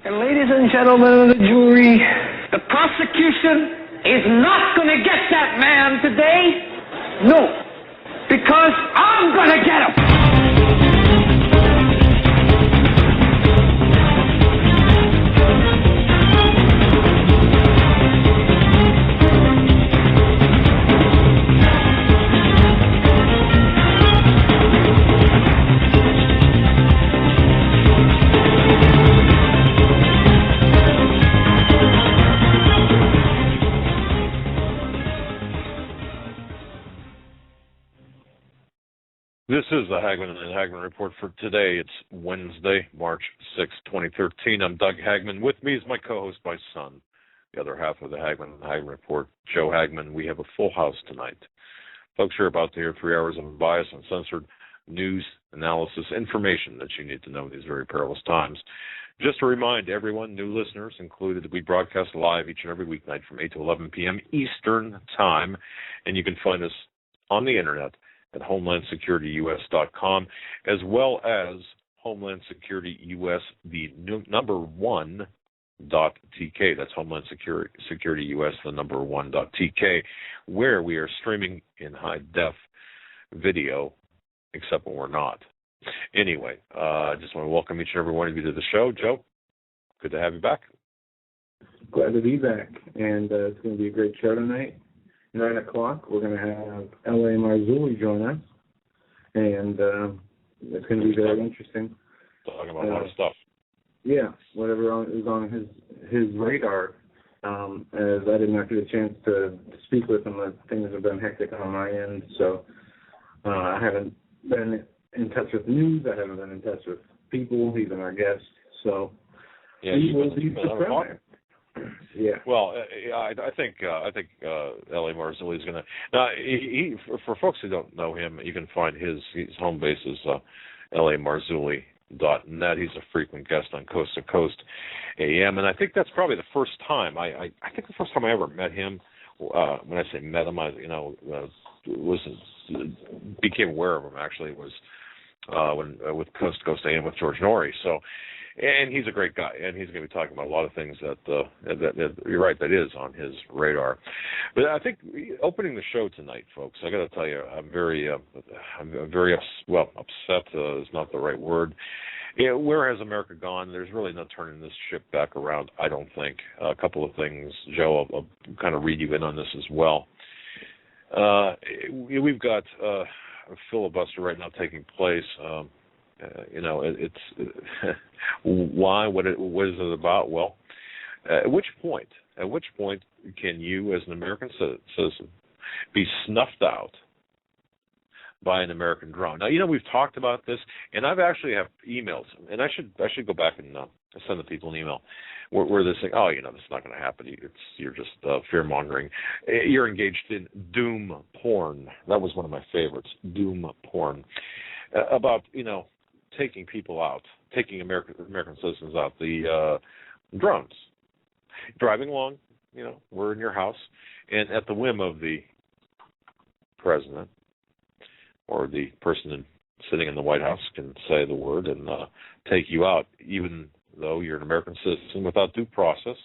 And ladies and gentlemen of the jury, the prosecution is not going to get that man today. No, because I'm going to get him. This is the Hagmann and Hagmann Report for today. It's Wednesday, March 6, 2013. I'm Doug Hagmann. With me is my co-host, my son, the other half of the Hagmann and Hagmann Report, Joe Hagmann. We have a full house tonight. Folks, you're about to hear 3 hours of unbiased, uncensored news, analysis, information that you need to know in these very perilous times. Just to remind everyone, new listeners included, that we broadcast live each and every weeknight from 8 to 11 p.m. Eastern Time, and you can find us on the Internet at HomelandSecurityUS.com, as well as Homeland Security US, the number one .tk. That's Homeland Security US, the number one .tk, where we are streaming in high def video, except when we're not. Anyway, I just want to welcome each and every one of you to the show. Joe, good to have you back. Glad to be back, and it's going to be a great show tonight. 9 o'clock, we're going to have L.A. Marzulli join us, and it's going to be very interesting. Talking about a lot of stuff. Yeah, whatever is on his radar, as I did not get a chance to speak with him. Things have been hectic on my end, so I haven't been in touch with news. I haven't been in touch with people, even our guests, so he will be surprised. Yeah. Well, I think L.A. Marzulli is going to. Now, for folks who don't know him, you can find his home base is LAMarzulli.net. He's a frequent guest on Coast to Coast AM, and I think that's probably the first time. I think the first time I ever met him. When I say met him, became aware of him actually was when with Coast to Coast AM with George Norrie. So. And he's a great guy, and he's going to be talking about a lot of things that you're right, that is on his radar. But I think opening the show tonight, folks, I got to tell you, I'm very upset is not the right word. Yeah, where has America gone? There's really no turning this ship back around, I don't think. A couple of things, Joe, I'll kind of read you in on this as well. We've got a filibuster right now taking place. It's why? What is it about? Well, at which point can you, as an American citizen, be snuffed out by an American drone? Now, we've talked about this, and I've actually have emails, and I should go back and send the people an email where they're saying, oh, this is not going to happen. You're just fear mongering. You're engaged in doom porn. That was one of my favorites, doom porn, about taking people out, taking American citizens out, the drones. Driving along, we're in your house, and at the whim of the president or the person sitting in the White House can say the word and take you out, even though you're an American citizen, without due process,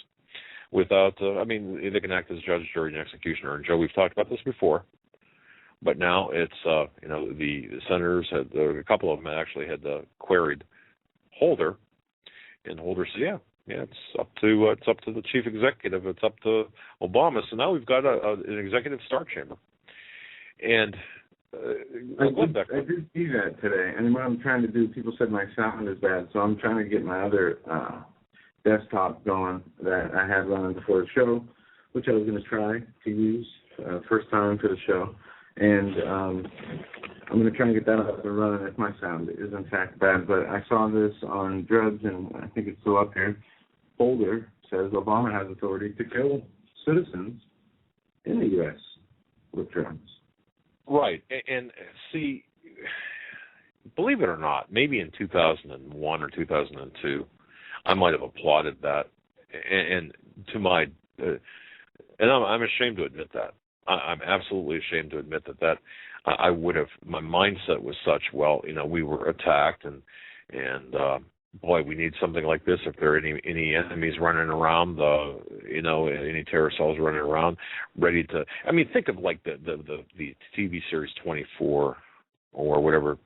without, they can act as judge, jury, and executioner. And Joe, we've talked about this before. But now it's, the senators a couple of them actually had queried Holder, and Holder said, it's up to the chief executive, it's up to Obama. So now we've got an executive star chamber, and I did see that today. And what I'm trying to do, people said my sound is bad, so I'm trying to get my other desktop going that I had running before the show, which I was going to try to use first time for the show. And I'm going to try and get that up and running if my sound is in fact bad. But I saw this on Drudge, and I think it's still up here. Holder says Obama has authority to kill citizens in the U.S. with drones. Right. And see, believe it or not, maybe in 2001 or 2002, I might have applauded that. And to my, and I'm ashamed to admit that. I'm absolutely ashamed to admit that I would have, my mindset was such, we were attacked and boy, we need something like this. If there are any enemies running around, any terror cells running around, ready to. I mean, think of like the TV series 24 or whatever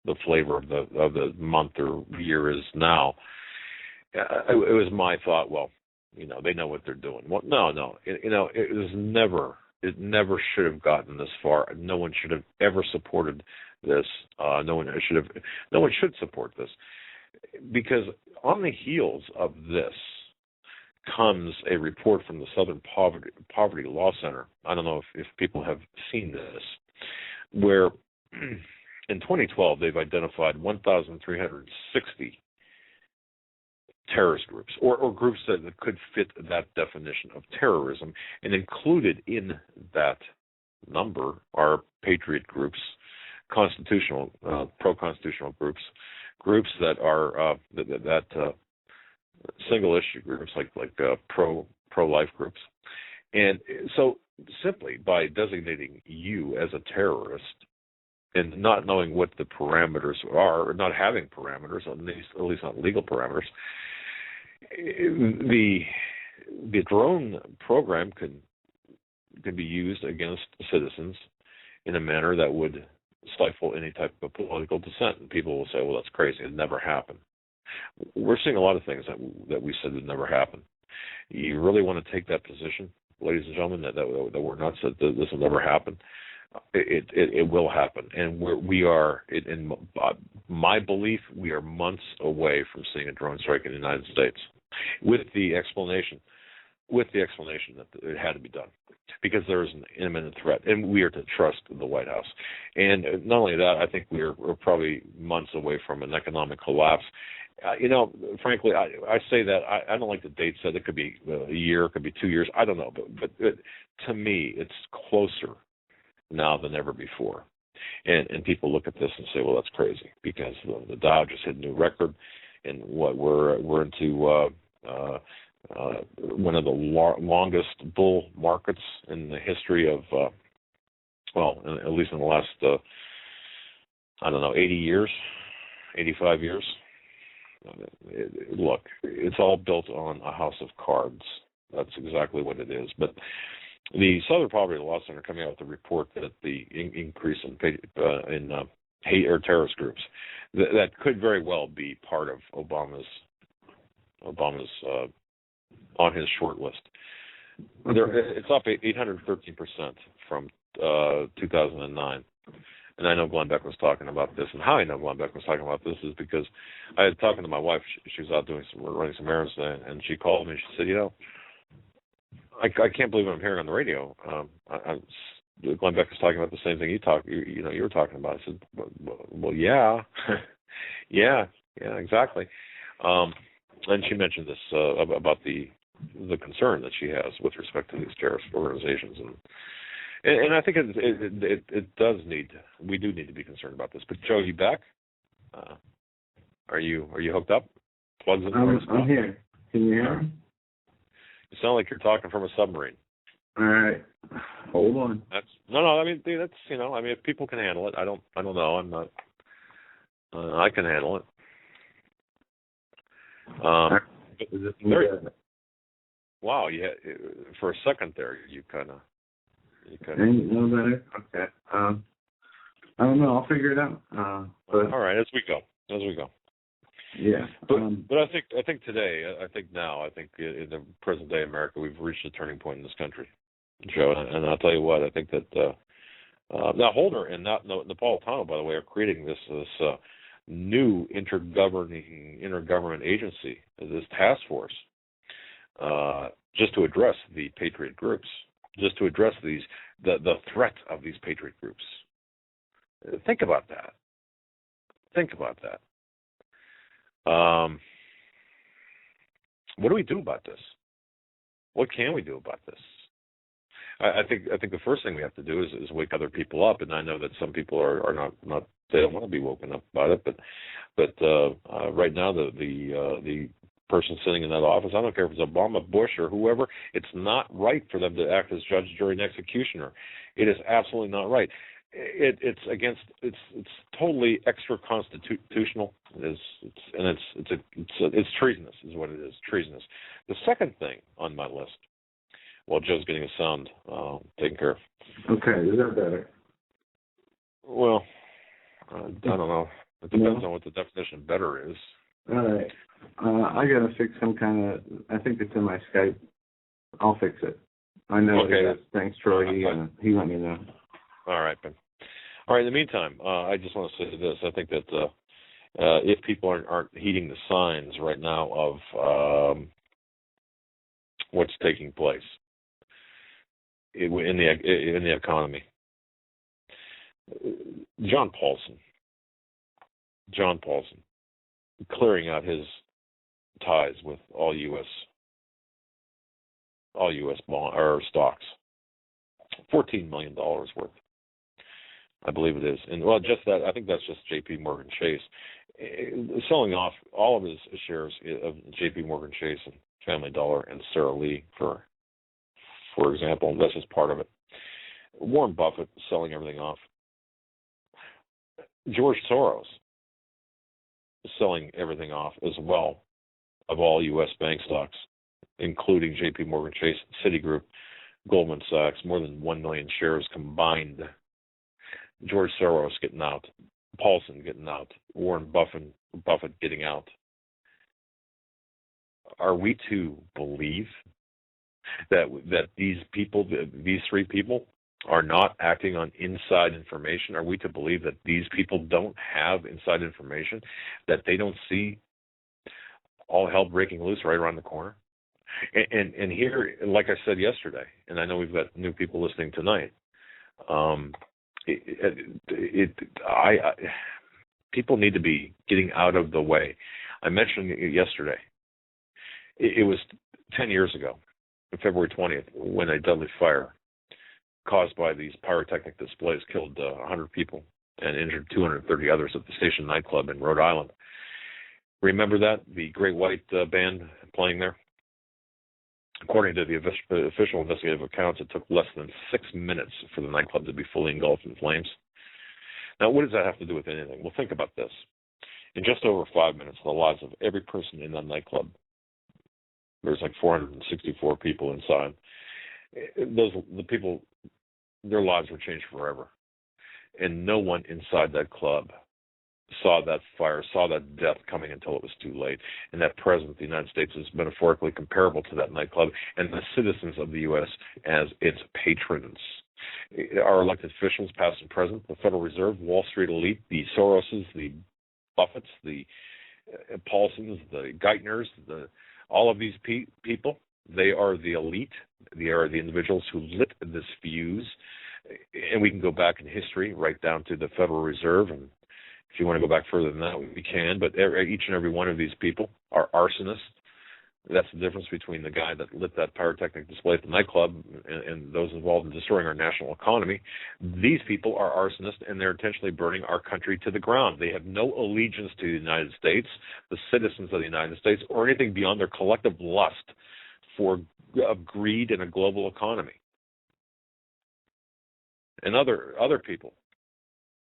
the flavor of the month or year is now. It was my thought. Well, they know what they're doing. Well, no. It never should have gotten this far. No one should have ever supported this. No one should support this, because on the heels of this comes a report from the Southern Poverty Law Center. I don't know if people have seen this, where in 2012 they've identified 1,360 terrorist groups, or groups that could fit that definition of terrorism, and included in that number are patriot groups, constitutional, pro-constitutional groups that are single issue groups like pro-life groups, and so simply by designating you as a terrorist and not knowing what the parameters are, or not having parameters, at least not legal parameters. The drone program can be used against citizens in a manner that would stifle any type of political dissent. And people will say, well, that's crazy. It never happened. We're seeing a lot of things that we said would never happen. You really want to take that position, ladies and gentlemen, that we're nuts, that this will never happen? It will happen. And we are, in my belief, we are months away from seeing a drone strike in the United States, with the explanation that it had to be done because there is an imminent threat, and we are to trust the White House. And not only that, I think we're probably months away from an economic collapse. Frankly, I say that I don't like the date set. It could be a year, it could be 2 years. I don't know, but to me, it's closer now than ever before. And people look at this and say, well, that's crazy, because the Dow just hit a new record, and we're into one of the longest bull markets in the history of, at least in the last, 80 years, 85 years. Look, it's all built on a house of cards. That's exactly what it is. But the Southern Poverty Law Center coming out with a report that the increase in hate or terrorist groups that could very well be part of Obama's on his short list. It's up 813% from 2009. And I know Glenn Beck was talking about this, and how I know Glenn Beck was talking about this is because I had talking to my wife. She was out running some errands today, and she called me. She said, I can't believe what I'm hearing on the radio. Glenn Beck was talking about the same thing you were talking about. I said, well, yeah, yeah, exactly. And she mentioned this about the concern that she has with respect to these terrorist organizations, and I think we do need to be concerned about this. But Joe, you back? Are you hooked up? Plugs in? I'm here. Can you hear me? You sound like you're talking from a submarine. All right, hold on. I mean, that's if people can handle it. I don't know. I'm not. I can handle it. Wow, yeah. For a second there, you kind of. No better. Okay. I don't know. I'll figure it out. All right, as we go. Yeah. But I think today, I think in the present day America, we've reached a turning point in this country, Joe. And I'll tell you what, I think that now Holder and Napolitano, by the way, are creating this new intergovernment agency, this task force, just to address the patriot groups, just to address the threat of these patriot groups. Think about that. What do we do about this? What can we do about this? I think the first thing we have to do is wake other people up, and I know that some people are not they don't want to be woken up about it, but right now the person sitting in that office, I don't care if it's Obama, Bush, or whoever, it's not right for them to act as judge, jury, and executioner. It is absolutely not right. it's totally extra constitutional. It's treasonous, is what it is. Treasonous. The second thing on my list, while Joe's getting his sound taken care of. Okay, is that better? Well, I don't know. It depends on what the definition of better is. All right. I got to fix some kind of, I think it's in my Skype. I'll fix it. I know it is. Thanks, Troy. He let me know. All right, Ben. All right, in the meantime, I just want to say this. I think that if people aren't heeding the signs right now of what's taking place in the economy, John Paulson, clearing out his ties with all U.S. bond or stocks, $14 million worth, I believe it is. And well, just that, I think that's just J.P. Morgan Chase selling off all of his shares of J.P. Morgan Chase and Family Dollar and Sara Lee, for example. That's just part of it. Warren Buffett selling everything off. George Soros selling everything off as well of all U.S. bank stocks, including J.P. Morgan Chase, Citigroup, Goldman Sachs, more than 1 million shares combined. George Soros getting out, Paulson getting out, Warren Buffett getting out. Are we to believe that these three people, are not acting on inside information? Are we to believe that these people don't have inside information, that they don't see all hell breaking loose right around the corner? And here, like I said yesterday, and I know we've got new people listening tonight, people need to be getting out of the way. I mentioned yesterday, it was 10 years ago, February 20th, when a deadly fire caused by these pyrotechnic displays killed 100 people and injured 230 others at the Station nightclub in Rhode Island. Remember that? The Great White Band playing there? According to the official investigative accounts, it took less than 6 minutes for the nightclub to be fully engulfed in flames. Now, what does that have to do with anything? Well, think about this. In just over 5 minutes, the lives of every person in that nightclub, there's like 464 people inside, the people, their lives were changed forever. And no one inside that club saw that fire, saw that death coming until it was too late. And that president of the United States is metaphorically comparable to that nightclub and the citizens of the U.S. as its patrons. Our elected officials, past and present, the Federal Reserve, Wall Street elite, the Soroses, the Buffetts, the Paulsons, the Geithners, all of these people, they are the elite. They are the individuals who lit this fuse. And we can go back in history, right down to the Federal Reserve. And if you want to go back further than that, we can. But each and every one of these people are arsonists. That's the difference between the guy that lit that pyrotechnic display at the nightclub and those involved in destroying our national economy. These people are arsonists, and they're intentionally burning our country to the ground. They have no allegiance to the United States, the citizens of the United States, or anything beyond their collective lust for greed in a global economy. And other people,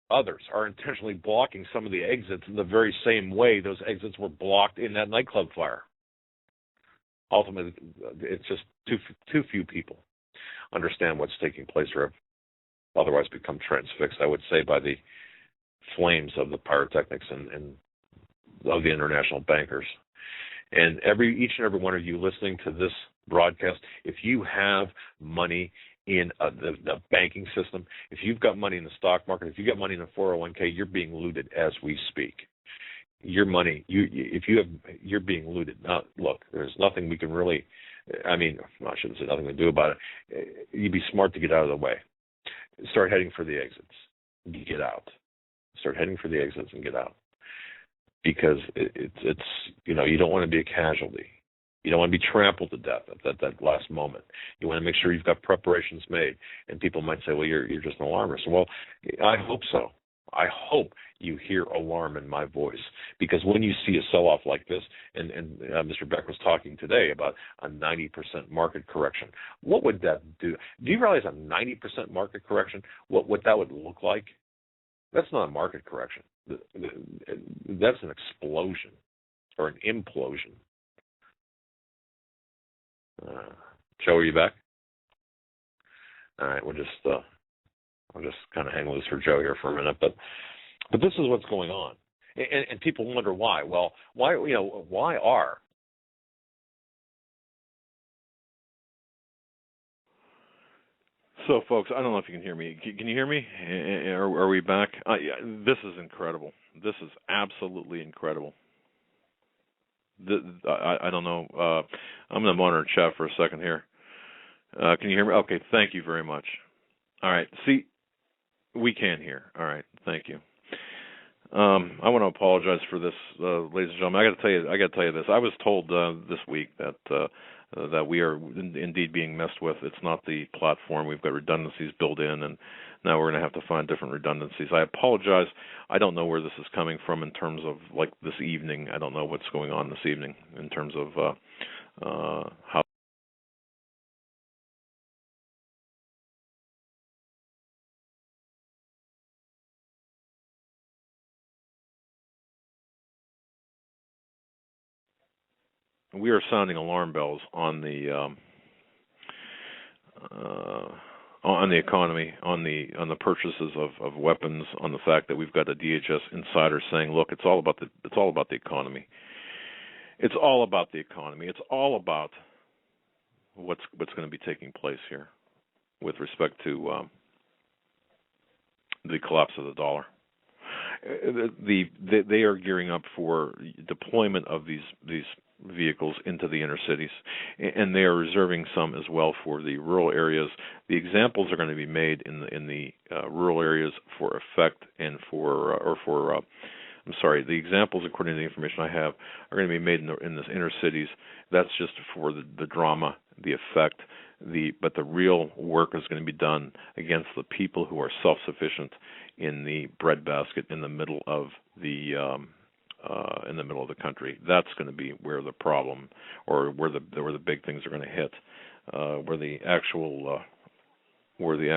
others are intentionally blocking some of the exits in the very same way those exits were blocked in that nightclub fire. Ultimately, it's just too few people understand what's taking place or have otherwise become transfixed, I would say, by the flames of the pyrotechnics and of the international bankers. And each and every one of you listening to this broadcast, if you have money in the banking system, if you've got money in the stock market, if you've got money in a 401k, you're being looted as we speak. Your money, you're being looted. Now, look, there's nothing we can really, I shouldn't say nothing to do about it. You'd be smart to get out of the way. Start heading for the exits. Get out. Start heading for the exits and get out. Because it's you don't want to be a casualty. You don't want to be trampled to death at that last moment. You want to make sure you've got preparations made. And people might say, well, you're just an alarmist. Well, I hope so. I hope you hear alarm in my voice, because when you see a sell-off like this, and Mr. Beck was talking today about a 90% market correction, what would that do? Do you realize a 90% market correction, what that would look like? That's not a market correction. That's an explosion or an implosion. Joe, are you back? All right, we'll just kind of hang loose for Joe here for a minute, but this is what's going on, and people wonder why. Well, why are so, folks? I don't know if you can hear me. Can you hear me? Are we back? Yeah, this is incredible. This is absolutely incredible. I don't know. I'm going to monitor chat for a second here. Can you hear me? Okay, thank you very much. All right. See, we can hear. All right, thank you. I want to apologize for this, ladies and gentlemen. I got to tell you this. I was told this week that we are indeed being messed with. It's not the platform. We've got redundancies built in, and now we're going to have to find different redundancies. I apologize. I don't know where this is coming from in terms of like this evening. I don't know what's going on this evening in terms of how. We are sounding alarm bells on the economy, on the purchases of weapons, on the fact that we've got a DHS insider saying, "Look, it's all about the economy. It's all about the economy. It's all about what's going to be taking place here with respect to the collapse of the dollar." They are gearing up for deployment of these vehicles into the inner cities, and they are reserving some as well for the rural areas. The examples are going to be made in the rural areas for effect and the examples, according to the information I have, are going to be made in the inner cities. That's just for the drama, the effect, but the real work is going to be done against the people who are self-sufficient in the breadbasket in the middle of the country. That's going to be where the problem, or where the big things are going to hit, where the actual workload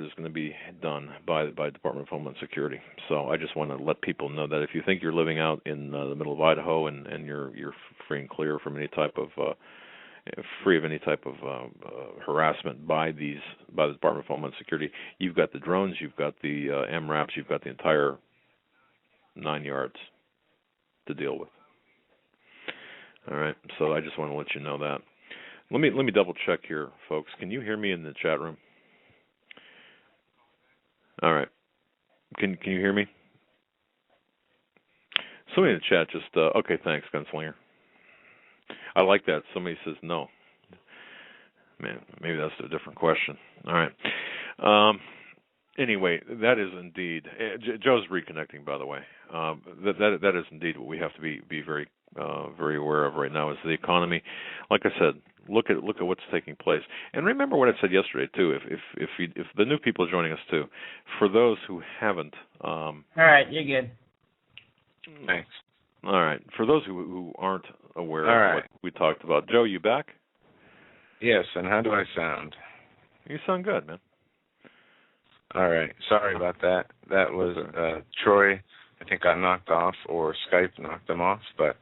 is going to be done by the Department of Homeland Security. So I just want to let people know that if you think you're living out in the middle of Idaho and you're free and clear from any type of free of any type of harassment by the Department of Homeland Security, you've got the drones, you've got the MRAPs, you've got the entire 9 yards to deal with. All right, so I just want to let you know that. Let me double check here, folks. Can you hear me in the chat room? All right. Can you hear me? Somebody in the chat just okay, thanks, Gunslinger. I like that. Somebody says no. Man, maybe that's a different question. All right. Anyway, that is indeed Joe's reconnecting, by the way. That is indeed what we have to be very very aware of right now is the economy. Like I said, look at what's taking place, and remember what I said yesterday too. If the new people are joining us too, for those who haven't. All right, you're good. Thanks. All right, for those who aren't aware of what we talked about, Joe, you back? Yes, and how do I sound? You sound good, man. All right, sorry about that. That was Troy. I think got knocked off, or Skype knocked them off, but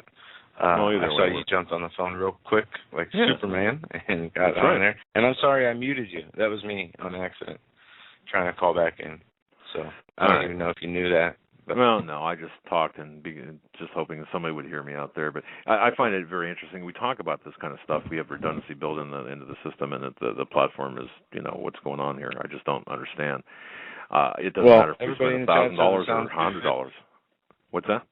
I saw you jumped on the phone real quick, like Superman, and got on there. And I'm sorry I muted you. That was me on accident, trying to call back in. So I don't even know if you knew that. But. Well, no, I just talked and just hoping that somebody would hear me out there. But I find it very interesting. We talk about this kind of stuff. We have redundancy built into the system, and that the platform is, what's going on here. I just don't understand. It doesn't matter if we spend $1,000 or $100. What's that?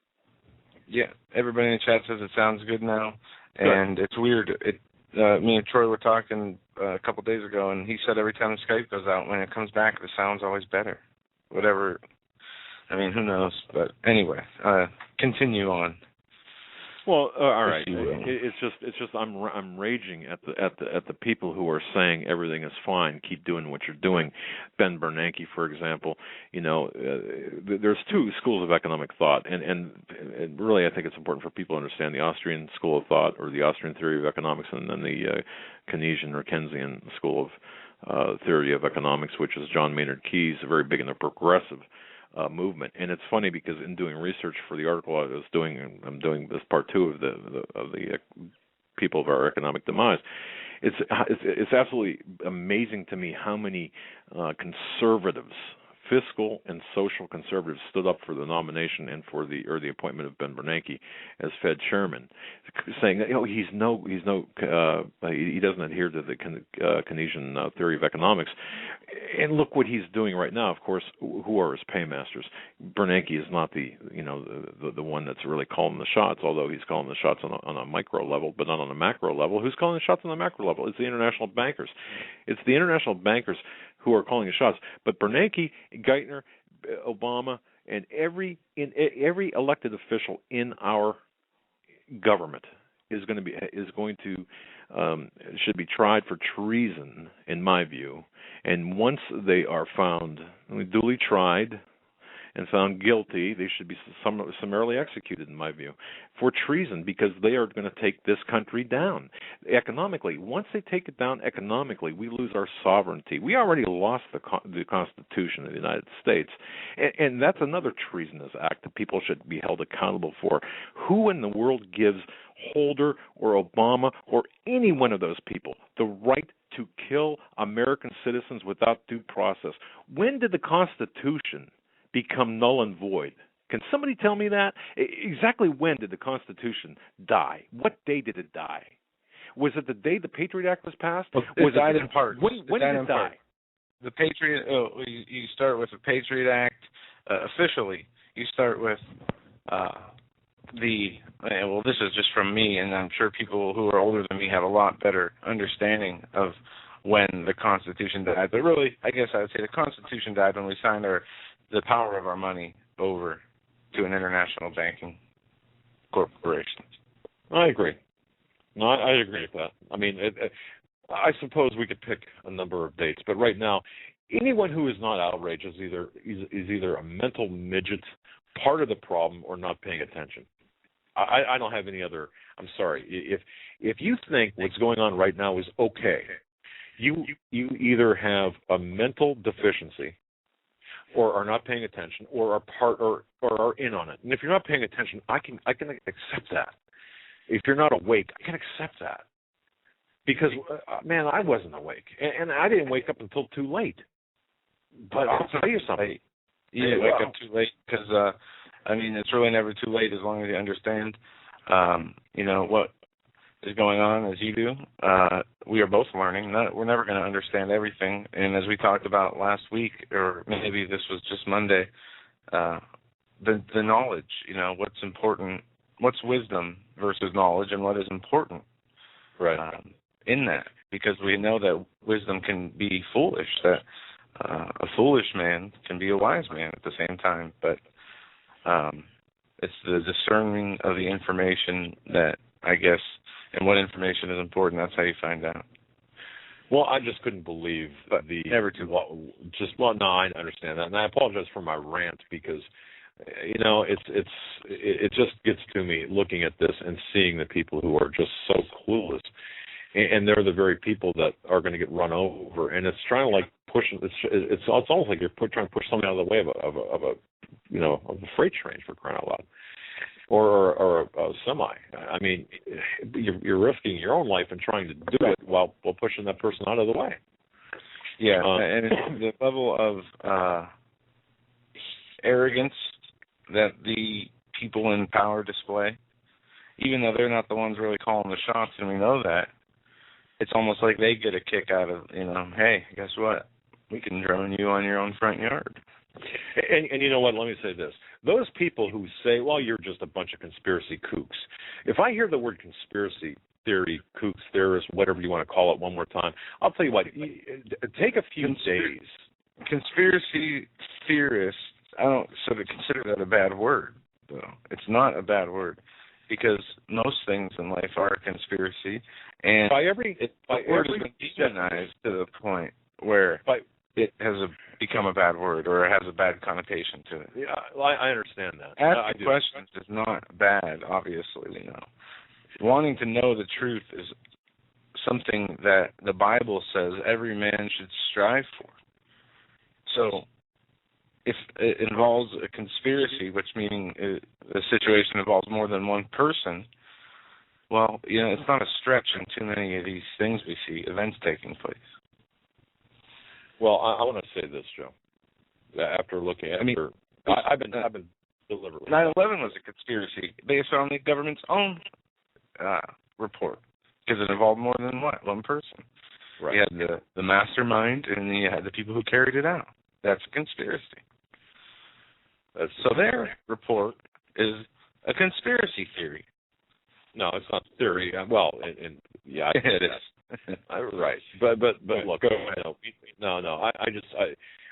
Yeah, everybody in the chat says it sounds good now, and it's weird. Me and Troy were talking a couple days ago, and he said every time the Skype goes out, when it comes back, the sound's always better. Whatever. I mean, who knows? But anyway, continue on. Well, all right. It's just I'm raging at the people who are saying everything is fine, keep doing what you're doing. Ben Bernanke, for example, there's two schools of economic thought, and really I think it's important for people to understand the Austrian school of thought, or the Austrian theory of economics, and then the Keynesian or Keynesian school of theory of economics, which is John Maynard Keynes, very big in the progressive movement. And it's funny because in doing research for the article I was doing, I'm doing this part 2 of the people of our economic demise. It's absolutely amazing to me how many conservatives, fiscal and social conservatives, stood up for the nomination and for the appointment of Ben Bernanke as Fed chairman, saying that he doesn't adhere to the Keynesian theory of economics. And look what he's doing right now. Of course, who are his paymasters? Bernanke is not the one that's really calling the shots, although he's calling the shots on a micro level, but not on a macro level. Who's calling the shots on the macro level? It's the international bankers. It's the international bankers who are calling the shots. But Bernanke, Geithner, Obama, and every elected official in our government should be tried for treason, in my view. And once they are found duly tried and found guilty, they should be summarily executed, in my view, for treason, because they are going to take this country down economically. Once they take it down economically, we lose our sovereignty. We already lost the Constitution of the United States, and that's another treasonous act that people should be held accountable for. Who in the world gives Holder or Obama or any one of those people the right to kill American citizens without due process? When did the Constitution become null and void? Can somebody tell me that? Exactly when did the Constitution die? What day did it die? Was it the day the Patriot Act was passed? Well, it died in part. When did it die? The Patriot. You start with the Patriot Act officially. You start with this is just from me, and I'm sure people who are older than me have a lot better understanding of when the Constitution died. But really, I guess I would say the Constitution died when we signed the power of our money over to an international banking corporation. I agree. No, I agree with that. I mean, I suppose we could pick a number of dates, but right now, anyone who is not outraged is either a mental midget, part of the problem, or not paying attention. I don't have any other. I'm sorry. If you think what's going on right now is okay, you either have a mental deficiency, or are not paying attention, or are part or are in on it. And if you're not paying attention, I can accept that. If you're not awake, I can accept that. Because man, I wasn't awake, and I didn't wake up until too late. But I'll tell you something. You didn't wake up too late because it's really never too late as long as you understand, what is going on as you do. We are both learning. We're never going to understand everything. And as we talked about last week, or maybe this was just Monday, the knowledge, what's important, what's wisdom versus knowledge, and what is important in that. Because we know that wisdom can be foolish, that a foolish man can be a wise man at the same time. But it's the discerning of the information that, I guess, and what information is important. That's how you find out. Well, I just couldn't believe never too long. No, I understand that, and I apologize for my rant because, it just gets to me looking at this and seeing the people who are just so clueless, and they're the very people that are going to get run over, and it's trying to like push. It's almost like you're trying to push something out of the way of a freight train, for crying out loud. Or a semi. I mean, you're risking your own life and trying to do it while pushing that person out of the way. Yeah, and it's the level of arrogance that the people in power display, even though they're not the ones really calling the shots, and we know that, it's almost like they get a kick out of, hey, guess what? We can drone you on your own front yard. And you know what? Let me say this. Those people who say, well, you're just a bunch of conspiracy kooks. If I hear the word conspiracy theory, kooks, theorists, whatever you want to call it one more time, I'll tell you what, take a few days. Conspiracy theorists, I don't sort of consider that a bad word, though. It's not a bad word. because most things in life are a conspiracy, and the word has been demonized to the point where it has become a bad word, or it has a bad connotation to it. Yeah, I understand that. Asking questions is not bad, obviously, you know. Wanting to know the truth is something that the Bible says every man should strive for. So if it involves a conspiracy, which meaning the situation involves more than one person, well, you know, it's not a stretch in too many of these things we see, events taking place. Well, I want to say this, Joe. After looking at, I've been deliberate. 9/11 was a conspiracy based on the government's own report, because it involved more than one person. Right. You had the mastermind, and then you had the people who carried it out. That's a conspiracy. So their report is a conspiracy theory. No, it's not theory. Well, yeah, it is. Right, but look,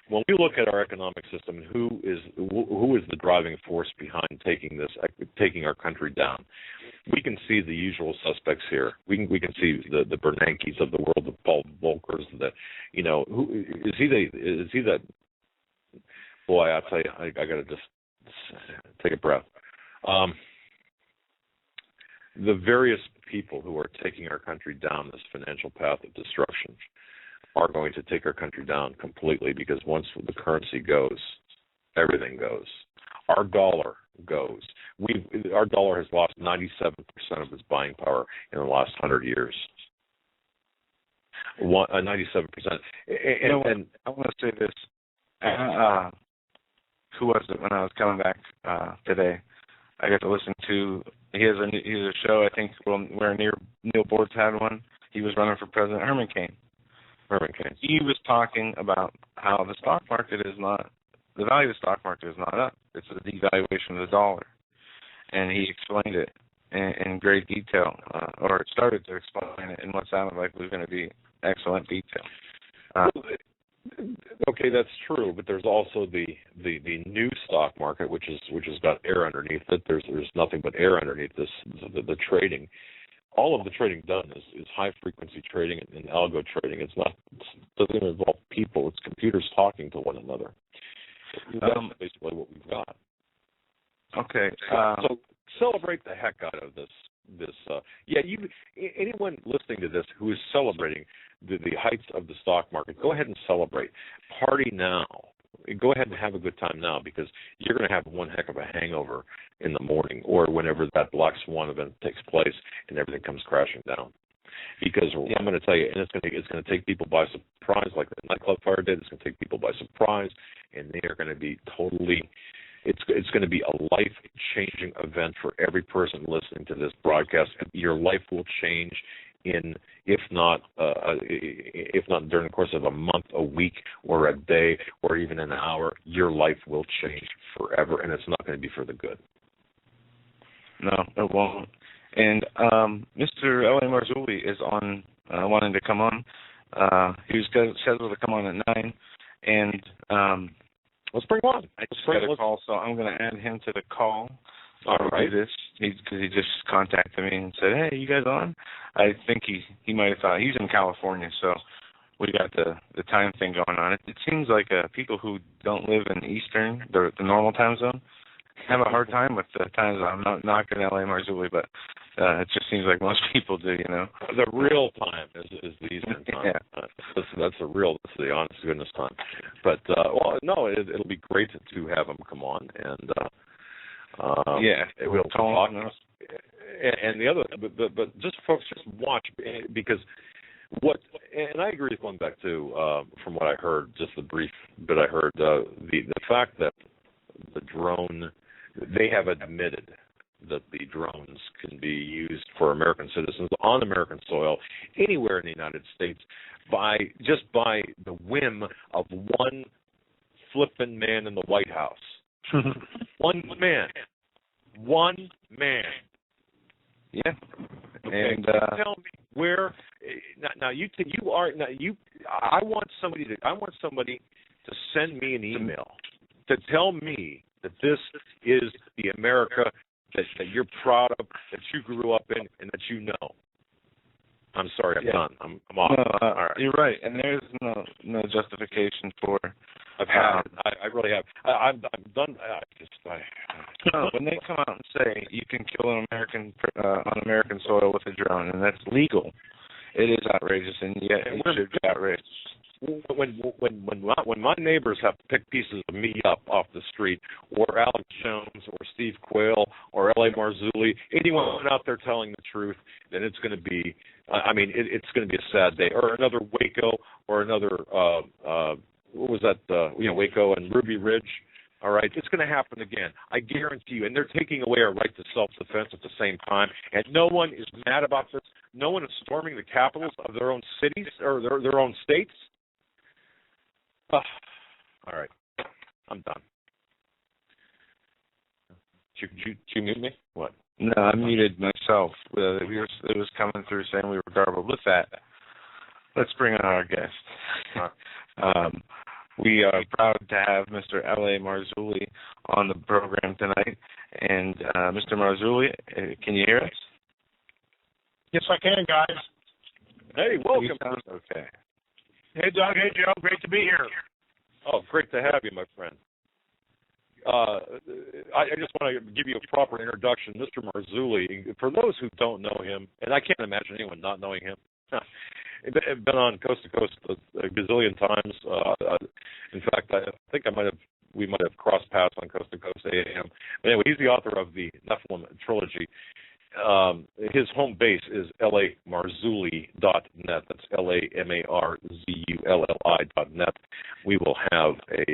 when we look at our economic system, who is the driving force behind taking our country down? We can see the usual suspects here. We can see the Bernankes of the world, the Paul Volckers. Who is he? Is he that? Boy, I tell you, I got to just take a breath. The various people who are taking our country down this financial path of destruction are going to take our country down completely, because once the currency goes, everything goes. Our dollar goes. Our dollar has lost 97% of its buying power in the last 100 years. 97%. And I want to say this. Who was it when I was coming back today? I got to listen to. He has a show. I think where Neil Boortz had one. He was running for president. Herman Cain. He was talking about how the stock market is not. The value of the stock market is not up. It's a devaluation of the dollar, and he explained it in great detail, or started to explain it in what sounded like was going to be excellent detail. Okay, that's true, but there's also the new stock market, which has got air underneath it. There's nothing but air underneath this. The trading, all of the trading done is high frequency trading and algo trading. It doesn't involve people. It's computers talking to one another. That's basically what we've got. Okay, so celebrate the heck out of this. Anyone listening to this who is celebrating the heights of the stock market, go ahead and celebrate. Party now. Go ahead and have a good time now, because you're going to have one heck of a hangover in the morning, or whenever that black swan event takes place and everything comes crashing down. Because I'm going to tell you, and it's going to take people by surprise, like the nightclub fire did. It's going to take people by surprise, and they are going to be totally. It's going to be a life-changing event for every person listening to this broadcast. Your life will change if not during the course of a month, a week, or a day, or even an hour. Your life will change forever, and it's not going to be for the good. No, it won't. And Mr. L.A. Marzulli is on, wanting to come on. He was scheduled to come on at 9, and let's bring him on. I just got a call, so I'm going to add him to the call. All right. Do this, because he just contacted me and said, "Hey, you guys on?" I think he might have thought he's in California, so we got the time thing going on. It seems like people who don't live in Eastern, the normal time zone, have a hard time with the time zone. I'm not knocking L.A. Marzulli, but it just seems like most people do, you know. The real time is the Eastern time. Yeah. That's the honest to goodness time. But it'll be great to have him come on, and we'll talk. And the other, but just folks, just watch, because and I agree with going back to from what I heard, just the brief bit I heard, the fact that the drone, they have admitted that the drones can be used for American citizens on American soil anywhere in the United States by the whim of one flippin' man in the White House. One man. Yeah. Okay. And tell me where. I want somebody to send me an email to tell me that this is the America that you're proud of, that you grew up in, and that you know. I'm sorry, I'm done. I'm off. No, all right. You're right, and there's no justification for. I've had it. I really have. I'm done. No, when they come out and say you can kill an American on American soil with a drone, and that's legal, it is outrageous, and yet it should be outrageous. When my neighbors have to pick pieces of me up off the street, or Alex+Jones, or Steve Quayle, or L.A. Marzulli, anyone out there telling the truth, then it's going to be, it's going to be a sad day. Or another Waco, or another, what was that, Waco and Ruby Ridge. All right, it's going to happen again. I guarantee you. And they're taking away our right to self-defense at the same time. And no one is mad about this. No one is storming the capitals of their own cities or their own states. All right, I'm done. Did you mute me? What? No, I muted myself. It was coming through saying we were garbled. With that, let's bring on our guest. We are proud to have Mr. L.A. Marzulli on the program tonight. And Mr. Marzulli, can you hear us? Yes, I can, guys. Hey, welcome. Okay. Hey, Doug. Hey, Joe. Great to be here. Oh, great to have you, my friend. I just want to give you a proper introduction. Mr. Marzulli, for those who don't know him, and I can't imagine anyone not knowing him, been on Coast to Coast a gazillion times. In fact, I think we might have crossed paths on Coast to Coast AM. But anyway, he's the author of the Nephilim trilogy. His home base is lamarzulli.net. That's LAMARZULLI.net. We will have a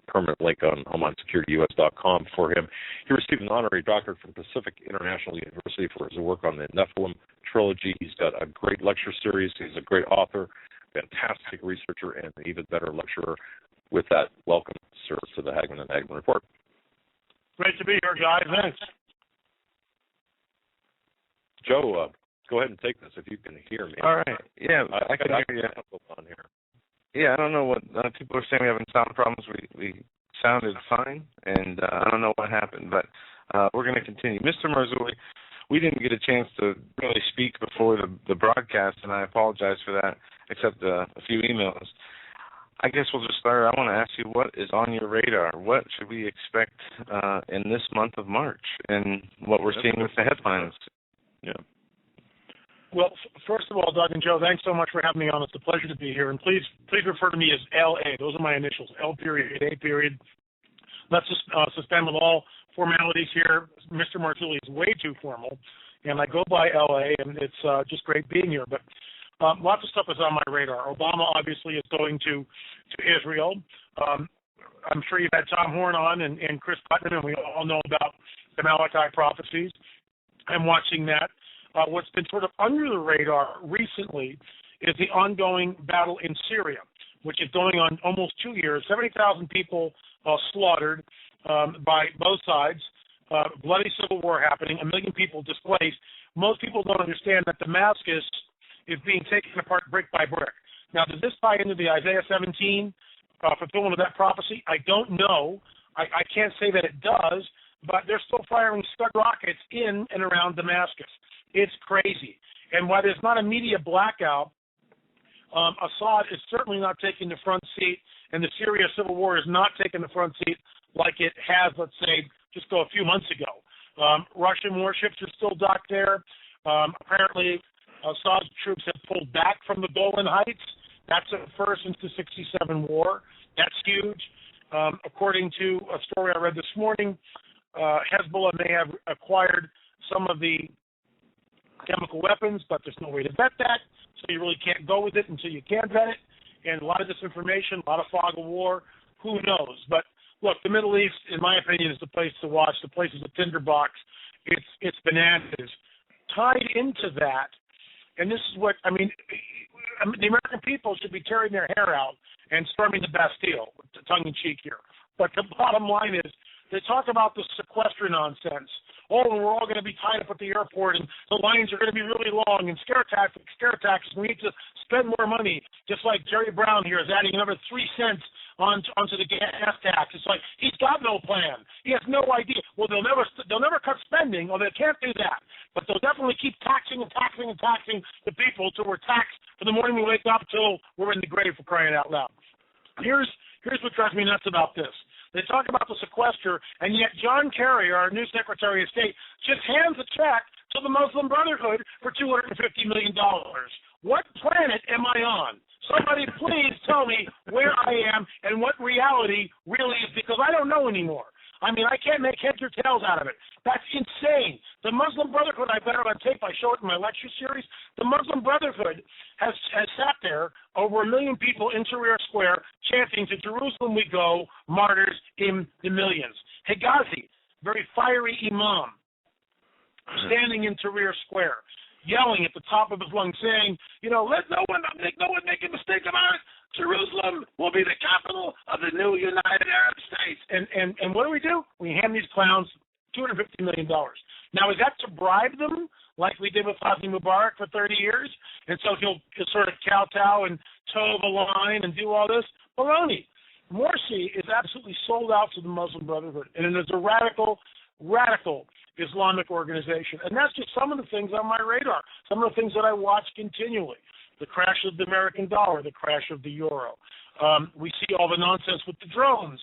permanent link on HomelandSecurityUS.com for him. He received an honorary doctorate from Pacific International University for his work on the Nephilim trilogy. He's got a great lecture series. He's a great author, fantastic researcher, and an even better lecturer. With that, welcome, sir, to the Hagmann and Hagmann Report. Great to be here, guys. Thanks. Joe, go ahead and take this if you can hear me. All right. Yeah, I can hear you. On here. Yeah, I don't know what people are saying. We having sound problems. We sounded fine, and I don't know what happened, but we're going to continue. Mr. Marzulli, we didn't get a chance to really speak before the broadcast, and I apologize for that, except a few emails. I guess we'll just start. I want to ask you, what is on your radar? What should we expect in this month of March, and what we're seeing with the headlines? Yeah. Well, first of all, Doug and Joe, thanks so much for having me on. It's a pleasure to be here. And please refer to me as L.A. Those are my initials, L.A. Let's just suspend with all formalities here. Mr. Marzulli is way too formal, and I go by L.A., and it's just great being here. But lots of stuff is on my radar. Obama obviously is going to Israel. I'm sure you've had Tom Horn on and Chris Putnam, and we all know about the Malachi prophecies. I'm watching that. What's been sort of under the radar recently is the ongoing battle in Syria, which is going on almost 2 years. 70,000 people slaughtered by both sides, bloody civil war happening, 1 million people displaced. Most people don't understand that Damascus is being taken apart brick by brick. Now, does this tie into the Isaiah 17 fulfillment of that prophecy? I don't know. I can't say that it does, but they're still firing Scud rockets in and around Damascus. It's crazy. And while there's not a media blackout, Assad is certainly not taking the front seat, and the Syria civil war is not taking the front seat like it has, let's say, just a few months ago. Russian warships are still docked there. Apparently, Assad's troops have pulled back from the Golan Heights. That's a first since the 1967 war. That's huge. According to a story I read this morning, Hezbollah may have acquired some of the chemical weapons, but there's no way to vet that, so you really can't go with it until you can vet it. And a lot of disinformation, a lot of fog of war, who knows? But look, the Middle East, in my opinion, is the place to watch. The place is a tinderbox. It's bananas. Tied into that, and this is what, the American people should be tearing their hair out and storming the Bastille, tongue-in-cheek here. But the bottom line is, they talk about the sequester nonsense. Oh, and we're all going to be tied up at the airport, and the lines are going to be really long, and scare tactics. We need to spend more money, just like Jerry Brown here is adding another 3 cents onto the gas tax. It's like he's got no plan. He has no idea. Well, they'll never cut spending, or they can't do that. But they'll definitely keep taxing and taxing and taxing the people till we're taxed from the morning we wake up till we're in the grave, for crying out loud. Here's what drives me nuts about this. They talk about the sequester, and yet John Kerry, our new Secretary of State, just hands a check to the Muslim Brotherhood for $250 million. What planet am I on? Somebody please tell me where I am and what reality really is, because I don't know anymore. I mean, I can't make heads or tails out of it. That's insane. The Muslim Brotherhood, I've got it on tape, I show it in my lecture series. The Muslim Brotherhood has sat there, over 1 million people in Tahrir Square, chanting, "To Jerusalem we go, martyrs in the millions." Hegazi, very fiery imam, standing in Tahrir Square, yelling at the top of his lungs, saying, let no one make a mistake about it. Jerusalem will be the capital of the new United Arab States. And what do? We hand these clowns $250 million. Now, is that to bribe them, like we did with Hosni Mubarak for 30 years? And so he'll sort of kowtow and toe the line and do all this? Baloney. Morsi is absolutely sold out to the Muslim Brotherhood, and it is a radical Islamic organization. And that's just some of the things on my radar, some of the things that I watch continually. The crash of the American dollar, the crash of the euro. We see all the nonsense with the drones.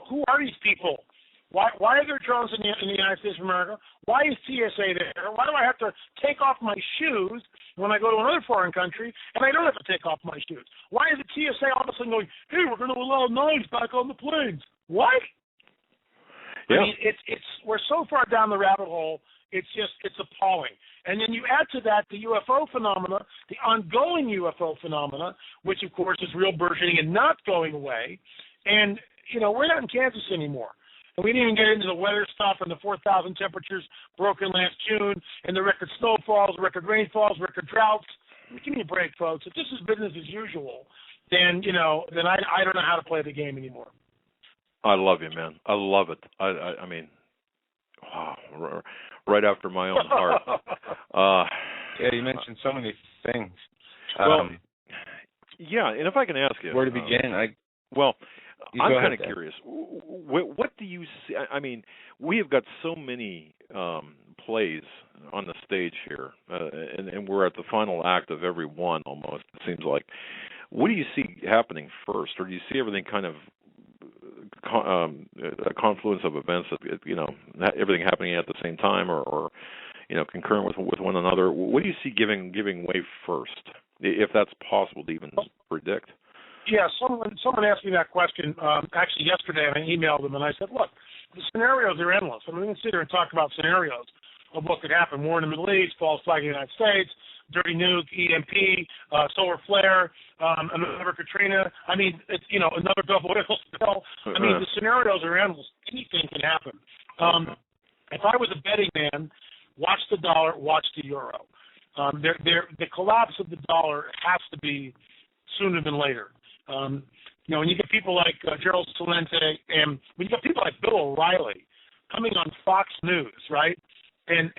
Who are these people? Why are there drones in the United States of America? Why is TSA there? Why do I have to take off my shoes when I go to another foreign country, and I don't have to take off my shoes? Why is the TSA all of a sudden going, hey, we're going to allow knives back on the planes? What? Yeah. I mean, we're so far down the rabbit hole, it's appalling. And then you add to that the UFO phenomena, the ongoing UFO phenomena, which, of course, is real burgeoning and not going away. And, we're not in Kansas anymore. And we didn't even get into the weather stuff and the 4,000 temperatures broken last June and the record snowfalls, record rainfalls, record droughts. Give me a break, folks. If this is business as usual, then I don't know how to play the game anymore. I love you, man. I love it. I mean, wow, right after my own heart. Yeah, you mentioned so many things. Yeah, and if I can ask you, where to begin? I'm kind of curious. What do you see? I mean, we have got so many plays on the stage here, and we're at the final act of every one almost, it seems like. What do you see happening first, or do you see everything kind of a confluence of events that, everything happening at the same time or concurrent with one another? What do you see giving way first, if that's possible to even predict? Yeah, someone asked me that question actually yesterday, and I emailed them, and I said, look, the scenarios are endless. I mean, we can sit here and talk about scenarios of what could happen. War in the Middle East, false flag in the United States, dirty nuke, EMP, solar flare, another Katrina. I mean, another Gulf oil spill. I mean, the scenarios are endless. Anything can happen. If I was a betting man, watch the dollar, watch the euro. The collapse of the dollar has to be sooner than later. When you get people like Gerald Celente, and when you get people like Bill O'Reilly coming on Fox News, right, and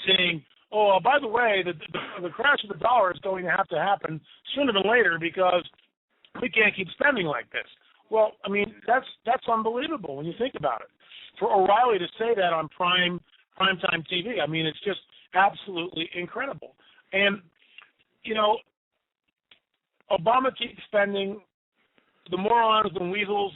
saying, oh, by the way, the crash of the dollar is going to have to happen sooner than later because we can't keep spending like this. Well, I mean, that's unbelievable when you think about it. For O'Reilly to say that on primetime TV, I mean, it's just absolutely incredible. And, Obama keeps spending. The morons and weasels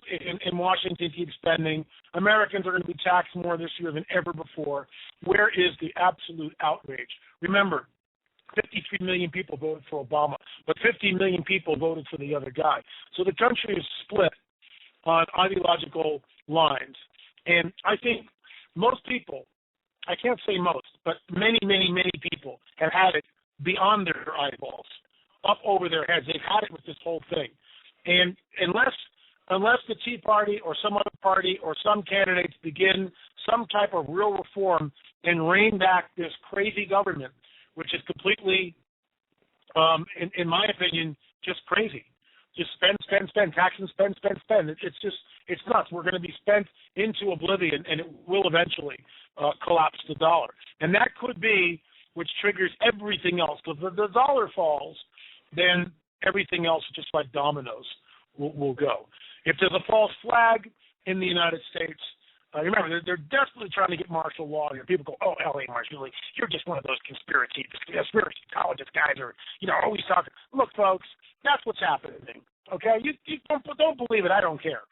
in Washington keep spending. Americans are going to be taxed more this year than ever before. Where is the absolute outrage? Remember, 53 million people voted for Obama, but 50 million people voted for the other guy. So the country is split on ideological lines. And I think most people, I can't say most, but many, many, many people have had it beyond their eyeballs, up over their heads. They've had it with this whole thing. And unless the Tea Party or some other party or some candidates begin some type of real reform and rein back this crazy government, which is completely, in my opinion, just crazy. Just spend, tax and spend. It's nuts. We're going to be spent into oblivion, and it will eventually collapse the dollar. And that could be which triggers everything else. If the dollar falls, then everything else, just like dominoes, will go. If there's a false flag in the United States, remember, they're desperately trying to get martial law here. People go, oh, L.A. martial law, you're just one of those conspiracologist guys or, always talking. Look, folks, that's what's happening, okay? You don't believe it. I don't care.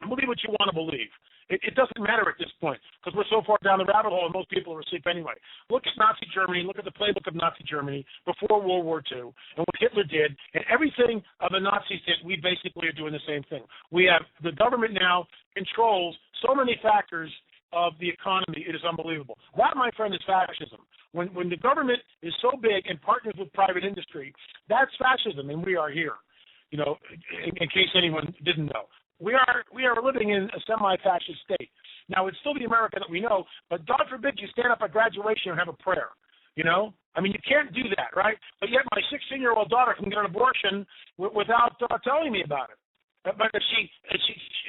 Believe what you want to believe. It doesn't matter at this point because we're so far down the rabbit hole and most people are asleep anyway. Look at Nazi Germany. Look at the playbook of Nazi Germany before World War II and what Hitler did and everything the Nazis did. We basically are doing the same thing. We have the government now controls so many factors of the economy. It is unbelievable. That, my friend, is fascism. When the government is so big and partners with private industry, that's fascism, and we are here. In case anyone didn't know. We are living in a semi-fascist state. Now, it's still the America that we know, but God forbid you stand up at graduation and have a prayer, you can't do that, right? But yet my 16-year-old daughter can get an abortion without telling me about it. But if she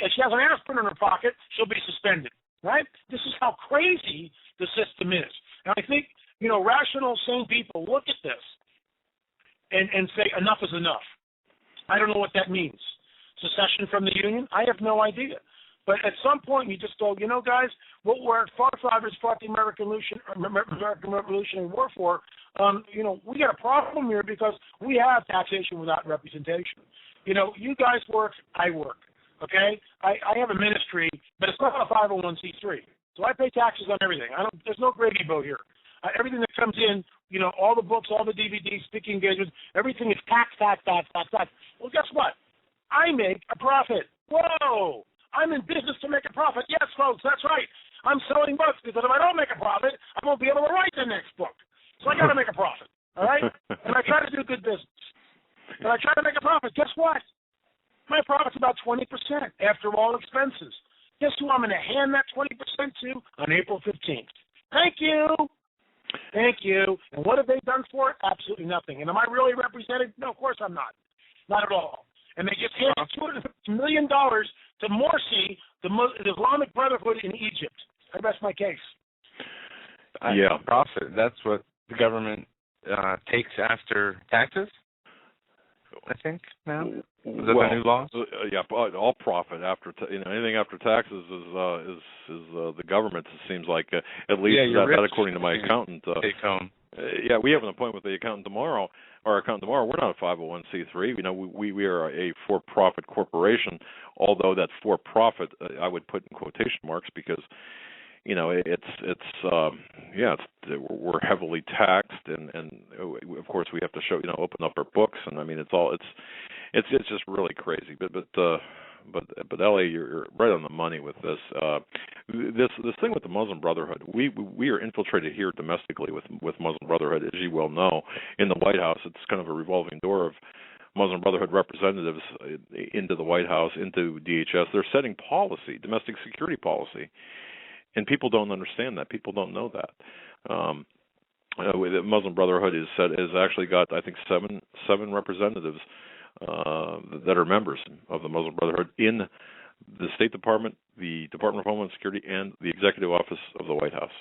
has an aspirin in her pocket, she'll be suspended, right? This is how crazy the system is. And I think, rational, sane people look at this and say enough is enough. I don't know what that means. Secession from the Union? I have no idea. But at some point, you just go, guys, what our forefathers fought the American Revolutionary War for, we got a problem here because we have taxation without representation. You guys work, I work, okay? I have a ministry, but it's not a 501c3. So I pay taxes on everything. There's no gravy boat here. Everything that comes in, all the books, all the DVDs, speaking engagements, everything is tax. Well, guess what? I make a profit. Whoa! I'm in business to make a profit. Yes, folks, that's right. I'm selling books because if I don't make a profit, I won't be able to write the next book. So I got to make a profit, all right? And I try to do good business. But I try to make a profit. Guess what? My profit's about 20% after all expenses. Guess who I'm going to hand that 20% to on April 15th? Thank you. Thank you. And what have they done for it? Absolutely nothing. And am I really represented? No, of course I'm not. Not at all. And they just handed $250 million to Morsi, the Islamic Brotherhood in Egypt. I rest my case. Profit. That's what the government takes after taxes, I think, now? Is that the new law? All profit after anything after taxes is the government. It seems like at least that according to my accountant. Take home. We have an appointment with the accountant tomorrow. Our accountant tomorrow. We're not a 501c3. We are a for-profit corporation. Although that for-profit I would put in quotation marks because we're heavily taxed and of course we have to show open up our books and it's just really crazy. But Ellie, you're right on the money with this. This thing with the Muslim Brotherhood, we are infiltrated here domestically with Muslim Brotherhood, as you well know. In the White House, it's kind of a revolving door of Muslim Brotherhood representatives into the White House, into DHS. They're setting policy, domestic security policy, and people don't understand that. People don't know that. The Muslim Brotherhood has actually got, I think, seven representatives that are members of the Muslim Brotherhood in the State Department, the Department of Homeland Security, and the Executive Office of the White House.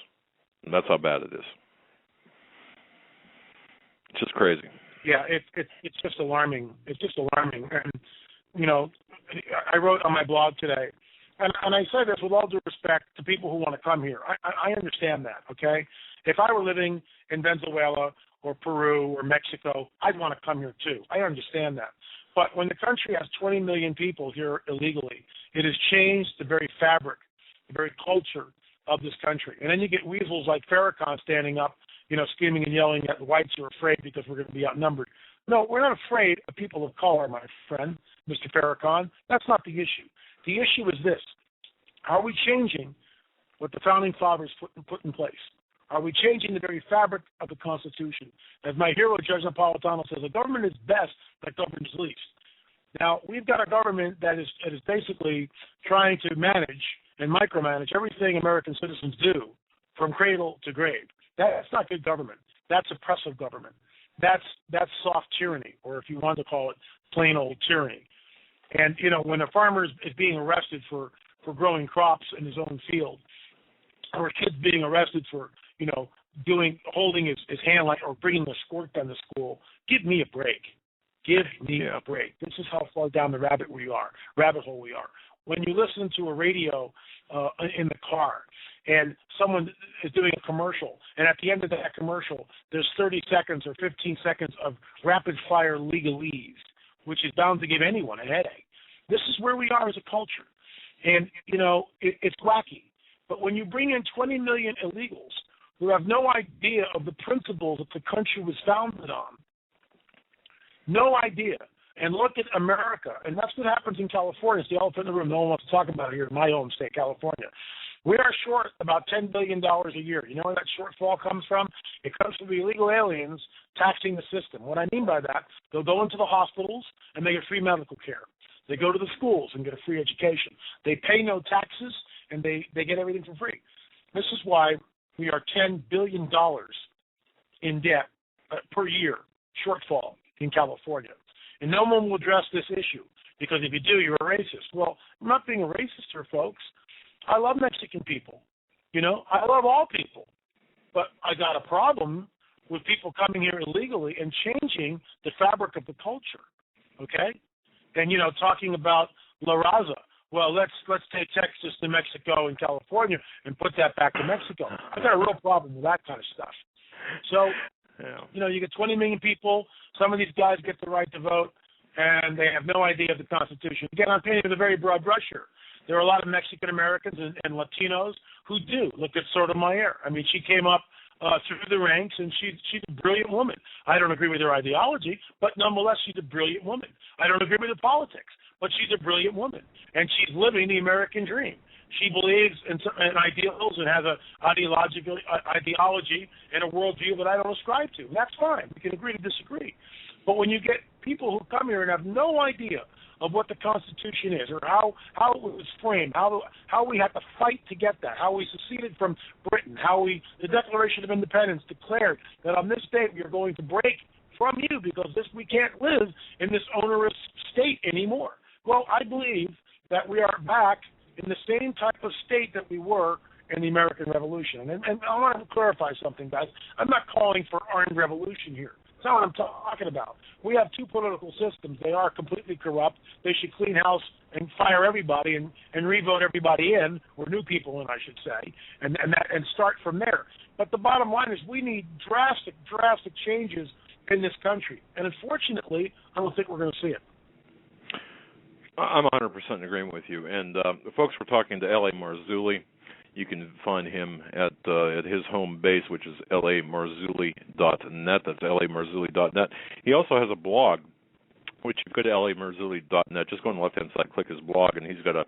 And that's how bad it is. It's just crazy. Yeah, it's just alarming. It's just alarming. And, I wrote on my blog today, and I say this with all due respect to people who want to come here. I understand that, okay? If I were living in Venezuela or Peru or Mexico, I'd want to come here too. I understand that. But when the country has 20 million people here illegally, it has changed the very fabric, the very culture of this country. And then you get weasels like Farrakhan standing up, screaming and yelling at the whites who are afraid because we're going to be outnumbered. No, we're not afraid of people of color, my friend, Mr. Farrakhan. That's not the issue. The issue is this. Are we changing what the Founding Fathers put in place? Are we changing the very fabric of the Constitution? As my hero, Judge Napolitano, says, a government is best that governs least. Now, we've got a government that is basically trying to manage and micromanage everything American citizens do from cradle to grave. That's not good government. That's oppressive government. That's soft tyranny, or if you want to call it plain old tyranny. And, when a farmer is being arrested for growing crops in his own field, or a kid's being arrested for, holding his hand or bringing a squirt gun to school, give me a break. Give me a break. This is how far down the rabbit hole we are. When you listen to a radio in the car and someone is doing a commercial, and at the end of that commercial, there's 30 seconds or 15 seconds of rapid-fire legalese, which is bound to give anyone a headache. This is where we are as a culture. And, it's wacky. But when you bring in 20 million illegals who have no idea of the principles that the country was founded on, no idea, and look at America, and that's what happens in California. It's the elephant in the room. No one wants to talk about it here in my home state, California. We are short about $10 billion a year. You know where that shortfall comes from? It comes from the illegal aliens taxing the system. What I mean by that, they'll go into the hospitals and they get free medical care. They go to the schools and get a free education. They pay no taxes and they get everything for free. This is why we are $10 billion in debt per year shortfall in California. And no one will address this issue because if you do, you're a racist. Well, I'm not being a racist here, folks. I love Mexican people. I love all people. But I got a problem with people coming here illegally and changing the fabric of the culture, okay? And, talking about La Raza. Well, let's take Texas, New Mexico, and California and put that back to Mexico. I got a real problem with that kind of stuff. So, you get 20 million people. Some of these guys get the right to vote, and they have no idea of the Constitution. Again, I'm painting with a very broad brush here. There are a lot of Mexican Americans and Latinos who do. Look at Sotomayor. I mean, she came up through the ranks, and she's a brilliant woman. I don't agree with her ideology, but nonetheless, she's a brilliant woman. I don't agree with her politics, but she's a brilliant woman, and she's living the American dream. She believes in ideals and has an ideology and a worldview that I don't ascribe to. And that's fine. We can agree to disagree. But when you get people who come here and have no idea of what the Constitution is or how it was framed, how we had to fight to get that, how we seceded from Britain, the Declaration of Independence declared that on this date we are going to break from you because we can't live in this onerous state anymore. Well, I believe that we are back in the same type of state that we were in the American Revolution. And I want to clarify something, guys. I'm not calling for armed revolution here. That's not what I'm talking about. We have two political systems. They are completely corrupt. They should clean house and fire everybody and re-vote everybody in, or new people in, I should say, and start from there. But the bottom line is we need drastic changes in this country. And unfortunately, I don't think we're going to see it. I'm 100% in agreement with you. And folks, we're talking to L.A. Marzulli. You can find him at his home base, which is lamarzulli.net. That's lamarzulli.net. He also has a blog, which you go to lamarzulli.net. Just go on the left-hand side, click his blog, and he's got a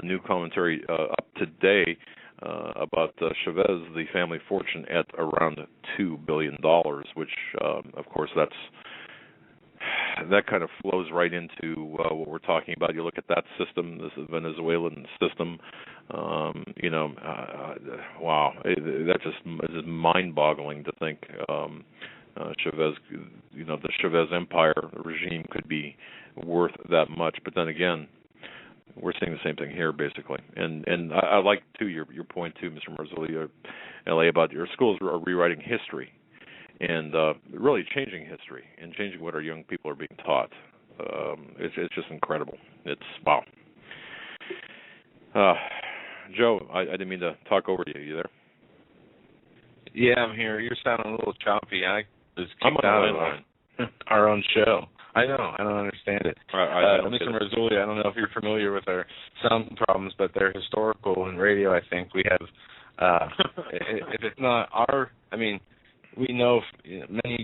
new commentary up today about Chavez, the family fortune at around $2 billion, which, of course, that kind of flows right into what we're talking about. You look at that system, this Venezuelan system. Wow, that just is mind-boggling to think Chavez, the Chavez empire regime could be worth that much. But then again, we're seeing the same thing here, basically. And I like too your point too, Mr. Marzulli, LA, about your schools are rewriting history. And really changing history and changing what our young people are being taught. It's just incredible. It's wow. Joe, I didn't mean to talk over you. You there? Yeah, I'm here. You're sounding a little choppy. I was kicked out of our own show. I know. I don't understand it. Mr. Marzulli, I don't know if you're familiar with our sound problems, but they're historical in radio. I think we have. If it's not we know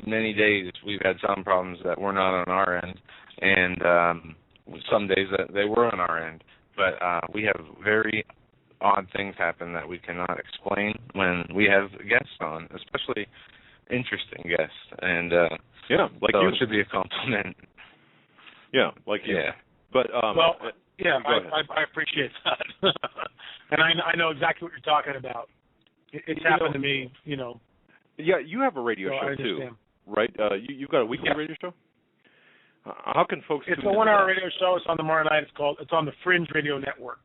many days we've had sound problems that were not on our end, and some days that they were on our end. But we have very odd things happen that we cannot explain when we have guests on, especially interesting guests. And like so you. It should be a compliment. Yeah, like you. Yeah. But I appreciate that, and I know exactly what you're talking about. It's happened to me, Yeah, you have a radio show too, right? You've got a weekly radio show. How can folks? It's a 1-hour radio show. It's on tomorrow night. It's on the Fringe Radio Network.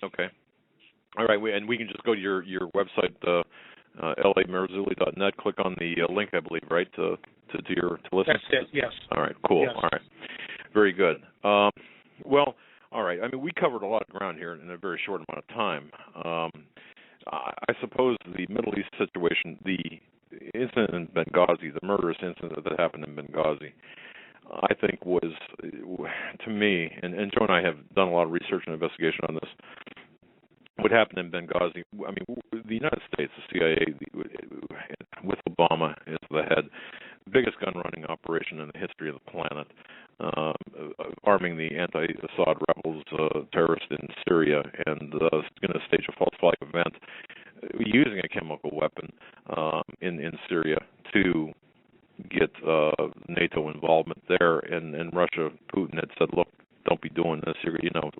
Okay. All right, and we can just go to your website, LAMarzulli.net. Click on the link, I believe, right, to listen? That's it, yes. All right, cool. Yes. All right. Very good. Well, all right. I mean, we covered a lot of ground here in a very short amount of time. I suppose the Middle East situation, the incident in Benghazi, the murderous incident that happened in Benghazi, I think was, to me, and Joe and I have done a lot of research and investigation on this, what happened in Benghazi, I mean, the United States, the CIA, with Obama as the head, biggest gun-running operation in the history of the planet, arming the anti-Assad rebels, terrorists in Syria, and going to stage a false flag event using a chemical weapon in Syria to get NATO involvement there. And Russia, Putin had said, look, don't be doing this.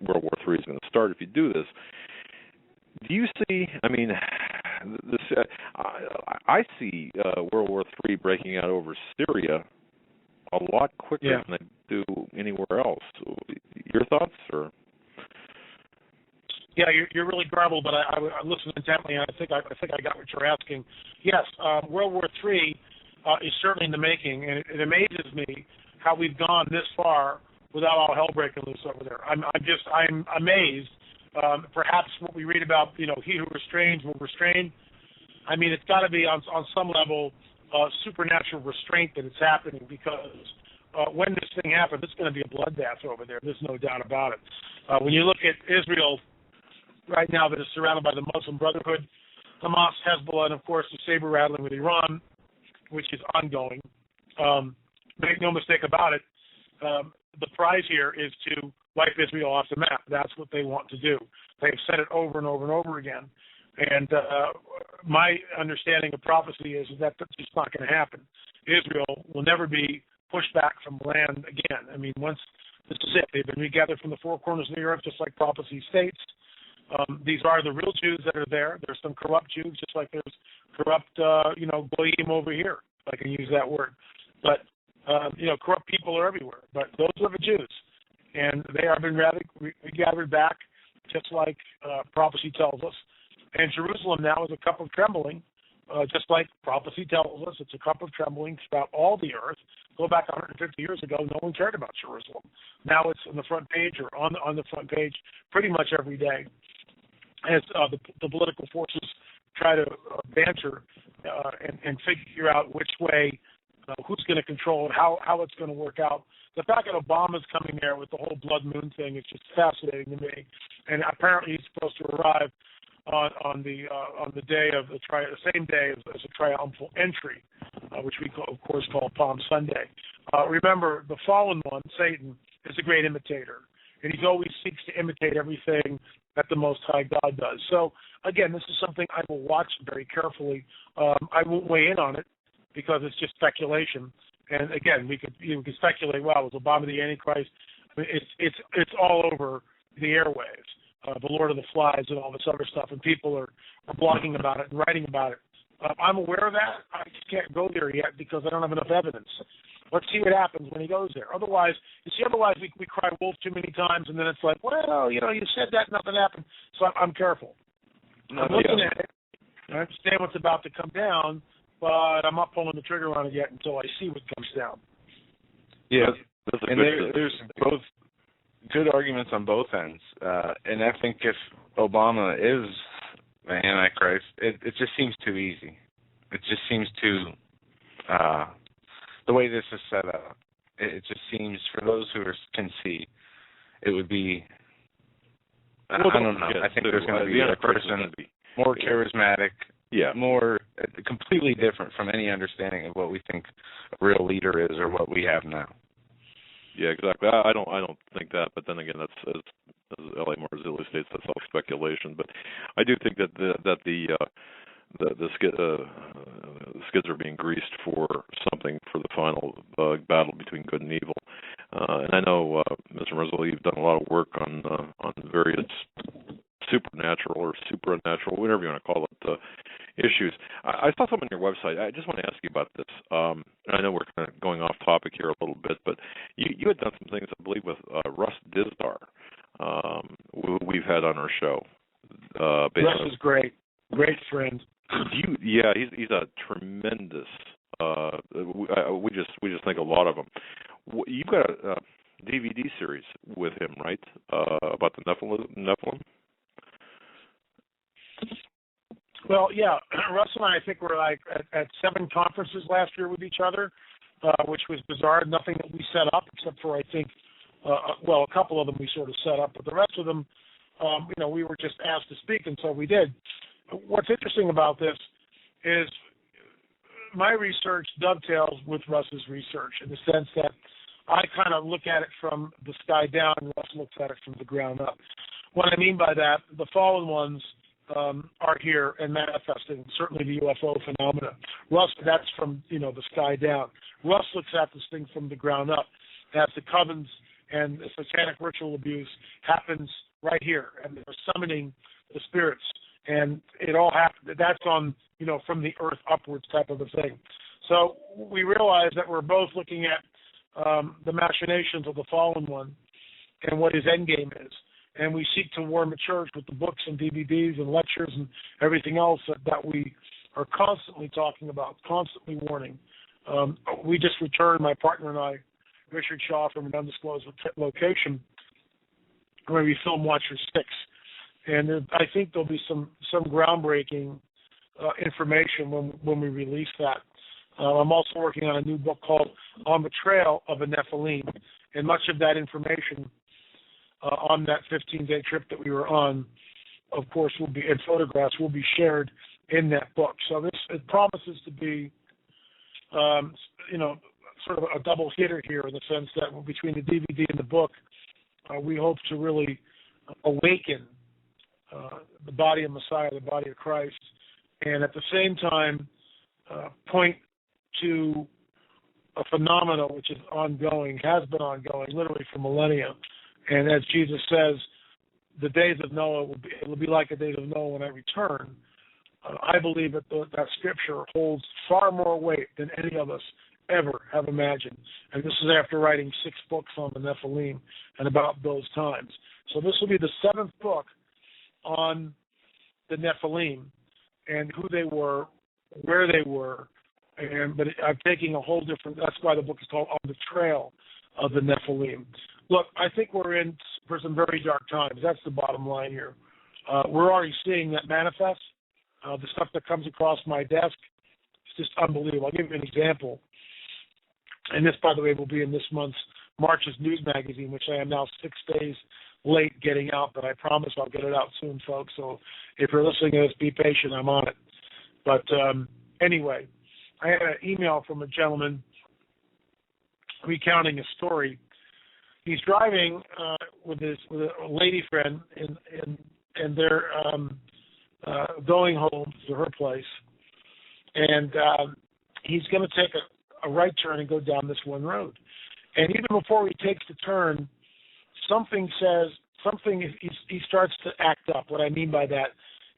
World War III is going to start if you do this. Do you see, I mean, I see World War III breaking out over Syria a lot quicker than they do anywhere else. Your thoughts, or? Yeah, you're really garbled, but I listened intently, and I think I got what you're asking. Yes, World War III is certainly in the making, and it amazes me how we've gone this far without all hell breaking loose over there. I'm amazed. Perhaps what we read about, he who restrains will restrain. I mean, it's got to be on some level supernatural restraint that it's happening, because when this thing happens, it's going to be a bloodbath over there. There's no doubt about it. When you look at Israel right now, that is surrounded by the Muslim Brotherhood, Hamas, Hezbollah, and of course the saber rattling with Iran, which is ongoing. Make no mistake about it. The prize here is to wipe Israel off the map. That's what they want to do. They've said it over and over and over again. And my understanding of prophecy is that that's just not going to happen. Israel will never be pushed back from land again. I mean, once this is it, they've been regathered from the four corners of the earth, just like prophecy states. These are the real Jews that are there. There's some corrupt Jews, just like there's corrupt, goyim over here, if I can use that word. But, corrupt people are everywhere. But those are the Jews. And they have been regathered back, just like prophecy tells us. And Jerusalem now is a cup of trembling, just like prophecy tells us. It's a cup of trembling throughout all the earth. Go back 150 years ago, no one cared about Jerusalem. Now it's on the front page, or on the front page pretty much every day, as the political forces try to banter and figure out which way, who's going to control it, how it's going to work out. The fact that Obama's coming there with the whole blood moon thing is just fascinating to me. And apparently he's supposed to arrive on the day of the same day as a triumphal entry, which we of course call Palm Sunday. Remember, the fallen one, Satan, is a great imitator, and he always seeks to imitate everything that the Most High God does. So again, this is something I will watch very carefully. I won't weigh in on it because it's just speculation. And again, we could speculate. Wow, was Obama the Antichrist? I mean, it's all over the airwaves. The Lord of the Flies and all this other stuff, and people are blogging about it and writing about it. I'm aware of that. I just can't go there yet because I don't have enough evidence. Let's see what happens when he goes there. Otherwise, we cry wolf too many times, and then it's like, well, you said that, nothing happened. So I'm careful. I'm looking at it. I understand what's about to come down, but I'm not pulling the trigger on it yet until I see what comes down. Yeah, and there's both good arguments on both ends. And I think if Obama is the Antichrist, it just seems too easy. It just seems too, the way this is set up, it just seems, for those who can see, it would be, I don't know. I think there's going to be a person more charismatic, more completely different from any understanding of what we think a real leader is or what we have now. Yeah, exactly. I don't think that, but then again, that's as L.A. Marzulli states, that's all speculation. But I do think that the skids are being greased for something for the final battle between good and evil. And I know, Mr. Marzulli, you've done a lot of work on various supernatural or supernatural, whatever you want to call it, issues. I saw something on your website. I just want to ask you about this. I know we're kind of going off topic here a little bit, but you had done some things, I believe, with Russ Dizdar, who we've had on our show. Russ is great friend. He's a tremendous. We just think a lot of him. You've got a DVD series with him, right? About the Nephilim. Well, yeah, Russ and I think we're like at 7 conferences last year with each other, which was bizarre. Nothing that we set up except for, I think, a couple of them we sort of set up, but the rest of them, we were just asked to speak, and so we did. What's interesting about this is my research dovetails with Russ's research in the sense that I kind of look at it from the sky down, and Russ looks at it from the ground up. What I mean by that, the fallen ones are here and manifesting, certainly the UFO phenomena. Russ, that's from, the sky down. Russ looks at this thing from the ground up, as the covens and the satanic ritual abuse happens right here, and they're summoning the spirits, and it all happens. That's on, from the earth upwards type of a thing. So we realize that we're both looking at the machinations of the fallen one and what his end game is. And we seek to warn the church with the books and DVDs and lectures and everything else that we are constantly talking about, constantly warning. We just returned, my partner and I, Richard Shaw, from an undisclosed location where we filmed Watcher 6. And I think there'll be some groundbreaking information when we release that. I'm also working on a new book called On the Trail of a Nephilim, and much of that information on that 15-day trip that we were on, of course, and photographs will be shared in that book. So it promises to be, sort of a double hitter here in the sense that between the DVD and the book, we hope to really awaken the body of Messiah, the body of Christ, and at the same time point to a phenomenon which is ongoing, has been ongoing literally for millennia. And as Jesus says, the days of Noah will be like the days of Noah when I return. I believe that scripture holds far more weight than any of us ever have imagined. And this is after writing 6 books on the Nephilim and about those times. So this will be the 7th book on the Nephilim and who they were, where they were, but I'm taking a whole different. That's why the book is called On the Trail of the Nephilim. Look, I think we're in for some very dark times. That's the bottom line here. We're already seeing that manifest. The stuff that comes across my desk is just unbelievable. I'll give you an example. And this, by the way, will be in this month's March's News Magazine, which I am now 6 days late getting out, but I promise I'll get it out soon, folks. So if you're listening to this, be patient. I'm on it. But anyway, I had an email from a gentleman recounting a story. He's driving with a lady friend, and they're going home to her place, and he's going to take a right turn and go down this one road. And even before he takes the turn, he starts to act up. What I mean by that,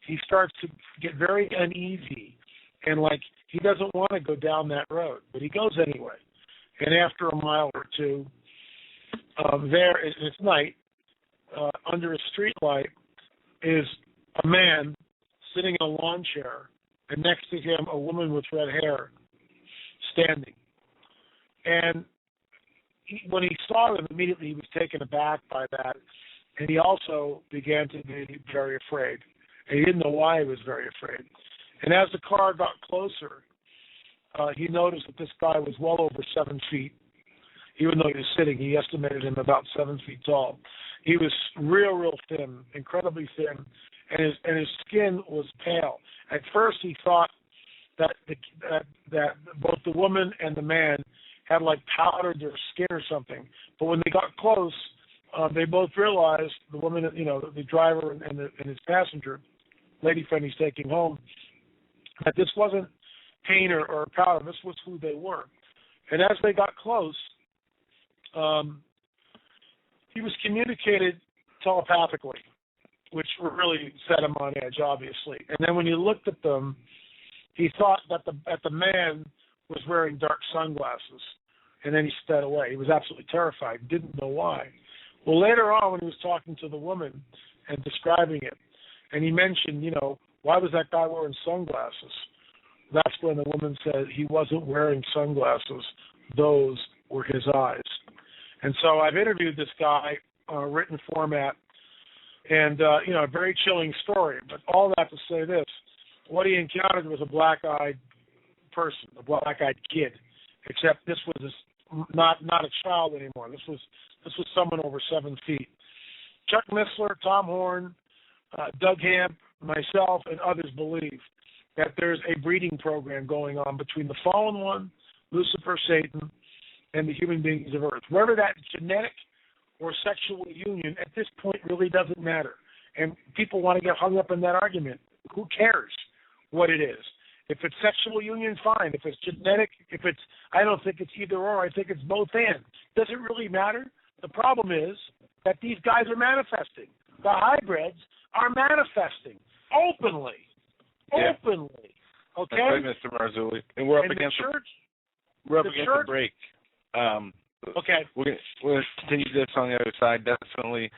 he starts to get very uneasy, and like he doesn't want to go down that road, but he goes anyway. And after a mile or two, it's night, under a street light is a man sitting in a lawn chair, and next to him a woman with red hair standing. And when he saw them, immediately he was taken aback by that, and he also began to be very afraid. And he didn't know why he was very afraid. And as the car got closer, he noticed that this guy was well over 7 feet. Even though he was sitting, he estimated him about 7 feet tall. He was real thin, incredibly thin, and his skin was pale. At first, he thought that both the woman and the man had like powdered their skin or something. But when they got close, they both realized, the woman, the driver and his passenger, lady friend he's taking home, that this wasn't paint or powder. This was who they were. And as they got close, he was communicated telepathically, which really set him on edge, obviously. And then when he looked at them, he thought that the man was wearing dark sunglasses, and then he sped away. He was absolutely terrified, didn't know why. Well, later on, when he was talking to the woman and describing it, and he mentioned, why was that guy wearing sunglasses? That's when the woman said he wasn't wearing sunglasses. Those were his eyes. And so I've interviewed this guy on a written format, and, a very chilling story. But all that to say this, what he encountered was a black-eyed person, a black-eyed kid, except this was not a child anymore. This was someone over 7 feet. Chuck Missler, Tom Horn, Doug Hamp, myself, and others believe that there's a breeding program going on between the fallen one, Lucifer, Satan, and the human beings of Earth. Whether that's genetic or sexual union, at this point really doesn't matter. And people want to get hung up in that argument. Who cares what it is? If it's sexual union, fine. If it's genetic, I don't think it's either or. I think it's both and. Does it really matter? The problem is that these guys are manifesting. The hybrids are manifesting openly. Yeah. Openly. Okay? That's right, Mr. Marzulli. And we're up against the break. Okay. We're going to continue this on the other side. Definitely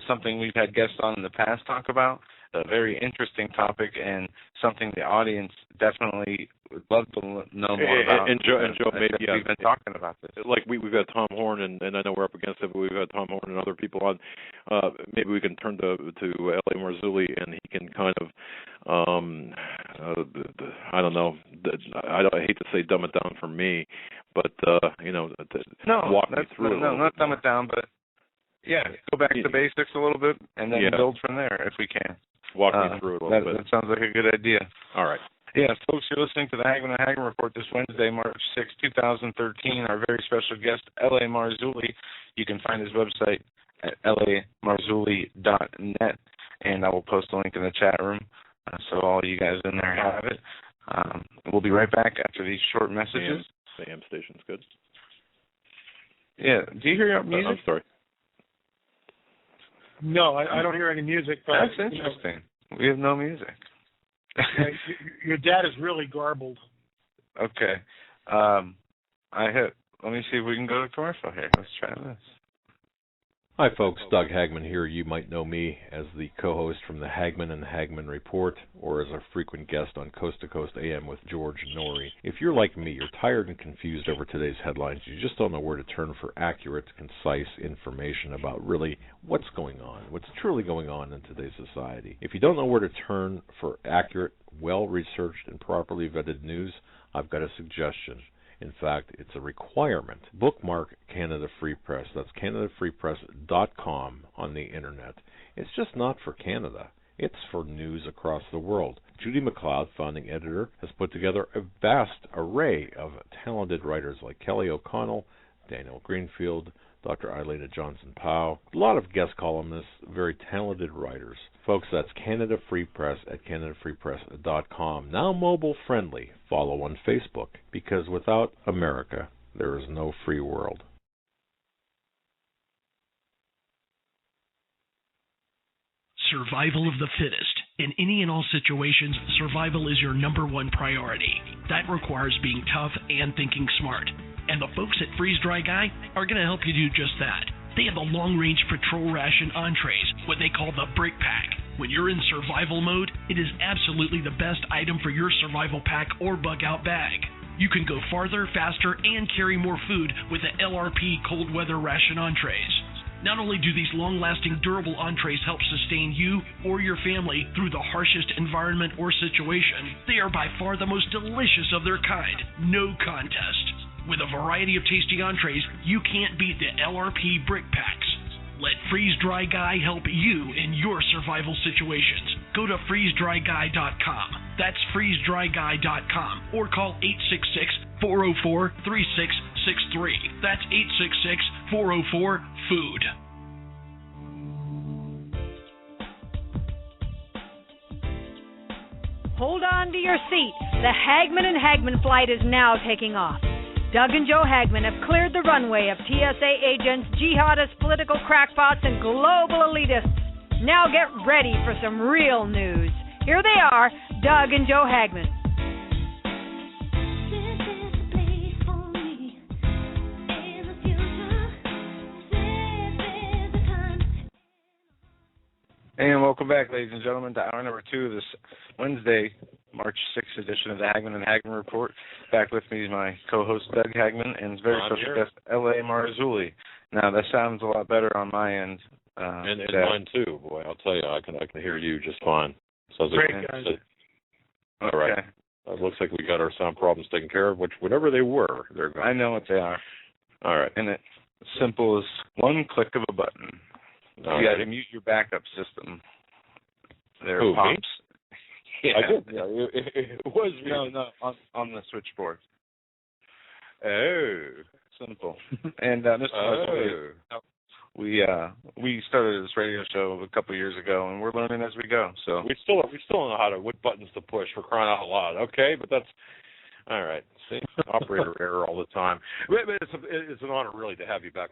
something we've had guests on in the past talk about. A very interesting topic and something the audience definitely would love to know more about. And Joe, maybe we've been talking about this. Like we've got Tom Horn, and I know we're up against it, but we've got Tom Horn and other people on. Maybe we can turn to L.A. Marzulli, and he can kind of, I don't know. I hate to say dumb it down for me, but walk me through it. No, not dumb it down, but go back to basics a little bit, and then build from there if we can. Walk me through it a little bit. That sounds like a good idea. All right. Yeah, folks, you're listening to the Hagmann and Hagmann Report this Wednesday, March 6, 2013. Our very special guest, L.A. Marzulli. You can find his website at lamarzulli.net, and I will post a link in the chat room so all you guys in there have it. We'll be right back after these short messages. The AM station's good. Yeah. Do you hear your music? I'm sorry. No, I don't hear any music. But, that's interesting. We have no music. Your dad is really garbled. Okay. Let me see if we can go to commercial here. Let's try this. Hi, folks. Doug Hagmann here. You might know me as the co-host from the Hagmann and the Hagmann Report, or as a frequent guest on Coast to Coast AM with George Norrie. If you're like me, you're tired and confused over today's headlines. You just don't know where to turn for accurate, concise information about really what's going on, what's truly going on in today's society. If you don't know where to turn for accurate, well-researched, and properly vetted news, I've got a suggestion. In fact, it's a requirement. Bookmark Canada Free Press. That's CanadaFreePress.com on the Internet. It's just not for Canada. It's for news across the world. Judy McLeod, founding editor, has put together a vast array of talented writers like Kelly O'Connell, Daniel Greenfield, Dr. Eileen Johnson-Powell, a lot of guest columnists, very talented writers. Folks, that's Canada Free Press at CanadaFreePress.com. Now mobile friendly. Follow on Facebook, because without America, there is no free world. Survival of the fittest. In any and all situations, survival is your #1 priority. That requires being tough and thinking smart. And the folks at Freeze Dry Guy are going to help you do just that. They have the long-range patrol ration entrees, what they call the Brick Pack. When you're in survival mode, it is absolutely the best item for your survival pack or bug-out bag. You can go farther, faster, and carry more food with the LRP cold weather ration entrees. Not only do these long-lasting, durable entrees help sustain you or your family through the harshest environment or situation, they are by far the most delicious of their kind. No contest. With a variety of tasty entrees, you can't beat the LRP Brick Packs. Let Freeze Dry Guy help you in your survival situations. Go to freezedryguy.com. That's freezedryguy.com. Or call 866-404-3663. That's 866-404-FOOD. Hold on to your seat. The Hagmann and Hagmann flight is now taking off. Doug and Joe Hagmann have cleared the runway of TSA agents, jihadists, political crackpots, and global elitists. Now get ready for some real news. Here they are, Doug and Joe Hagmann. And welcome back, ladies and gentlemen, to hour number 2 of this Wednesday, March 6th edition of the Hagmann and Hagmann Report. Back with me is my co-host, Doug Hagmann, and his very special guest, L.A. Marzulli. Now, that sounds a lot better on my end. And mine, too. Boy, I'll tell you, I can hear you just fine. Sounds Great, like guys. All right. It looks like we got our sound problems taken care of, whatever they were, they're gone. I know what they are. All right. And it's simple as one click of a button. You got to mute your backup system. There pops. Yeah. I did. Yeah, it was me. No, on the switchboard. Oh. Simple. And Mr. we started this radio show a couple of years ago, and we're learning as we go. So we still don't know what buttons to push for crying out loud. Okay, but that's all right. See, operator error all the time. But it's an honor really to have you back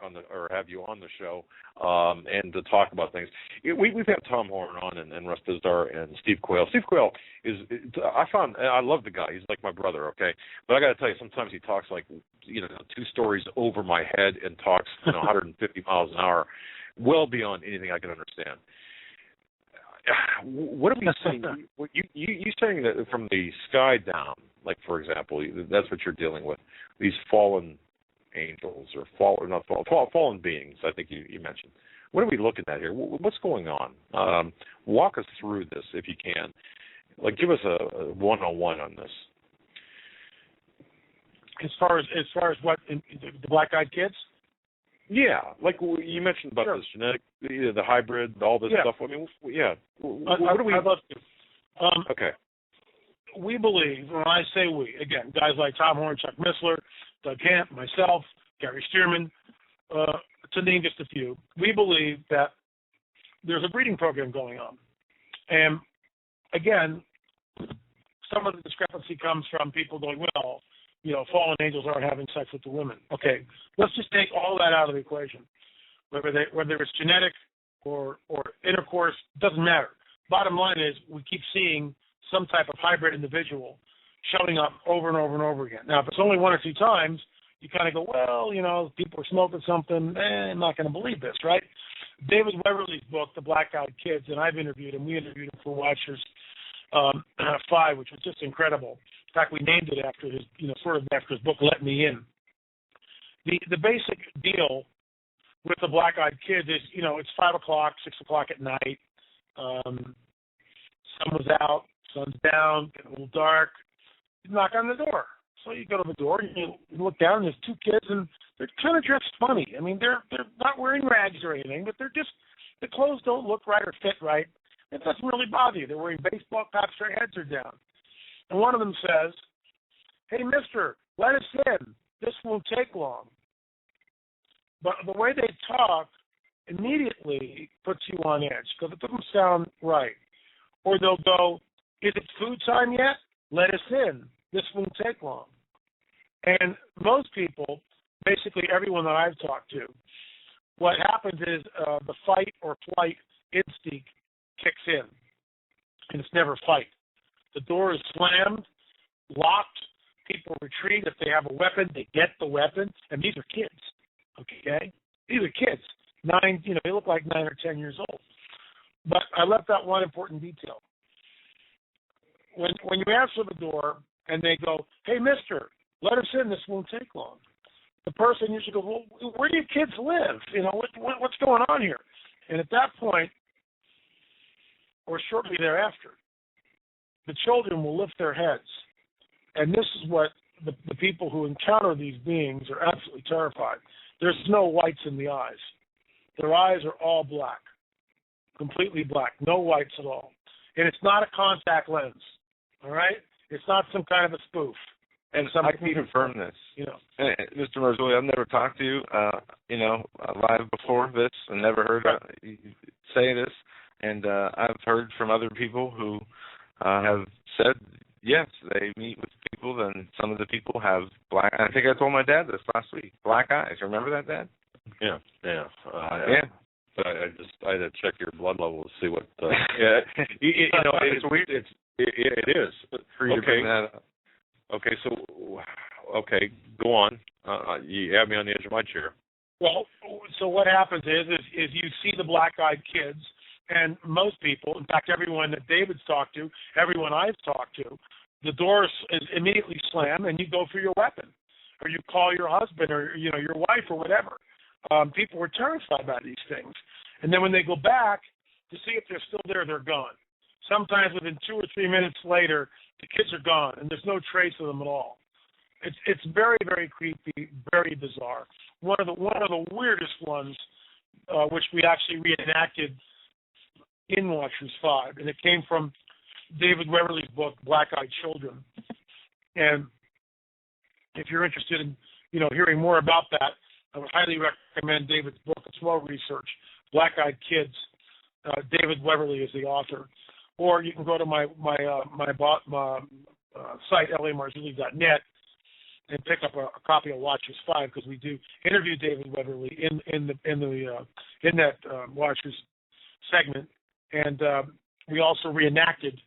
have you on the show, and to talk about things. We've had Tom Horn on and Russ Bizdar and Steve Quayle. Steve Quayle I love the guy. He's like my brother. Okay, but I got to tell you, sometimes he talks like 2 stories over my head and talks 150 miles an hour, well beyond anything I can understand. What are we saying? You saying that from the sky down, like for example, that's what you're dealing with, these fallen angels or fallen beings. I think you mentioned. What are we looking at here? What's going on? Walk us through this if you can. Like, give us a 101 on this. As far as what the black-eyed kids? Yeah, like you mentioned about this genetic, the hybrid, all this stuff. I mean, yeah. What do we? I'd love to. Okay. We believe, when I say we, again, guys like Tom Horn, Chuck Missler, Doug Camp, myself, Gary Stearman, to name just a few, we believe that there's a breeding program going on. And again, some of the discrepancy comes from people going, well, fallen angels aren't having sex with the women. Okay, let's just take all that out of the equation. Whether it's genetic or intercourse, doesn't matter. Bottom line is we keep seeing some type of hybrid individual showing up over and over and over again. Now, if it's only 1 or 2 times, you kind of go, well, people are smoking something. I'm not going to believe this, right? David Weberly's book, The Black-Eyed Kids, and I've interviewed him. We interviewed him for Watchers 5, which was just incredible. In fact, we named it after his, after his book, Let Me In. The basic deal with the black-eyed kids is, it's 5 o'clock, 6 o'clock at night. Sun was out, sun's down, getting a little dark. You knock on the door. So you go to the door and you look down, and there's 2 kids, and they're kind of dressed funny. I mean, they're not wearing rags or anything, but they're just, the clothes don't look right or fit right. It doesn't really bother you. They're wearing baseball caps, their heads are down. And one of them says, hey, mister, let us in. This won't take long. But the way they talk immediately puts you on edge because it doesn't sound right. Or they'll go, is it food time yet? Let us in. This won't take long. And most people, basically everyone that I've talked to, what happens is the fight or flight instinct kicks in, and it's never fight. The door is slammed, locked. People retreat. If they have a weapon, they get the weapon. And these are kids, okay? These are kids. 9, they look like 9 or 10 years old. But I left out one important detail. When you answer the door and they go, hey, mister, let us in. This won't take long. The person usually goes, well, where do your kids live? What's going on here? And at that point, or shortly thereafter, the children will lift their heads. And this is what the people who encounter these beings are absolutely terrified. There's no whites in the eyes. Their eyes are all black, completely black, no whites at all. And it's not a contact lens, all right? It's not some kind of a spoof. And I can confirm this. Mr. Marzulli, I've never talked to you, live before this and never heard you say this. And I've heard from other people who have said, yes, they meet with people, and some of the people have black. I think I told my dad this last week. Black eyes. Remember that, Dad? Yeah. But I had to check your blood level to see what. It's weird. It is. For you to bring that up. Okay, go on. You have me on the edge of my chair. Well, so what happens is you see the black-eyed kids, And most people, in fact, everyone that David's talked to, everyone I've talked to, the door is immediately slammed, and you go for your weapon, or you call your husband, or your wife, or whatever. People were terrified by these things, and then when they go back to see if they're still there, they're gone. Sometimes within 2 or 3 minutes later, the kids are gone, and there's no trace of them at all. It's very, very creepy, very bizarre. One of the weirdest ones, which we actually reenacted in Watchers 5, and it came from David Weberly's book, Black-Eyed Children. And if you're interested in, hearing more about that, I would highly recommend David's book. It's well researched. Black-Eyed Kids. David Weberly is the author. Or you can go to my site, LAMarzulli.net, and pick up a copy of Watchers 5, because we do interview David Weberly in that Watchers segment, and we also reenacted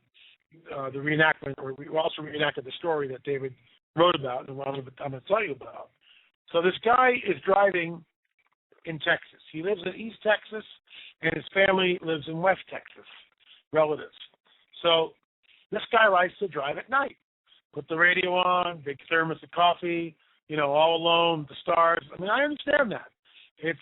the story that David wrote about, and I'm going to tell you about. So this guy is driving in Texas. He lives in East Texas, and his family lives in West Texas, relatives. So this guy likes to drive at night. Put the radio on, big thermos of coffee, all alone, the stars. I mean, I understand that. It's,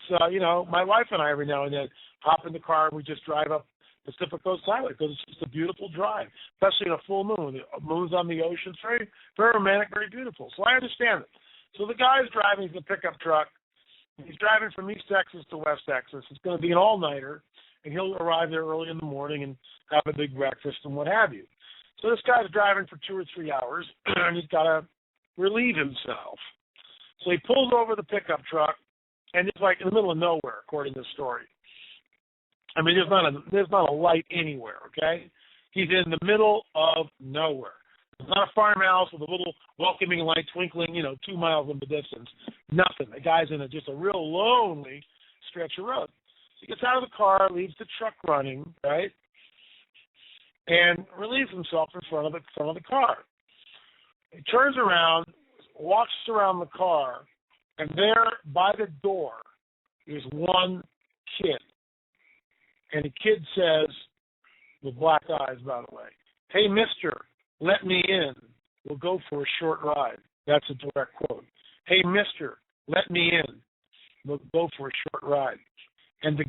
my wife and I every now and then hop in the car and we just drive up Pacific Coast Highway, because it's just a beautiful drive, especially in a full moon. The moon's on the ocean. It's very, very romantic, very beautiful. So I understand it. So the guy's driving the pickup truck. He's driving from East Texas to West Texas. It's going to be an all-nighter, and he'll arrive there early in the morning and have a big breakfast and what have you. So this guy's driving for 2 or 3 hours, and he's got to relieve himself. So he pulls over the pickup truck, and it's like in the middle of nowhere, according to the story. I mean, there's not a light anywhere, okay? He's in the middle of nowhere. It's not a farmhouse with a little welcoming light twinkling, 2 miles in the distance. Nothing. The guy's in just a real lonely stretch of road. So he gets out of the car, leaves the truck running, right, and relieves himself in front of the car. He turns around, walks around the car, and there by the door is one kid. And the kid says, with black eyes, by the way, "Hey, mister, let me in. We'll go for a short ride." That's a direct quote. "Hey, mister, let me in. We'll go for a short ride." And this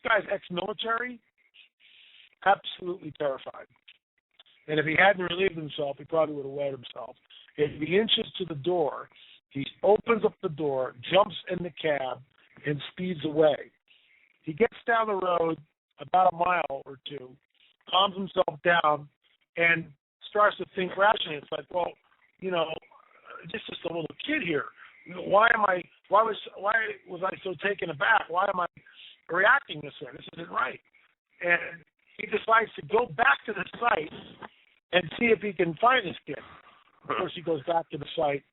guy's ex-military, absolutely terrified. And if he hadn't relieved himself, he probably would have wet himself. If he inches to the door, he opens up the door, jumps in the cab, and speeds away. He gets down the road about a mile or two, calms himself down, and starts to think rationally. It's like, well, this is just a little kid here. Why was I so taken aback? Why am I reacting this way? This isn't right. And he decides to go back to the site and see if he can find this kid. Of course, he goes back to the site.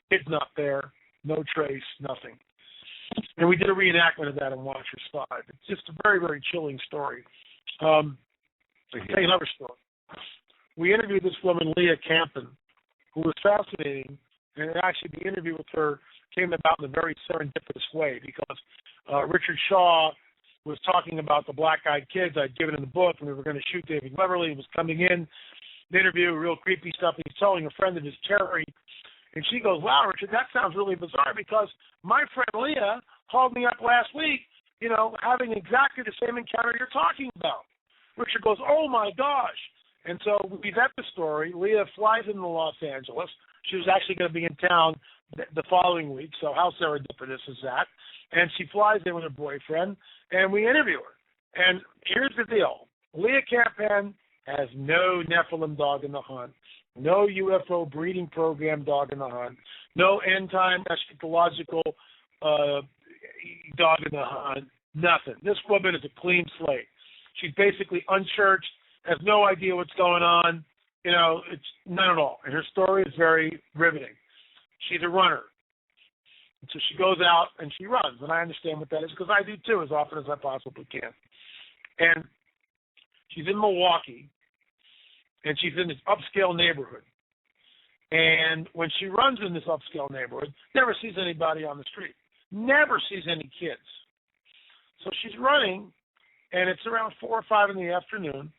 Kid's not there. No trace. Nothing. And we did a reenactment of that in Watchers 5. It's just a very, very chilling story. I'll tell you another story. We interviewed this woman, Leah Campen, who was fascinating, and actually the interview with her came about in a very serendipitous way, because Richard Shaw was talking about the black-eyed kids I'd given in the book, and we were going to shoot David Weberly. He was coming in, the interview, real creepy stuff. He's telling a friend of his, Terry, and she goes, "Wow, Richard, that sounds really bizarre, because my friend Leah called me up last week, having exactly the same encounter you're talking about." Richard goes, "Oh, my gosh." And so we vet the story. Leah flies into Los Angeles. She was actually going to be in town the following week, so how serendipitous is that? And she flies in with her boyfriend, and we interview her. And here's the deal. Leah Campen has no Nephilim dog in the hunt, no UFO breeding program dog in the hunt, no end-time eschatological dog in the hunt, nothing. This woman is a clean slate. She's basically unchurched, has no idea what's going on. It's none at all. And her story is very riveting. She's a runner. And so she goes out and she runs. And I understand what that is, because I do too, as often as I possibly can. And she's in Milwaukee, and she's in this upscale neighborhood. And when she runs in this upscale neighborhood, never sees anybody on the street, never sees any kids. So she's running, and it's around 4 or 5 in the afternoon,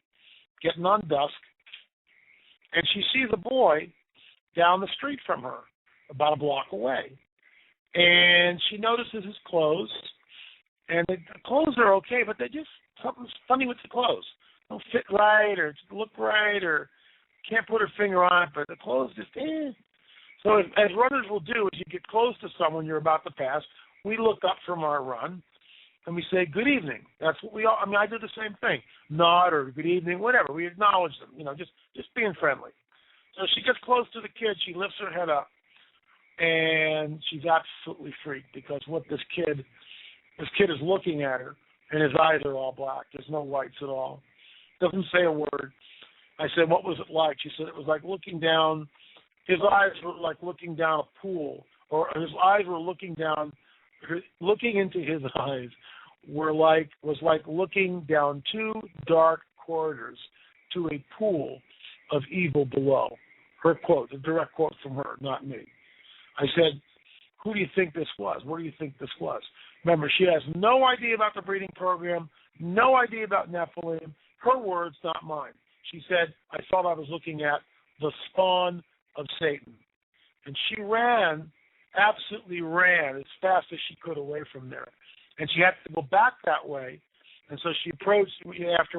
getting on dusk, and she sees a boy down the street from her, about a block away. And she notices his clothes, and the clothes are okay, but something's funny with the clothes. They don't fit right, or look right, or can't put her finger on it, but the clothes just, So as runners will do, as you get close to someone you're about to pass, we look up from our run, and we say, good evening. That's what we all, I do the same thing. Nod or good evening, whatever. We acknowledge them, just being friendly. So she gets close to the kid. She lifts her head up, and she's absolutely freaked because what this kid is looking at her, and his eyes are all black. There's no whites at all. Doesn't say a word. I said, what was it like? She said it was like looking down. His eyes were like looking down a pool, or his eyes were looking down. Looking into his eyes was like looking down 2 dark corridors to a pool of evil below. Her quote, a direct quote from her, not me. I said, who do you think this was? Where do you think this was? Remember, she has no idea about the breeding program, no idea about Nephilim. Her words, not mine. She said, I thought I was looking at the spawn of Satan. And she absolutely ran as fast as she could away from there. And she had to go back that way. And so she approached after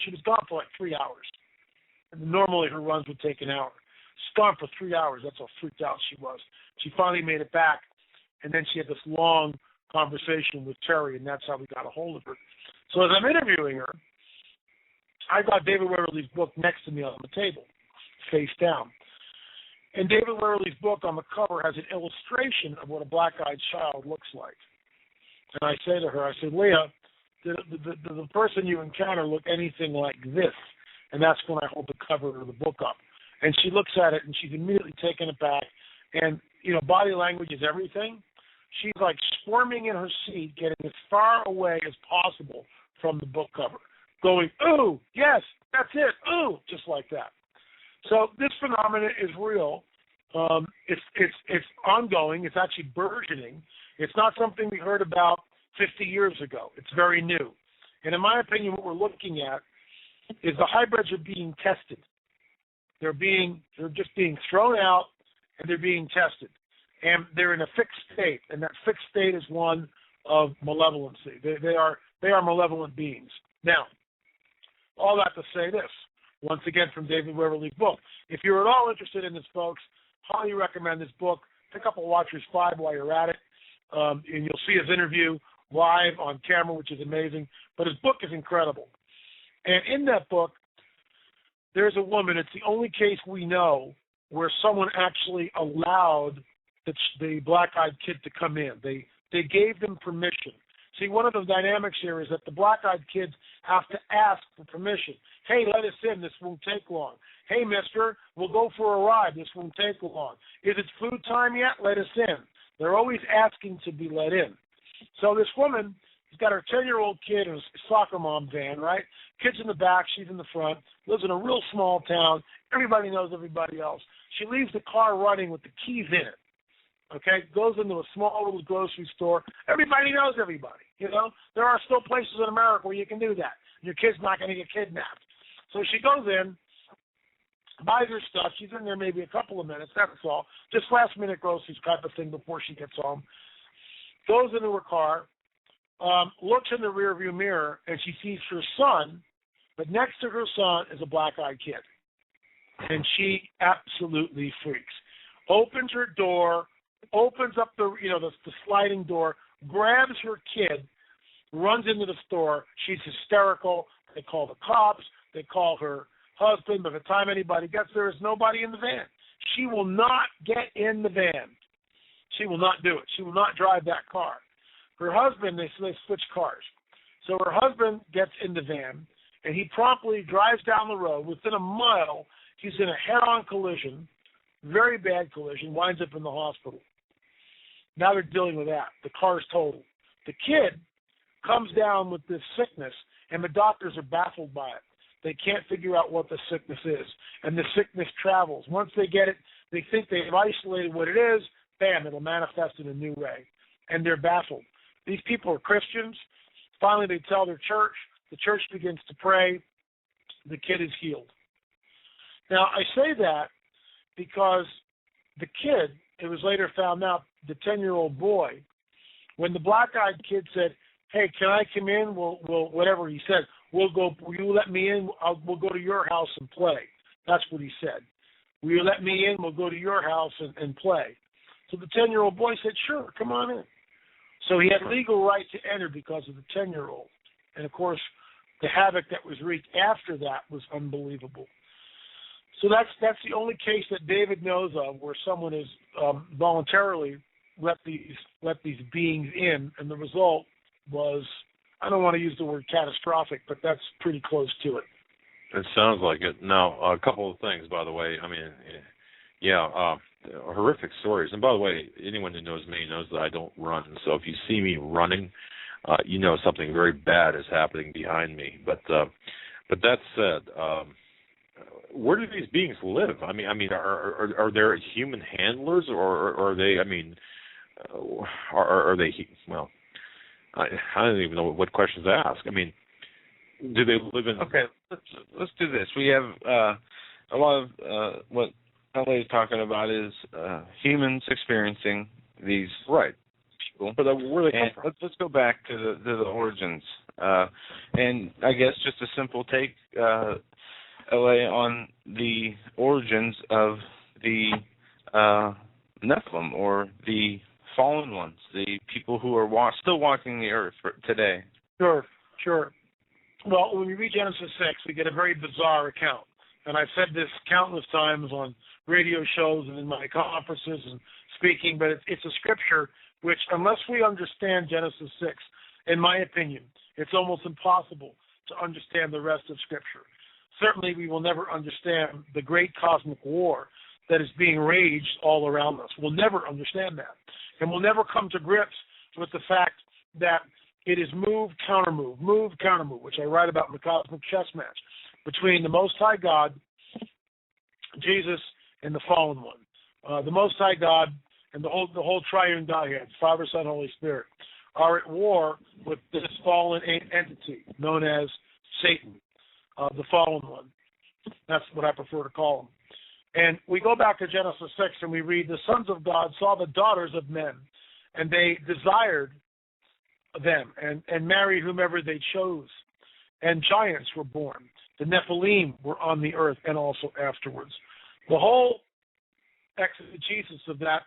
she was gone for 3 hours. And normally her runs would take an hour. She's gone for 3 hours. That's how freaked out she was. She finally made it back. And then she had this long conversation with Terry, and that's how we got a hold of her. So as I'm interviewing her, I got David Weatherly's book next to me on the table, face down. And David Weatherly's book on the cover has an illustration of what a black-eyed child looks like. And I say to her, I said, Leah, does the person you encounter look anything like this? And that's when I hold the cover of the book up. And she looks at it, and she's immediately taken aback. And, body language is everything. She's like squirming in her seat, getting as far away as possible from the book cover, going, ooh, yes, that's it, ooh, just like that. So this phenomenon is real. It's ongoing. It's actually burgeoning. It's not something we heard about 50 years ago. It's very new. And in my opinion, what we're looking at is the hybrids are being tested. They're just being thrown out, and they're being tested. And they're in a fixed state, and that fixed state is one of malevolency. They are malevolent beings. Now, all that to say this, once again from David Weatherly's book. If you're at all interested in this, folks, highly recommend this book. Pick up a Watchers 5 while you're at it, and you'll see his interview live on camera, which is amazing. But his book is incredible. And in that book, there's a woman. It's the only case we know where someone actually allowed the black-eyed kid to come in. They gave them permission. See, one of the dynamics here is that the black-eyed kids have to ask for permission. Hey, let us in. This won't take long. Hey, mister, we'll go for a ride. This won't take long. Is it food time yet? Let us in. They're always asking to be let in. So this woman has got her 10-year-old kid in a soccer mom van, right? Kid's in the back. She's in the front. Lives in a real small town. Everybody knows everybody else. She leaves the car running with the keys in it. Okay, goes into a small little grocery store. Everybody knows everybody. There are still places in America where you can do that. Your kid's not going to get kidnapped. So she goes in, buys her stuff. She's in there maybe a couple of minutes. That's all. Just last-minute groceries type of thing before she gets home. Goes into her car, looks in the rearview mirror, and she sees her son. But next to her son is a black-eyed kid, and she absolutely freaks. Opens her door. Opens up the sliding door, grabs her kid, runs into the store. She's hysterical. They call the cops. They call her husband. By the time anybody gets there, there's nobody in the van. She will not get in the van. She will not do it. She will not drive that car. Her husband, they switch cars. So her husband gets in the van, and he promptly drives down the road. Within a mile, he's in a head-on collision, very bad collision, winds up in the hospital. Now they're dealing with that. The car's totaled. The kid comes down with this sickness, and the doctors are baffled by it. They can't figure out what the sickness is, and the sickness travels. Once they get it, they think they've isolated what it is. Bam, it'll manifest in a new way, and they're baffled. These people are Christians, Finally, they tell their church. The church begins to pray. The kid is healed. Now, I say that because the kid, it was later found out, the 10-year-old boy, when the black-eyed kid said, "Hey, can I come in?" We'll whatever he said. Will you let me in? We'll go to your house and play. That's what he said. Will you let me in? We'll go to your house and play. So the 10-year-old boy said, "Sure, come on in." So he had legal right to enter because of the 10-year-old. And, of course, the havoc that was wreaked after that was unbelievable. So that's the only case that David knows of where someone has voluntarily let these beings in, and the result was, I don't want to use the word catastrophic, but that's pretty close to it. It sounds like it. Now, a couple of things, by the way. I mean, horrific stories. And by the way, anyone who knows me knows that I don't run. So if you see me running, you know something very bad is happening behind me. But that said, where do these beings live? I mean, are there human handlers, or are they? I mean, are they? Well, I don't even know what questions to ask. I mean, do they live in? Okay, let's do this. We have a lot of what LA is talking about is humans experiencing these people. But where they come from? Let's go back to the origins, and I guess just a simple take, LA, on the origins of the Nephilim, or the fallen ones, the people who are still walking the earth today. Sure. Well, when we read Genesis 6, we get a very bizarre account. And I've said this countless times on radio shows and in my conferences and speaking, but it's a scripture which, unless we understand Genesis 6, in my opinion, it's almost impossible to understand the rest of Scripture. Certainly we will never understand the great cosmic war that is being waged all around us. We'll never understand that. And we'll never come to grips with the fact that it is move, counter-move, which I write about in the cosmic chess match between the Most High God, Jesus, and the fallen one. The Most High God and the whole triune Godhead, Father, Son, Holy Spirit, are at war with this fallen entity known as Satan, the fallen one. That's what I prefer to call him. And we go back to Genesis 6 and we read, the sons of God saw the daughters of men, and they desired them and married whomever they chose. And giants were born. The Nephilim were on the earth and also afterwards. The whole exegesis of that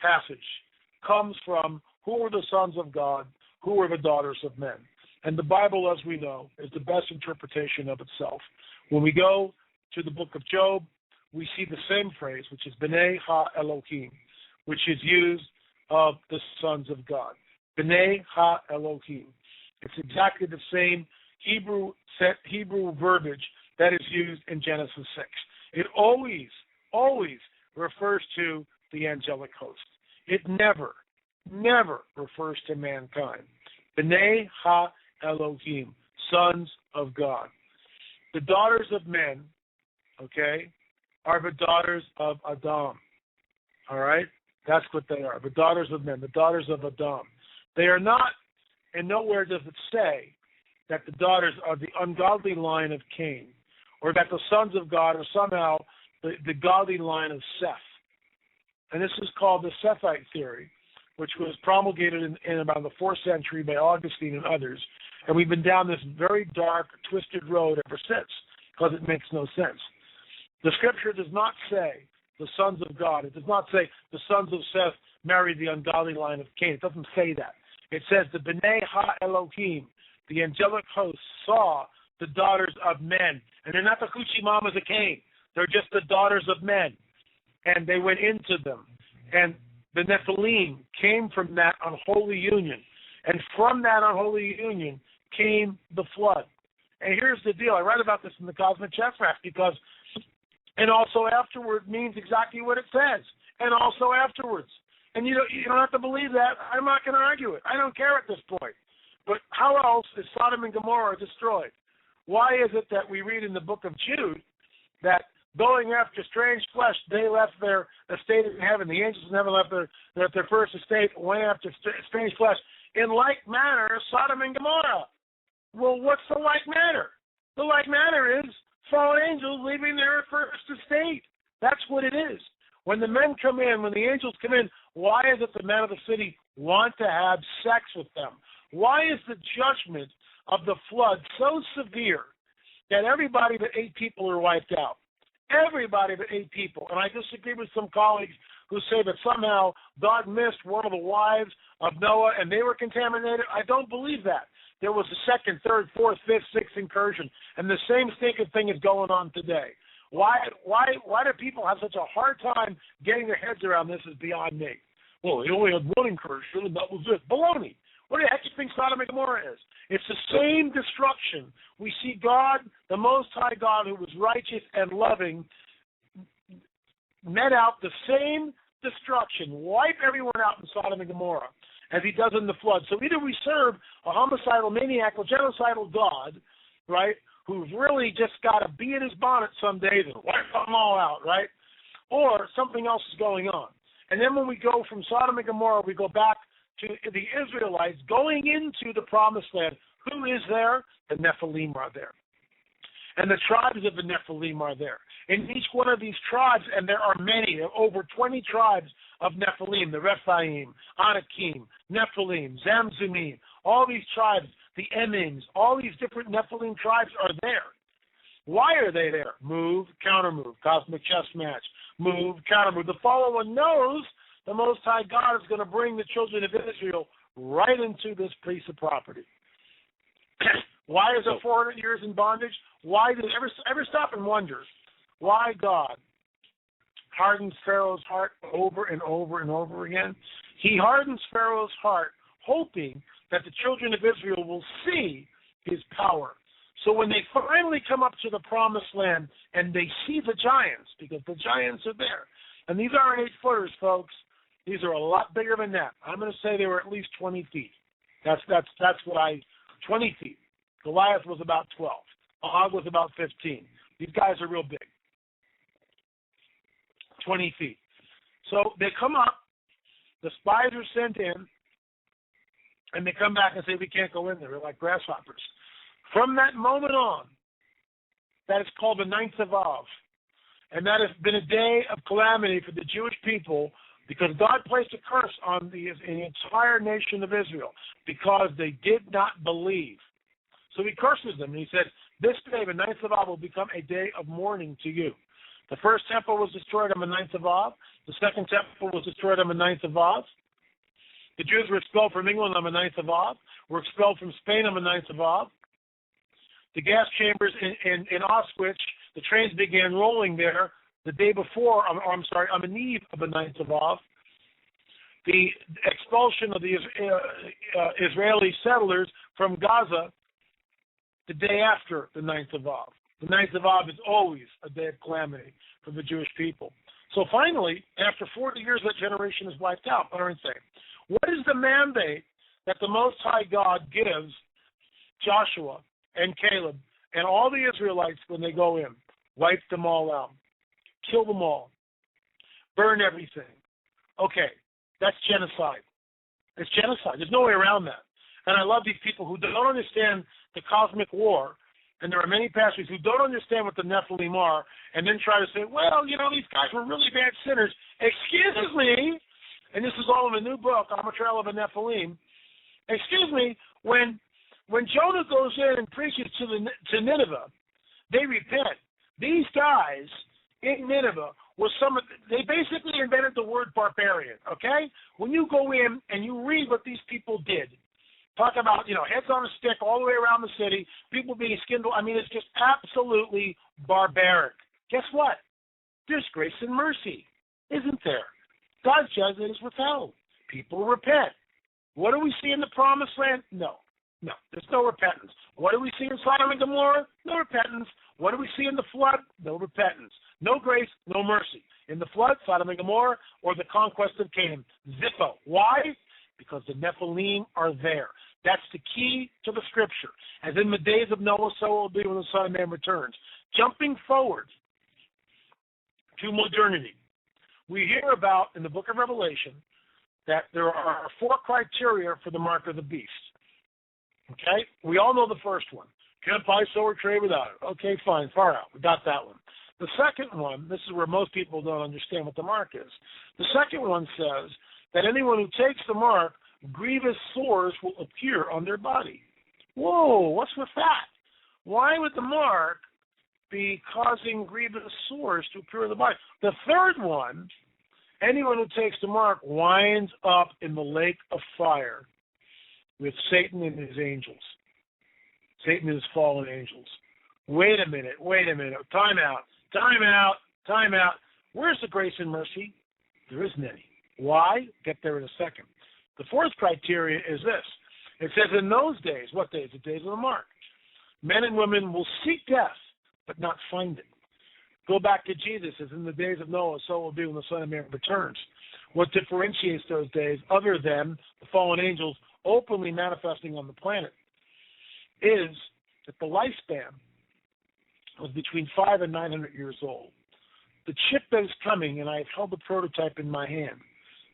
passage comes from who were the sons of God, who were the daughters of men. And the Bible, as we know, is the best interpretation of itself. When we go to the book of Job, we see the same phrase, which is B'nai Ha-Elohim, which is used of the sons of God. B'nai Ha-Elohim. It's exactly the same Hebrew verbiage that is used in Genesis 6. It always refers to the angelic host. It never refers to mankind. B'nai Ha-Elohim, sons of God. The daughters of men, are the daughters of Adam. All right? That's what they are, the daughters of men, the daughters of Adam. They are not, and nowhere does it say that the daughters are the ungodly line of Cain, or that the sons of God are somehow the godly line of Seth. And this is called the Sethite theory, which was promulgated in about the 4th century by Augustine and others. And we've been down this very dark, twisted road ever since, because it makes no sense. The Scripture does not say the sons of God. It does not say the sons of Seth married the ungodly line of Cain. It doesn't say that. It says the B'nai Ha-Elohim, the angelic hosts, saw the daughters of men. And they're not the hoochie mamas of Cain. They're just the daughters of men. And they went into them. And the Nephilim came from that unholy union. And from that unholy union came the flood. And here's the deal. I write about this in the Cosmic Chess Match because, and also afterward means exactly what it says. And also afterwards. And you don't have to believe that. I'm not going to argue it. I don't care at this point. But how else is Sodom and Gomorrah destroyed? Why is it that we read in the book of Jude that going after strange flesh, they left their estate in heaven. The angels in heaven left their first estate, went after strange flesh, in like manner Sodom and Gomorrah. Well, what's the like manner? The like manner is fallen angels leaving their first estate. That's what it is. When the men come in, when the angels come in, why is it the men of the city want to have sex with them? Why is the judgment of the flood so severe that everybody but 8 people are wiped out? Everybody but 8 people. And I disagree with some colleagues who say that somehow God missed one of the wives of Noah and they were contaminated. I don't believe that. There was a second, third, fourth, fifth, sixth incursion, and the same stinking thing is going on today. Why do people have such a hard time getting their heads around this is beyond me. Well, he only had one incursion, and that was it. Baloney. What the heck do you think Sodom and Gomorrah is? It's the same destruction. We see God, the Most High God, who was righteous and loving, met out the same destruction, wipe everyone out in Sodom and Gomorrah, as he does in the flood. So either we serve a homicidal, maniacal, genocidal God, right, who's really just got to be in his bonnet some days and wipe them all out, right, or something else is going on. And then when we go from Sodom and Gomorrah, we go back to the Israelites going into the Promised Land. Who is there? The Nephilim are there. And the tribes of the Nephilim are there. In each one of these tribes, and there are many, over 20 tribes of Nephilim, the Rephaim, Anakim, Nephilim, Zamzumim, all these tribes, the Emims, all these different Nephilim tribes are there. Why are they there? Move, counter-move, cosmic chess match. Move, counter-move. The fallen one knows the Most High God is going to bring the children of Israel right into this piece of property. Why is it 400 years in bondage? Why did ever stop and wonder why God hardens Pharaoh's heart over and over and over again? He hardens Pharaoh's heart, hoping that the children of Israel will see his power. So when they finally come up to the Promised Land and they see the giants, because the giants are there, and these aren't 8-footers, folks. These are a lot bigger than that. I'm going to say they were at least 20 feet. That's 20 feet. Goliath was about 12. Og was about 15. These guys are real big. 20 feet. So they come up, the spies are sent in, and they come back and say, we can't go in there. They're like grasshoppers. From that moment on, that is called the 9th of Av. And that has been a day of calamity for the Jewish people because God placed a curse on the entire nation of Israel because they did not believe. So he curses them, and he said, this day, the 9th of Av, will become a day of mourning to you. The first temple was destroyed on the 9th of Av. The second temple was destroyed on the 9th of Av. The Jews were expelled from England on the 9th of Av, were expelled from Spain on the 9th of Av. The gas chambers in Auschwitz, the trains began rolling there the day before, on the eve of the 9th of Av. The expulsion of the Israeli settlers from Gaza the day after the 9th of Av. The 9th of Av is always a day of calamity for the Jewish people. So finally, after 40 years, that generation is wiped out. Aren't they? What is the mandate that the Most High God gives Joshua and Caleb and all the Israelites when they go in? Wipe them all out. Kill them all. Burn everything. Okay, that's genocide. It's genocide. There's no way around that. And I love these people who don't understand the cosmic war, and there are many pastors who don't understand what the Nephilim are, and then try to say, well, these guys were really bad sinners. Excuse me, and this is all in the new book, On a Trail of a Nephilim. Excuse me, when Jonah goes in and preaches to Nineveh, they repent. These guys in Nineveh they basically invented the word barbarian, okay? When you go in and you read what these people did, talk about, heads on a stick all the way around the city, people being skinned. It's just absolutely barbaric. Guess what? There's grace and mercy, isn't there? God's judgment is withheld. People repent. What do we see in the Promised Land? No, there's no repentance. What do we see in Sodom and Gomorrah? No repentance. What do we see in the flood? No repentance. No grace, no mercy. In the flood, Sodom and Gomorrah, or the conquest of Canaan. Zippo. Why? Because the Nephilim are there. That's the key to the Scripture. As in the days of Noah, so it will be when the Son of Man returns. Jumping forward to modernity, we hear about, in the Book of Revelation, that there are 4 criteria for the mark of the beast. Okay? We all know the first one. Can't buy, sell, or trade without it. Okay, fine, far out. We got that one. The second one, this is where most people don't understand what the mark is. The second one says that anyone who takes the mark, grievous sores will appear on their body. Whoa, what's with that? Why would the mark be causing grievous sores to appear on the body? The third one, anyone who takes the mark winds up in the lake of fire with Satan and his angels. Satan and his fallen angels. Wait a minute. Time out. Where's the grace and mercy? There isn't any. Why? Get there in a second. The fourth criteria is this. It says in those days, what days? The days of the mark. Men and women will seek death, but not find it. Go back to Jesus, as in the days of Noah, so will be when the Son of Man returns. What differentiates those days, other than the fallen angels openly manifesting on the planet, is that the lifespan was between 500 and 900 years old. The chip that is coming, and I've held the prototype in my hand,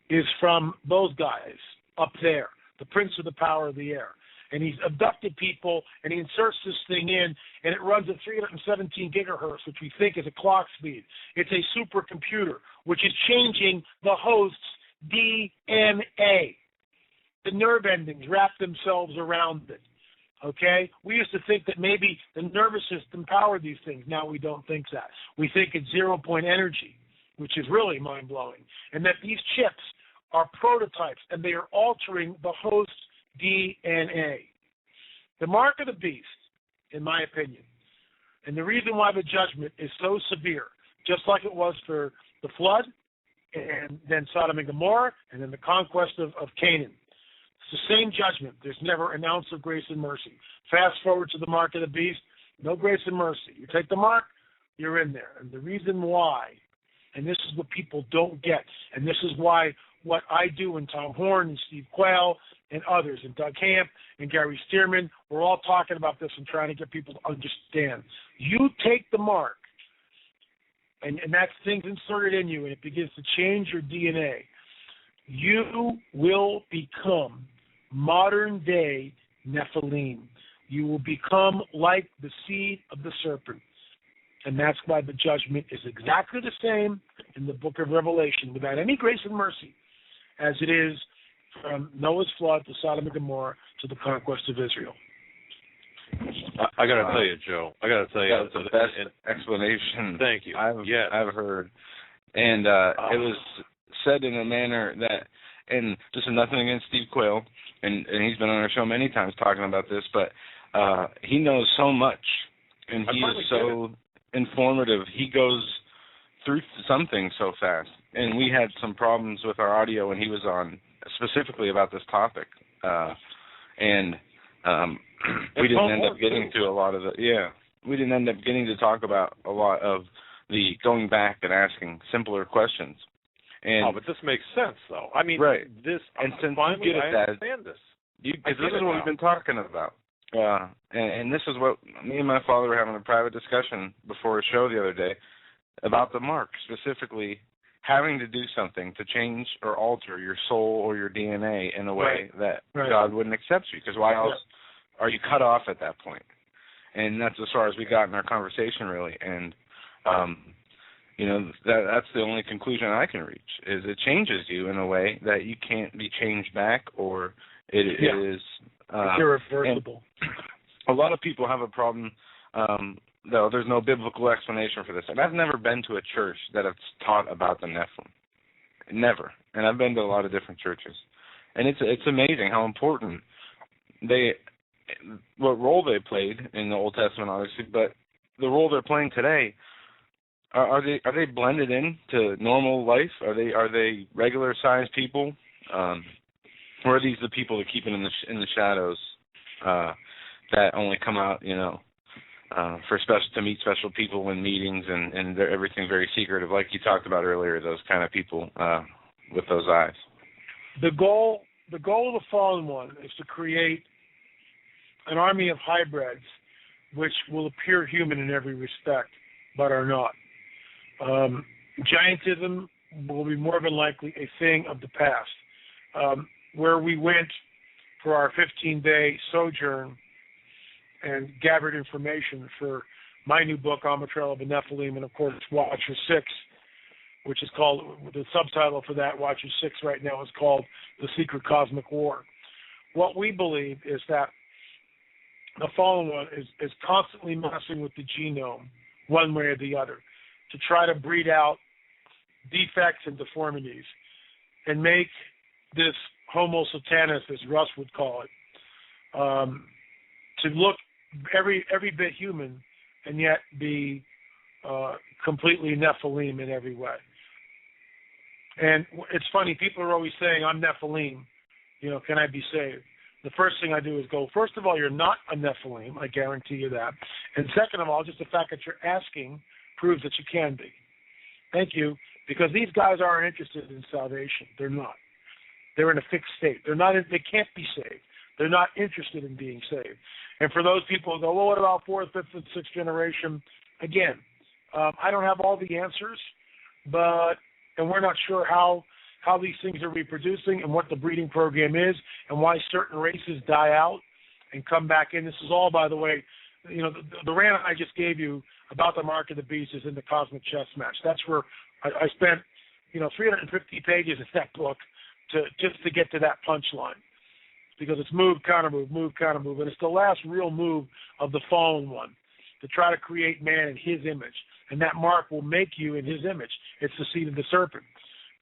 is from those guys up there, the prince of the power of the air. And he's abducted people, and he inserts this thing in, and it runs at 317 gigahertz, which we think is a clock speed. It's a supercomputer, which is changing the host's DNA. The nerve endings wrap themselves around it. Okay? We used to think that maybe the nervous system powered these things. Now we don't think that. We think it's zero-point energy, which is really mind-blowing, and that these chips are prototypes, and they are altering the host's DNA. The mark of the beast, in my opinion, and the reason why the judgment is so severe, just like it was for the flood, and then Sodom and Gomorrah, and then the conquest of Canaan. It's the same judgment. There's never an ounce of grace and mercy. Fast forward to the mark of the beast, no grace and mercy. You take the mark, you're in there. And the reason why, and this is what people don't get, and this is why what I do, and Tom Horn and Steve Quayle and others, and Doug Hamp and Gary Stearman, we're all talking about this and trying to get people to understand. You take the mark, and that thing's inserted in you, and it begins to change your DNA. You will become modern-day Nephilim. You will become like the seed of the serpent. And that's why the judgment is exactly the same in the Book of Revelation, without any grace and mercy, as it is from Noah's flood to Sodom and Gomorrah to the conquest of Israel. I got to tell you, Joe. That's the best explanation. Thank you. I've heard, and it was said in a manner that, and this is nothing against Steve Quayle, and he's been on our show many times talking about this, but he knows so much, and he is so informative. He goes through something so fast, and we had some problems with our audio when he was on, specifically about this topic, and we didn't end up getting to a lot of we didn't end up getting to talk about a lot of the going back and asking simpler questions. And but this makes sense, though. I mean, right. This, and since finally, you get I understand this. Because this is what we've been talking about. And this is what me and my father were having a private discussion before a show the other day about the mark, specifically having to do something to change or alter your soul or your DNA in a way that God wouldn't accept you. Because why else are you cut off at that point? And that's as far as we got in our conversation, really. And that's the only conclusion I can reach, is it changes you in a way that you can't be changed back, or it is irreversible. A lot of people have a problem, though there's no biblical explanation for this. And I've never been to a church that has taught about the Nephilim. Never. And I've been to a lot of different churches. And it's amazing how important what role they played in the Old Testament, obviously, but the role they're playing today. Are they blended into normal life? Are they regular sized people? Or are these the people that keep it in the shadows that only come out, to meet special people in meetings and they're everything very secretive, like you talked about earlier, those kind of people with those eyes? The goal of the fallen one is to create an army of hybrids which will appear human in every respect, but are not. Giantism will be more than likely a thing of the past. where we went for our 15-day sojourn and gathered information for my new book, On the Trail of the Nephilim, and of course Watcher 6, which is called, the subtitle for that, Watcher 6 right now, is called The Secret Cosmic War. What we believe is that the fallen one is constantly messing with the genome one way or the other to try to breed out defects and deformities and make this Homo Satanus, as Russ would call it, to look every bit human and yet be completely Nephilim in every way. And it's funny, people are always saying, I'm Nephilim, can I be saved? The first thing I do is go, first of all, you're not a Nephilim, I guarantee you that. And second of all, just the fact that you're asking proves that you can be. Thank you, because these guys aren't interested in salvation. They're not. They're in a fixed state. They can't be saved. They're not interested in being saved. And for those people who go, well, what about fourth, fifth, and sixth generation? Again, I don't have all the answers, and we're not sure how these things are reproducing and what the breeding program is and why certain races die out and come back in. This is all, by the way, the rant I just gave you about the Mark of the Beast is in the Cosmic Chess Match. That's where I spent, 350 pages in that book just to get to that punchline, because it's move, counter move, and it's the last real move of the fallen one to try to create man in his image, and that mark will make you in his image. It's the seed of the serpent.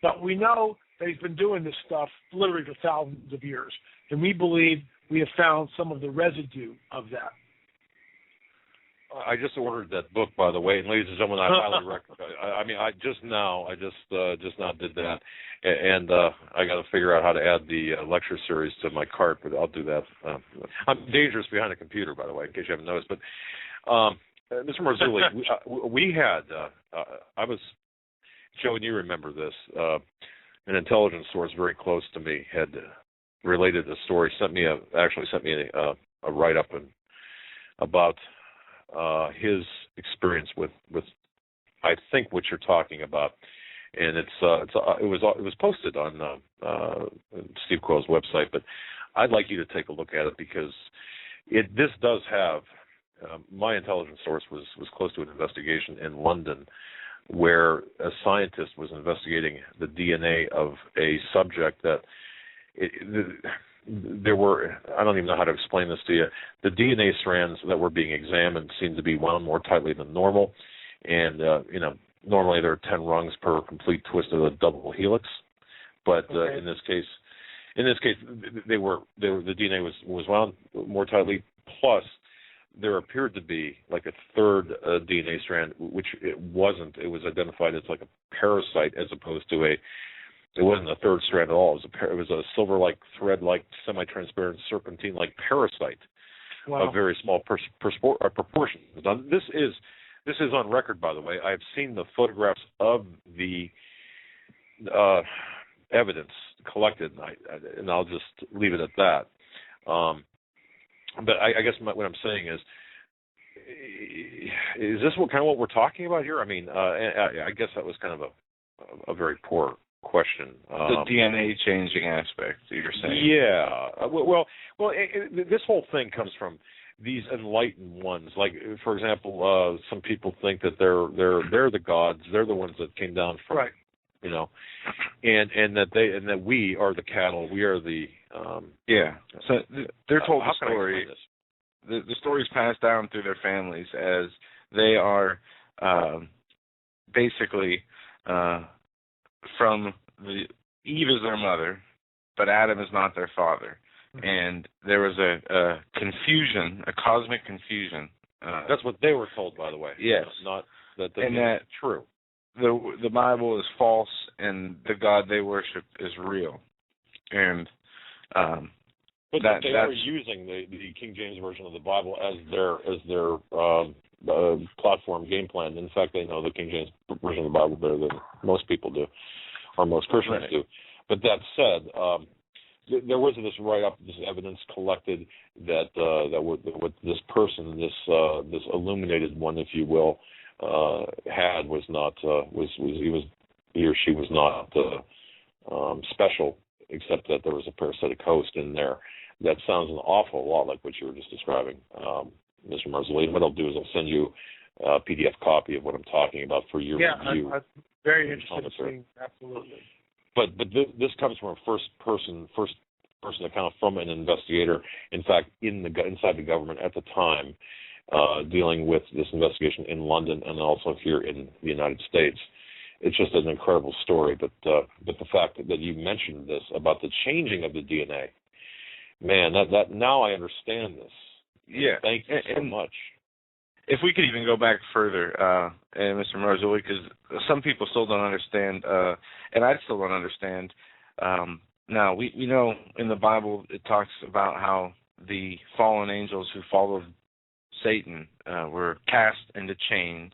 But we know that he's been doing this stuff literally for thousands of years, and we believe we have found some of the residue of that. I just ordered that book, by the way, and ladies and gentlemen, I highly recommend. I just now did that, and I got to figure out how to add the lecture series to my cart, but I'll do that. I'm dangerous behind a computer, by the way, in case you haven't noticed. But Mr. Marzulli, we had I was, Joe, and you remember this, an intelligence source very close to me had related a story, sent me a write-up about his experience with I think what you're talking about, and it was posted on Steve Quayle's website, but I'd like you to take a look at it, because this does have my intelligence source was close to an investigation in London where a scientist was investigating the DNA of a subject that there were, I don't even know how to explain this to you, the DNA strands that were being examined seemed to be wound more tightly than normal, and normally there are 10 rungs per complete twist of the double helix, but in this case the DNA was wound more tightly, plus there appeared to be like a third DNA strand, which it wasn't. It was identified as like a parasite as opposed to it wasn't a third strand at all. It was a silver-like, thread-like, semi-transparent, serpentine-like parasite of very small proportions. Now, this is on record, by the way. I've seen the photographs of the evidence collected, and I'll just leave it at that. But I guess what I'm saying is this what we're talking about here? I mean, I guess that was kind of a very poor question. The DNA changing aspect that you're saying. Yeah. Well, this whole thing comes from these enlightened ones. Like, for example, some people think that they're the gods. They're the ones that came down from, right. And that we are the cattle. We are the So they're told the story. The story's passed down through their families as they are basically from Eve is their mother, but Adam is not their father. Mm-hmm. And there was a confusion, a cosmic confusion. That's what they were told, by the way. Yes. Not that that's true. The Bible is false, and the God they worship is real. And but they are using the King James version of the Bible as their platform game plan. In fact, they know the King James version of the Bible better than most people do, or most Christians do. But that said, there was this write-up, this evidence collected that what this person, this illuminated one, if you will, had was not he or she was not special except that there was a parasitic host in there. That sounds an awful lot like what you were just describing, Mr. Marzulli. What I'll do is I'll send you a PDF copy of what I'm talking about for your review. I'm very interested in seeing, absolutely. But this comes from a first person account from an investigator, in fact, inside the government at the time, dealing with this investigation in London and also here in the United States. It's just an incredible story. But the fact that you mentioned this about the changing of the DNA, man, that now I understand this. Yeah. Thank you so much. If we could even go back further, and Mr. Marzulli, because some people still don't understand, and I still don't understand. Now, we know in the Bible it talks about how the fallen angels who followed Satan were cast into chains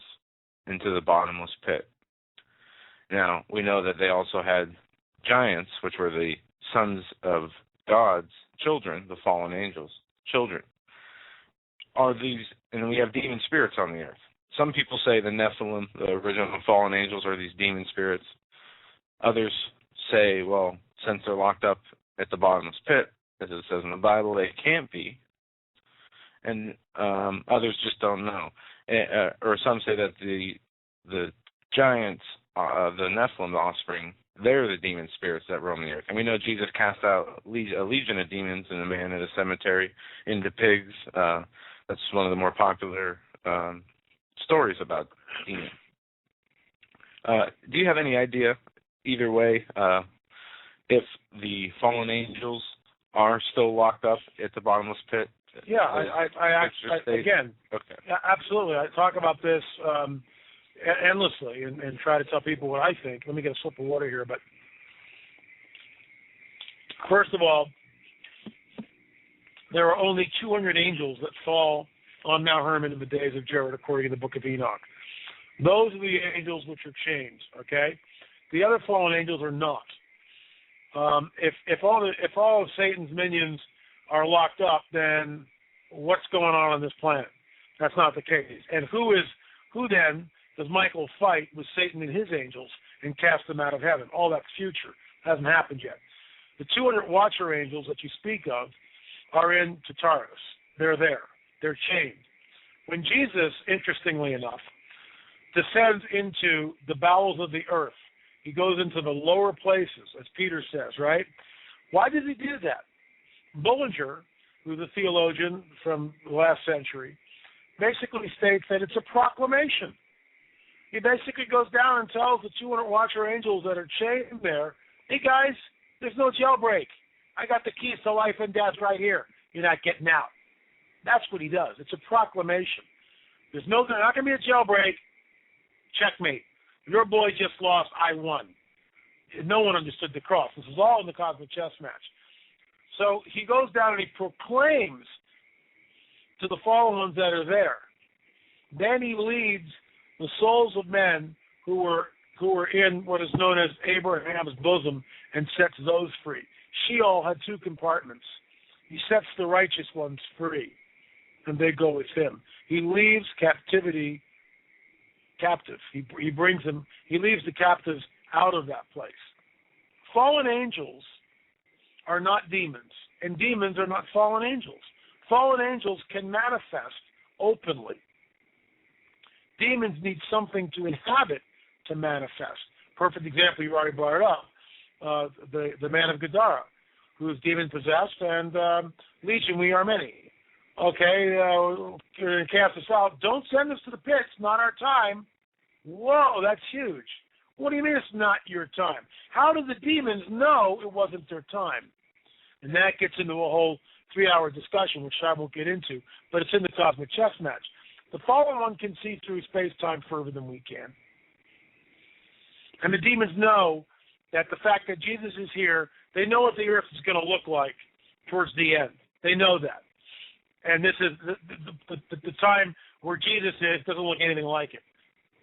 into the bottomless pit. Now, we know that they also had giants, which were the sons of God's children, the fallen angels' children. Are these, and we have demon spirits on the earth. Some people say the Nephilim, the original fallen angels, are these demon spirits. Others say, well, since they're locked up at the bottomless pit, as it says in the Bible, they can't be. And others just don't know. Or some say that the giants, the Nephilim, the offspring, they're the demon spirits that roam the earth. And we know Jesus cast out a legion of demons in a man at a cemetery, into pigs. That's one of the more popular stories about demons. Do you have any idea, either way, if the fallen angels are still locked up at the bottomless pit? Yeah, I again, okay. Absolutely. I talk about this endlessly and try to tell people what I think. Let me get a sip of water here. But first of all, there are only 200 angels that fall on Mount Hermon in the days of Jared, according to the Book of Enoch. Those are the angels which are changed. Okay, the other fallen angels are not. If all of Satan's minions are locked up, then what's going on this planet? That's not the case. And who then does Michael fight with Satan and his angels and cast them out of heaven? All that's future. Hasn't happened yet. The 200 watcher angels that you speak of are in Tartarus. They're there. They're chained. When Jesus, interestingly enough, descends into the bowels of the earth, he goes into the lower places, as Peter says, right? Why does he do that? Bullinger, who's a theologian from the last century, basically states that it's a proclamation. He basically goes down and tells the 200 watcher angels that are chained there, hey guys, there's no jailbreak. I got the keys to life and death right here. You're not getting out. That's what he does. It's a proclamation. There's not going to be a jailbreak. Checkmate. Your boy just lost. I won. No one understood the cross. This is all in the cosmic chess match. So he goes down and he proclaims to the fallen ones that are there. Then he leads the souls of men who were in what is known as Abraham's bosom and sets those free. Sheol had two compartments. He sets the righteous ones free, and they go with him. He leaves captivity captive. He brings them. He leaves the captives out of that place. Fallen angels are not demons, and demons are not fallen angels. Fallen angels can manifest openly. Demons need something to inhabit to manifest. Perfect example, you already brought it up. The man of Gadara, who is demon-possessed, and Legion, we are many. Okay, cast us out. Don't send us to the pits, not our time. Whoa, that's huge. What do you mean it's not your time? How do the demons know it wasn't their time? And that gets into a whole 3-hour discussion, which I won't get into, but it's in the cosmic chess match. The fallen one can see through space-time further than we can. And the demons know that the fact that Jesus is here, they know what the earth is going to look like towards the end. They know that. And this is the time where Jesus is, doesn't look anything like it.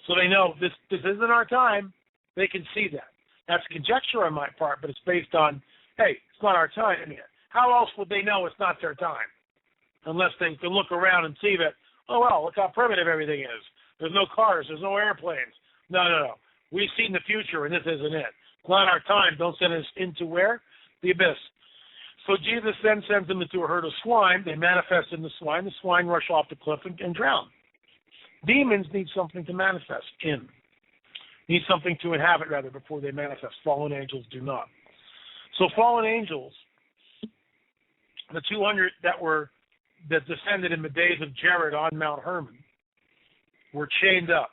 So they know this isn't our time. They can see that. That's conjecture on my part, but it's based on, hey, it's not our time yet. How else would they know it's not their time? Unless they can look around and see that, oh, well, look how primitive everything is. There's no cars. There's no airplanes. No. We've seen the future, and this isn't it. It's not our time. Don't send us into where? the abyss. So Jesus then sends them into a herd of swine. They manifest in the swine. The swine rush off the cliff and drown. Demons need something to manifest in. Need something to inhabit, rather, before they manifest. Fallen angels do not. So fallen angels, the 200 that descended in the days of Jared on Mount Hermon, were chained up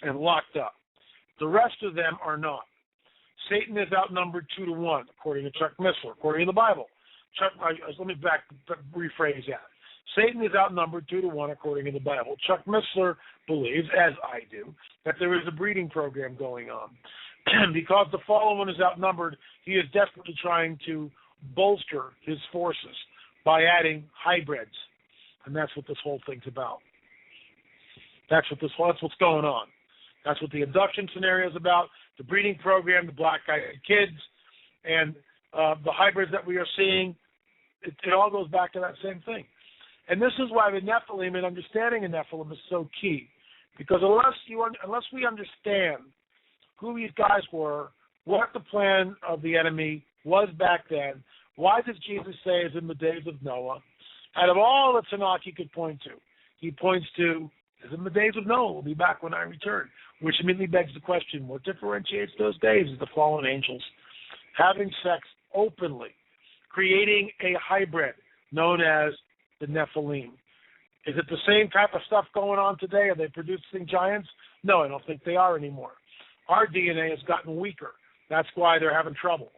and locked up. The rest of them are not. Satan is outnumbered 2-1, according to Chuck Missler, according to the Bible. Let me rephrase that. Satan is outnumbered 2-1, according to the Bible. Chuck Missler believes, as I do, that there is a breeding program going on. Because the fallen one is outnumbered, he is desperately trying to bolster his forces by adding hybrids. And that's what this whole thing's about. That's what's going on. That's what the abduction scenario is about, the breeding program, the black-eyed kids, and the hybrids that we are seeing. It all goes back to that same thing. And this is why the Nephilim and understanding the Nephilim is so key. Because unless we understand who these guys were, what the plan of the enemy was back then, why does Jesus say it's in the days of Noah? Out of all the Tanakh he could point to, he points to, it's in the days of Noah, we'll be back when I return. Which immediately begs the question, what differentiates those days is the fallen angels having sex openly, creating a hybrid known as the Nephilim. Is it the same type of stuff going on today? Are they producing giants? No, I don't think they are anymore. Our DNA has gotten weaker. That's why they're having trouble.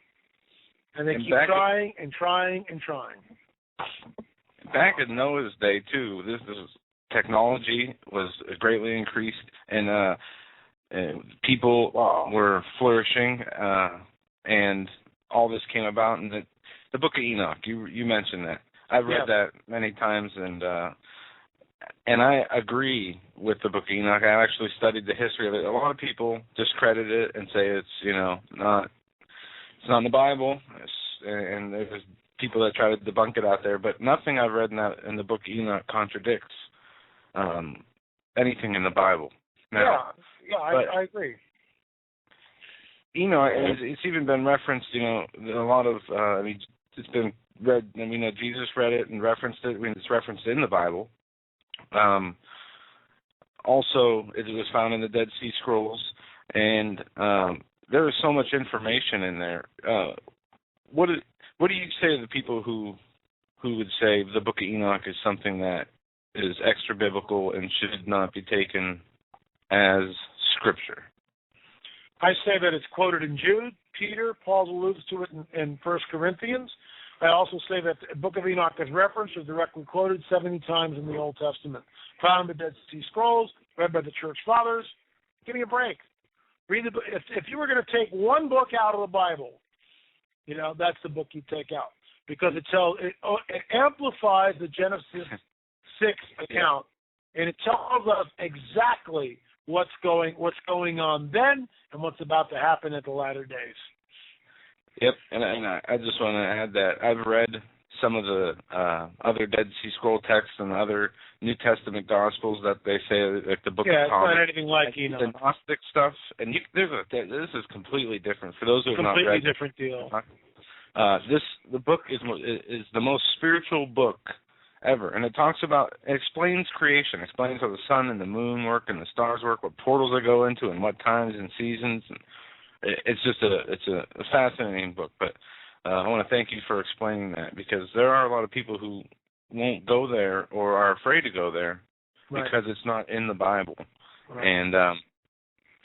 And they keep trying and trying and trying. Back in Noah's day, too, this technology was greatly increased, and people were flourishing, and all this came about. And the Book of Enoch, you mentioned that. I've read that many times, and I agree with the Book of Enoch. I actually studied the history of it. A lot of people discredit it and say it's not in the Bible, and there's people that try to debunk it out there. But nothing I've read in the Book of Enoch contradicts anything in the Bible. Now, I agree. It's even been referenced. A lot of it's been read. Jesus read it and referenced it. It's referenced in the Bible. Also, it was found in the Dead Sea Scrolls, and there is so much information in there. What do you say to the people who would say the Book of Enoch is something that is extra biblical and should not be taken as scripture? I say that it's quoted in Jude, Peter, Paul alludes to it in 1 Corinthians. I also say that the Book of Enoch is referenced or directly quoted 70 times in the Old Testament. Found in the Dead Sea Scrolls, read by the Church Fathers. Give me a break. Read the book. If you were going to take one book out of the Bible, that's the book you take out, because it amplifies the Genesis 6 account, and it tells us exactly what's going on then and what's about to happen at the latter days. Yep, and I just want to add that I've read some of the other Dead Sea Scroll texts and other New Testament Gospels that they say, like the Book of Thomas. It's not anything like the Gnostic stuff, and this is completely different. For those who have not read, completely different deal. The book is the most spiritual book ever, and it explains creation, explains how the sun and the moon work and the stars work, what portals they go into, and what times and seasons. And it's a fascinating book. But I want to thank you for explaining that, because there are a lot of people who won't go there or are afraid to go there because it's not in the Bible. Right. And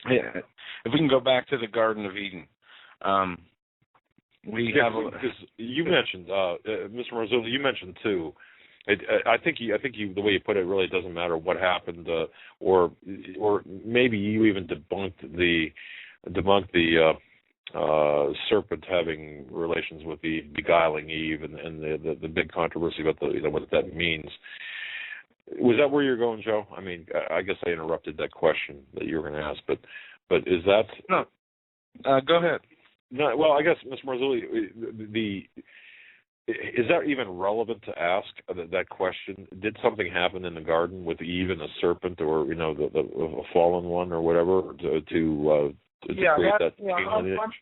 if we can go back to the Garden of Eden. You mentioned, Mr. Marzulli, you mentioned too. I think you the way you put it really doesn't matter what happened, or maybe you even debunked the serpent having relations with the beguiling Eve and the big controversy about what that means. Was that where you're going, Joe? I mean, I guess I interrupted that question that you were going to ask, but is that no? Go ahead. No, well, I guess, Mr. Marzulli, is that even relevant to ask that question? Did something happen in the garden with Eve and the serpent, or the fallen one, or whatever, to create that?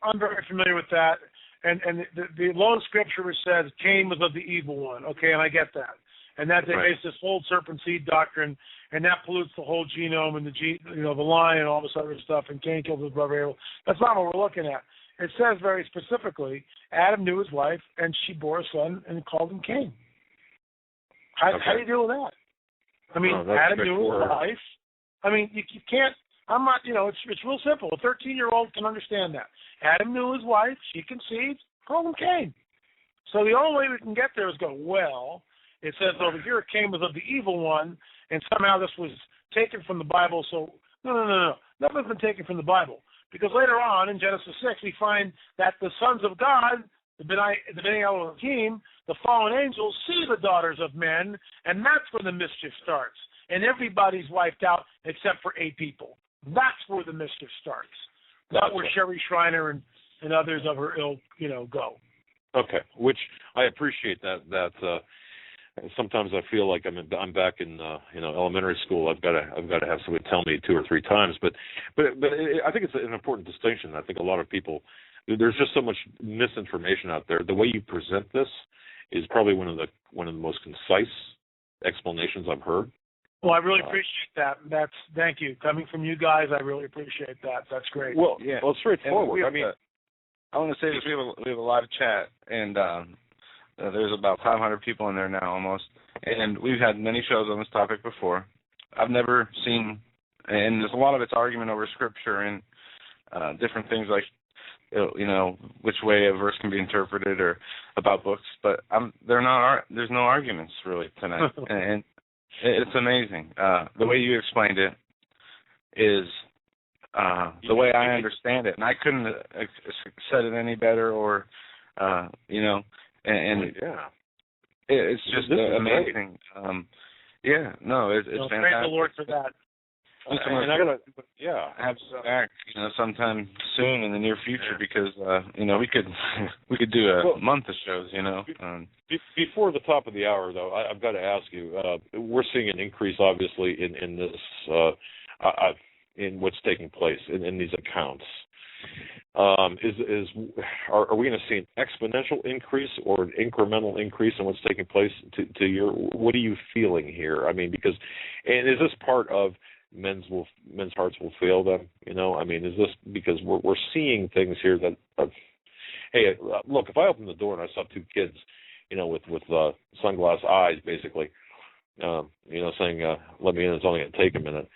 I'm very familiar with that, And the lone scripture which says Cain was of the evil one. Okay, and I get that. And that they base this whole serpent seed doctrine, and that pollutes the whole genome and the line and all this other stuff. And Cain killed his brother Abel. That's not what we're looking at. It says very specifically, Adam knew his wife, and she bore a son and called him Cain. How do you deal with that? I mean, Adam knew his wife. I mean, you can't. I'm not. It's real simple. A 13-year-old can understand that. Adam knew his wife. She conceived. Called him Cain. So the only way we can get there is go, well, it says over here Cain was of the evil one, and somehow this was taken from the Bible. So no. Nothing's been taken from the Bible. Because later on in Genesis 6, we find that the sons of God, the Bnei Elohim, the fallen angels, see the daughters of men, and that's where the mischief starts. And everybody's wiped out except for 8 people. That's where the mischief starts. Not where Sherry Shriner and others of her ilk, go. Okay, which I appreciate that. Sometimes I feel like I'm back in elementary school. I've got to have somebody tell me 2 or 3 times. But I think it's an important distinction. I think a lot of people, there's just so much misinformation out there. The way you present this is probably one of the most concise explanations I've heard. Well, I really appreciate that. Thank you. Coming from you guys, I really appreciate that. That's great. Well, yeah. Well, it's straightforward. I want to say this. We have a live chat, and there's about 500 people in there now almost. And we've had many shows on this topic before. I've never seen, and there's a lot of it's argument over scripture and different things like, which way a verse can be interpreted or about books. But there's no arguments really tonight. And it's amazing. The way you explained it is the way I understand it. And I couldn't have said it any better or, and it's just amazing. It's fantastic. Praise the Lord for that. And I gotta, have to back, sometime soon in the near future because we could do a month of shows, Before the top of the hour, though, I've got to ask you. We're seeing an increase, obviously, in this, in what's taking place in these accounts. Are we going to see an exponential increase or an incremental increase in what's taking place? What are you feeling here? I mean, and is this part of men's hearts will fail them? Is this because we're seeing things here that, hey, look, if I opened the door and I saw 2 kids, with sunglass eyes, basically, saying, let me in, it's only going to take a minute.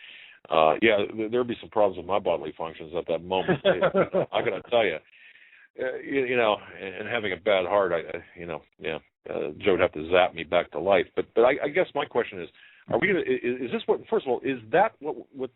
There'd be some problems with my bodily functions at that moment. I got to tell you, and having a bad heart, Joe would have to zap me back to life. But I guess my question is, are we gonna? Is this what? First of all, is that what?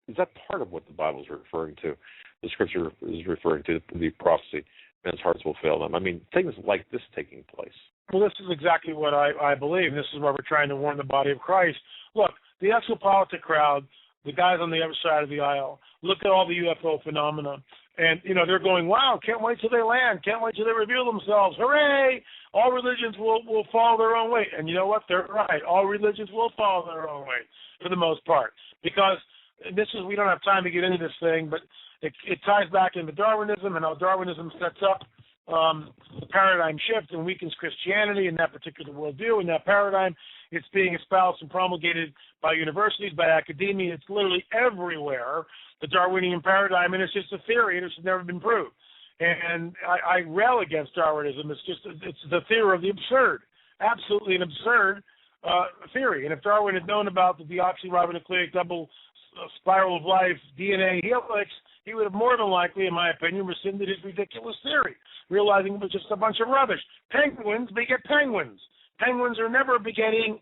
Is that part of what the Bible is referring to? The Scripture is referring to the prophecy. Men's hearts will fail them. I mean, things like this taking place. Well, this is exactly what I believe. This is why we're trying to warn the body of Christ. Look, the exopolitic crowd, the guys on the other side of the aisle, look at all the UFO phenomena. And, they're going, wow, can't wait till they land. Can't wait till they reveal themselves. Hooray! All religions will follow their own way. And you know what? They're right. All religions will follow their own way for the most part. Because we don't have time to get into this thing, but it ties back into Darwinism and how Darwinism sets up the paradigm shift and weakens Christianity in that particular worldview. In that paradigm, it's being espoused and promulgated by universities, by academia. It's literally everywhere, the Darwinian paradigm, and it's just a theory, and it's never been proved. And I rail against Darwinism. It's the theory of the absurd, absolutely an absurd theory. And if Darwin had known about the deoxyribonucleic double spiral of life, DNA helix, he would have more than likely, in my opinion, rescinded his ridiculous theory, realizing it was just a bunch of rubbish. Penguins beget penguins. Penguins are never begetting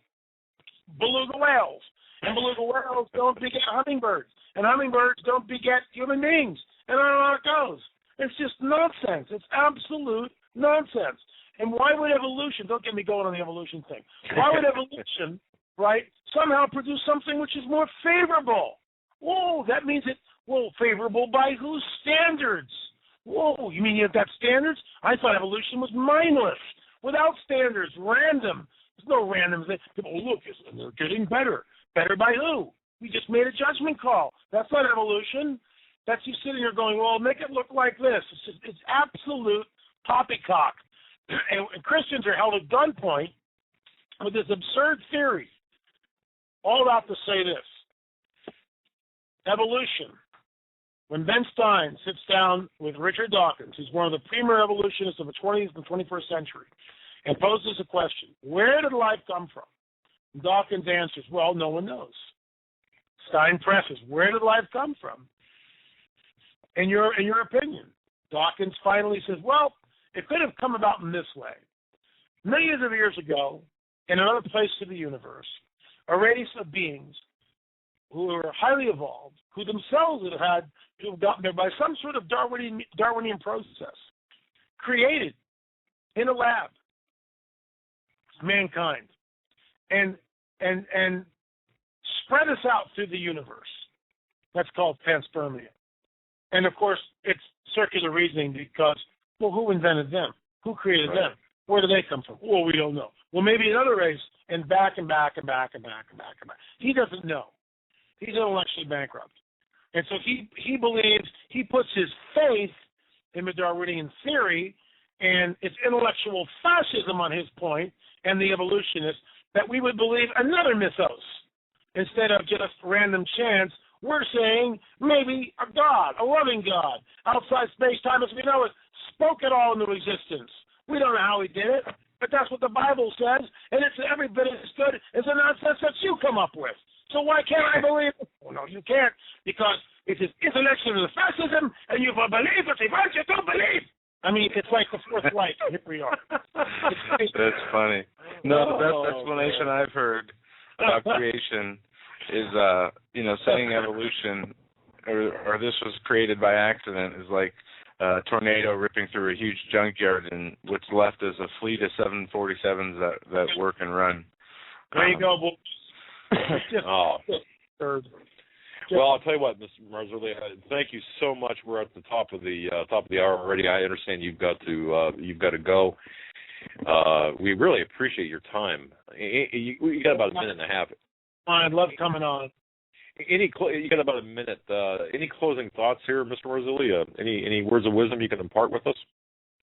beluga whales, and beluga whales don't beget hummingbirds, and hummingbirds don't beget human beings, and on and on it goes. It's just nonsense. It's absolute nonsense. And why would evolution, don't get me going on the evolution thing, why would evolution, somehow produce something which is more favorable? Whoa, that means favorable by whose standards? Whoa, you mean you've got standards? I thought evolution was mindless, without standards, random. There's no random thing. People, look, they're getting better. Better by who? We just made a judgment call. That's not evolution. That's you sitting here going, well, make it look like this. It's absolute poppycock. And Christians are held at gunpoint with this absurd theory. All that to say this. Evolution. When Stein sits down with Richard Dawkins, who's one of the premier evolutionists of the 20th and 21st century, and poses a question, where did life come from? And Dawkins answers, well, no one knows. Stein presses, where did life come from? In your opinion. Dawkins finally says, well, it could have come about in this way. Millions of years ago, in another place of the universe, a race of beings who were highly evolved, who themselves had to have gotten there by some sort of Darwinian process, created in a lab mankind and spread us out through the universe. That's called panspermia. And of course, it's circular reasoning because, well, who invented them? Who created them? Where do they come from? Well, we don't know. Well, maybe another race, and back and back and back and back and back and back. He doesn't know. He's intellectually bankrupt. And so he believes, he puts his faith in the Darwinian theory, and it's intellectual fascism on his point, and the evolutionists, that we would believe another mythos. Instead of just random chance, we're saying maybe a God, a loving God, outside space-time as we know it, spoke it all into existence. We don't know how he did it, but that's what the Bible says, and it's every bit as good as the nonsense that you come up with. So why can't I believe it? Oh, no, you can't, because it is intellectual fascism, and you will believe what they want you to believe. I mean, it's like the Fourth Reich. Here we are. That's funny. No, the best explanation I've heard about creation is, saying evolution, or this was created by accident, is like a tornado ripping through a huge junkyard, and what's left is a fleet of 747s that work and run. There you go, boys. Well, I'll tell you what, Mr. Marzulli, thank you so much. We're at the top of the hour already. I understand you've got to go. We really appreciate your time. You got about a minute and a half. I'd love coming on. You got about a minute. Any closing thoughts here, Mr. Marzulli? Any words of wisdom you can impart with us?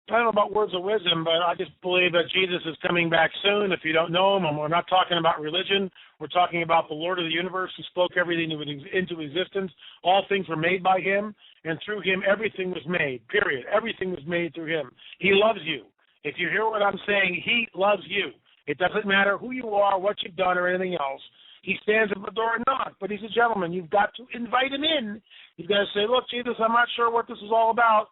I don't know about words of wisdom, but I just believe that Jesus is coming back soon. If you don't know him, and we're not talking about religion, we're talking about the Lord of the universe who spoke everything into existence. All things were made by him, and through him everything was made, period. Everything was made through him. He loves you. If you hear what I'm saying, he loves you. It doesn't matter who you are, what you've done, or anything else. He stands at the door and knocks, but he's a gentleman. You've got to invite him in. You've got to say, look, Jesus, I'm not sure what this is all about,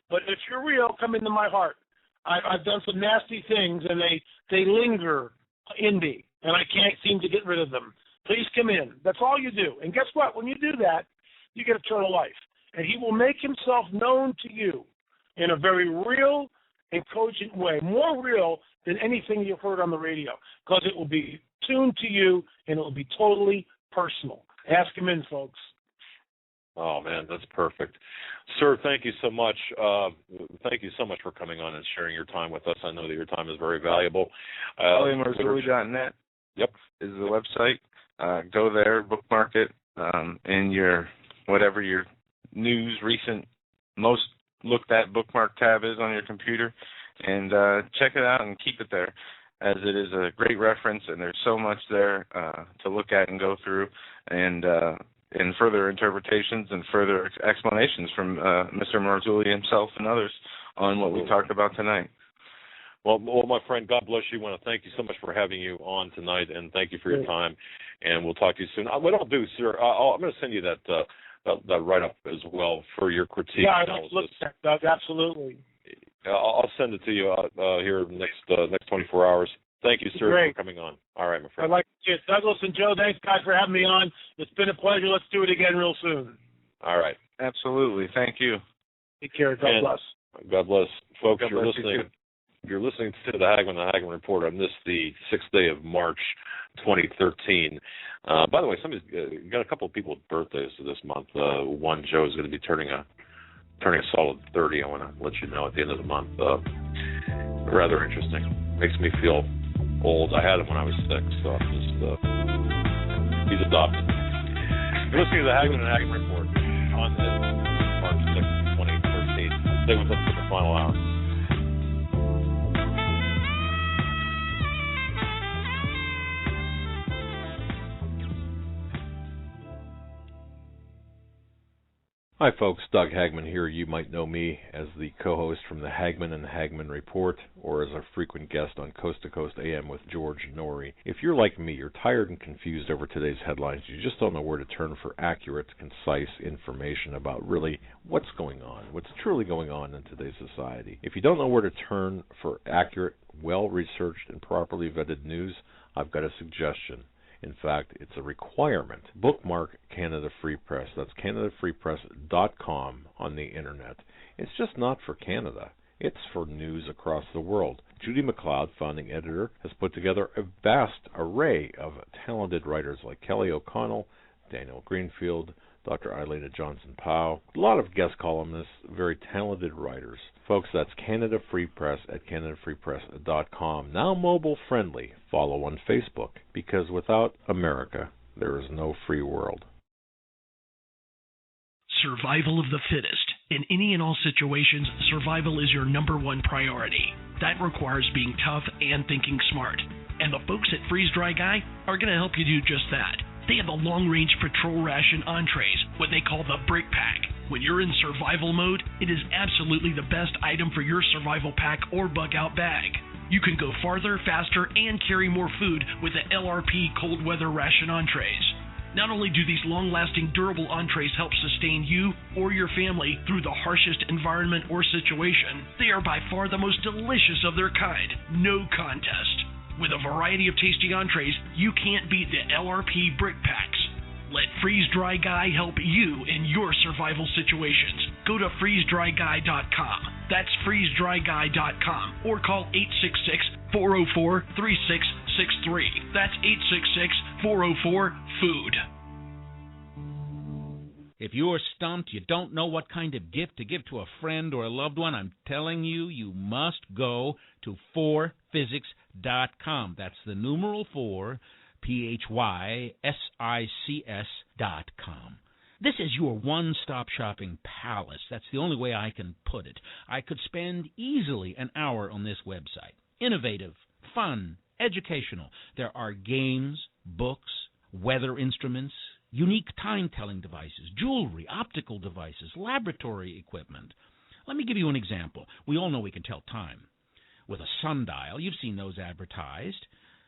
but if you're real, come into my heart. I've done some nasty things, and they linger in me, and I can't seem to get rid of them. Please come in. That's all you do. And guess what? When you do that, you get eternal life. And he will make himself known to you in a very real and cogent way, more real than anything you've heard on the radio, because it will be tuned to you, and it will be totally personal. Ask him in, folks. Oh, man, that's perfect. Sir, thank you so much. Thank you so much for coming on and sharing your time with us. I know that your time is very valuable. Marzulli.net Yep. is the website. Go there, bookmark it in your whatever your recent, most looked at bookmark tab is on your computer, and check it out and keep it there, as it is a great reference, and there's so much there to look at and go through, and further interpretations and further explanations from Mr. Marzulli himself and others on what we talked about tonight. Well, my friend, God bless you. I want to thank you so much for having you on tonight, and thank you for your time, and we'll talk to you soon. What I'll do, sir, I'm going to send you that write-up as well for your critique. Yeah, I don't look at that, absolutely. I'll send it to you here next 24 hours. Thank you, sir, Great. for coming on. All right, my friend. I'd like to Douglas and Joe, thanks, guys, for having me on. It's been a pleasure. Let's do it again real soon. All right. Absolutely. Thank you. Take care. God bless. God bless. Folks, God bless you. You're listening to the Hagmann Report on the 6th day of March, 2013. By the way, somebody's got a couple of people's birthdays this month. One, Joe, is going to be turning a solid 30. I want to let you know at the end of the month. Rather interesting. Makes me feel old. I had him when I was 6, so he's adopted. You're listening to the Hagmann Report on this March 6th, 2013. Stay with us for the final hour. Hi folks, Doug Hagmann here. You might know me as the co-host from the Hagmann and the Hagmann Report, or as a frequent guest on Coast to Coast AM with George Norrie. If you're like me, you're tired and confused over today's headlines. You just don't know where to turn for accurate, concise information about really what's going on, what's truly going on in today's society. If you don't know where to turn for accurate, well-researched, and properly vetted news, I've got a suggestion. In fact, it's a requirement. Bookmark Canada Free Press. That's CanadaFreePress.com on the internet. It's just not for Canada. It's for news across the world. Judy McLeod, founding editor, has put together a vast array of talented writers like Kelly O'Connell, Daniel Greenfield, Dr. Eileen Johnson-Powell, a lot of guest columnists, very talented writers. Folks, that's Canada Free Press at CanadaFreePress.com. Now mobile friendly. Follow on Facebook, because without America, there is no free world. Survival of the fittest. In any and all situations, survival is your number one priority. That requires being tough and thinking smart. And the folks at Freeze Dry Guy are going to help you do just that. They have the long-range patrol ration entrees, what they call the Brick Pack. When you're in survival mode, it is absolutely the best item for your survival pack or bug-out bag. You can go farther, faster, and carry more food with the LRP cold weather ration entrees. Not only do these long-lasting, durable entrees help sustain you or your family through the harshest environment or situation, they are by far the most delicious of their kind. No contest. With a variety of tasty entrees, you can't beat the LRP Brick Packs. Let Freeze Dry Guy help you in your survival situations. Go to freezedryguy.com. That's freezedryguy.com, or call 866-404-3663. That's 866-404-FOOD. If you're stumped, you don't know what kind of gift to give to a friend or a loved one, I'm telling you, you must go to 4physics.com. That's the numeral 4, PHYSICS.com. This is your one-stop shopping palace. That's the only way I can put it. I could spend easily an hour on this website. Innovative, fun, educational. There are games, books, weather instruments, unique time-telling devices, jewelry, optical devices, laboratory equipment. Let me give you an example. We all know we can tell time with a sundial. You've seen those advertised.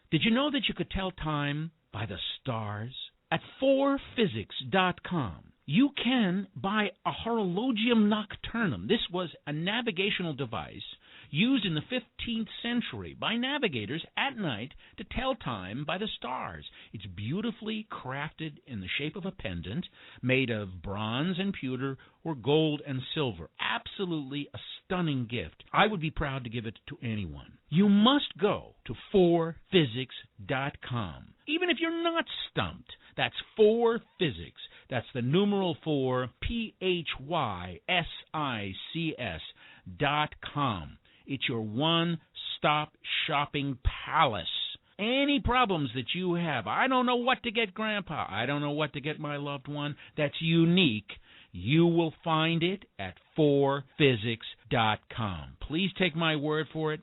Did you know that you could tell time by the stars? At 4physics.com, you can buy a horologium nocturnum. This was a navigational device used in the 15th century by navigators at night to tell time by the stars. It's beautifully crafted in the shape of a pendant made of bronze and pewter or gold and silver. Absolutely a stunning gift. I would be proud to give it to anyone. You must go to 4physics.com. Even if you're not stumped, that's 4physics. That's the numeral 4, PHYSICS.com. It's your one-stop shopping palace. Any problems that you have, I don't know what to get Grandpa, I don't know what to get my loved one, that's unique, you will find it at 4physics.com. Please take my word for it.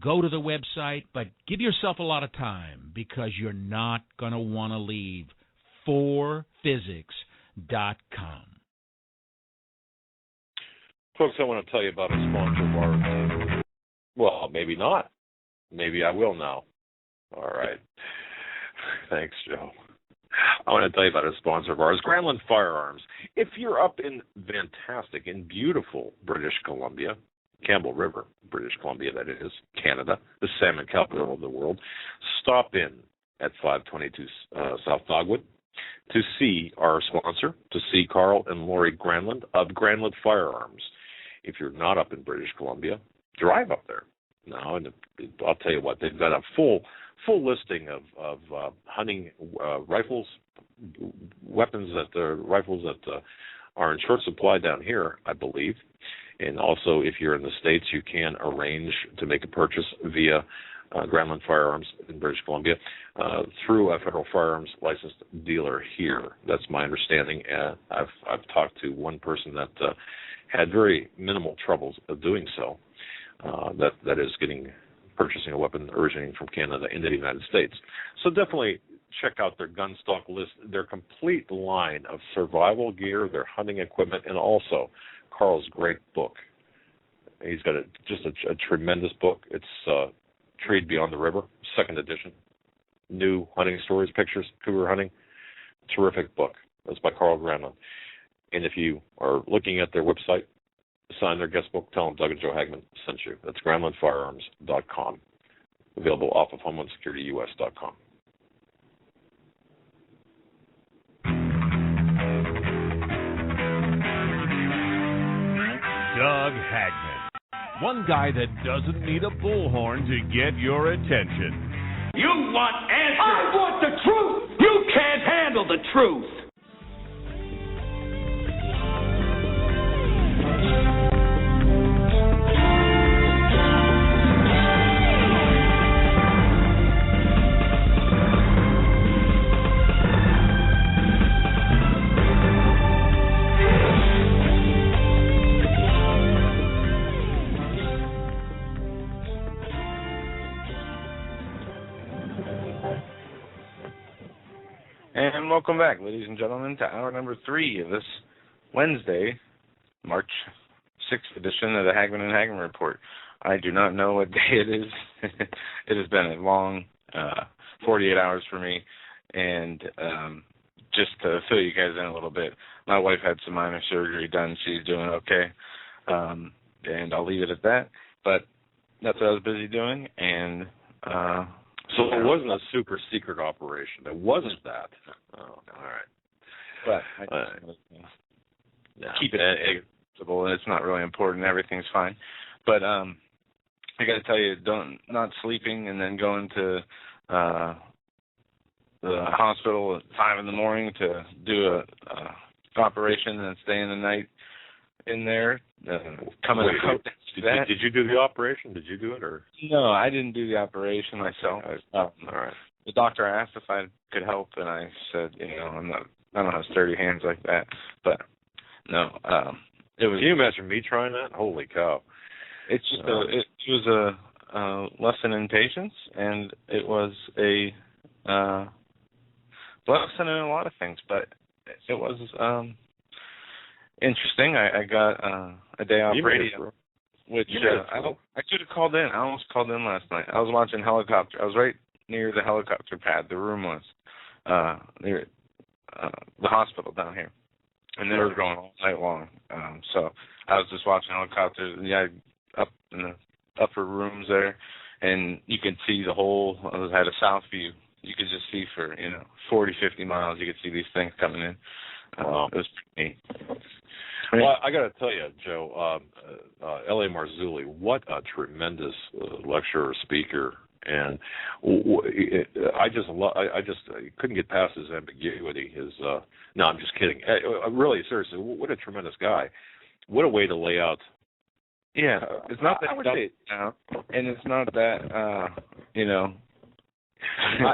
Go to the website, but give yourself a lot of time because you're not going to want to leave. 4physics.com. Folks, I want to tell you about a sponsor of ours. Well, maybe not. Maybe I will now. All right. Thanks, Joe. I want to tell you about a sponsor of ours, Granlund Firearms. If you're up in fantastic and beautiful British Columbia, Campbell River, British Columbia, that is, Canada, the salmon capital of the world, stop in at 522 South Dogwood to see our sponsor, to see Carl and Lori Granlund of Granlund Firearms. If you're not up in British Columbia, drive up there now, and I'll tell you what, they've got a full listing of hunting rifles, weapons rifles that are in short supply down here, I believe. And also, if you're in the States, you can arrange to make a purchase via Granlund Firearms in British Columbia through a federal firearms licensed dealer here. That's my understanding. I've talked to one person that had very minimal troubles of doing so. That is purchasing a weapon originating from Canada into the United States. So definitely check out their gun stock list, their complete line of survival gear, their hunting equipment, and also Carl's great book. He's got just a tremendous book. It's Trade Beyond the River, 2nd edition. New hunting stories, pictures, cougar hunting. Terrific book. That's by Carl Granlund. And if you are looking at their website, sign their guest book, tell them Doug and Joe Hagmann sent you. That's GranlundFirearms.com. Available off of HomelandSecurityUS.com. Doug Hagmann. One guy that doesn't need a bullhorn to get your attention. You want answers. I want the truth. You can't handle the truth. And welcome back, ladies and gentlemen, to hour number 3 of this Wednesday, March 6th edition of the Hagmann and Hagmann Report. I do not know what day it is. It has been a long 48 hours for me. And just to fill you guys in a little bit, my wife had some minor surgery done. She's doing okay. And I'll leave it at that. But that's what I was busy doing. And so it wasn't a super secret operation. It wasn't that. Oh, all right. But I just keep it acceptable, and it's not really important. Everything's fine. But I got to tell you, not sleeping and then going to the hospital at 5 in the morning to do a operation and staying the night in there. Coming out. Did you do the operation? Did you do it, or? No, I didn't do the operation myself. All right. The doctor asked if I could help, and I said, I don't have sturdy hands like that. But no, it was. Can you imagine me trying that? Holy cow! It's just it was a lesson in patience, and it was a lesson in a lot of things. But it was interesting. I got a day off radio. Which I could have called in. I almost called in last night. I was watching helicopter. I was right near the helicopter pad. The room was near the hospital down here, and they were going all night long. So I was just watching helicopters. Yeah, up in the upper rooms there, and you could see the whole. I had a south view. You could just see for 40, 50 miles. You could see these things coming in. Wow. It was pretty neat. Well, I got to tell you, Joe, L.A. Marzulli, what a tremendous lecturer, speaker, and I couldn't get past his ambiguity. No, I'm just kidding. Really, seriously, what a tremendous guy. What a way to lay out. Yeah, it's not that dumb, and it's not that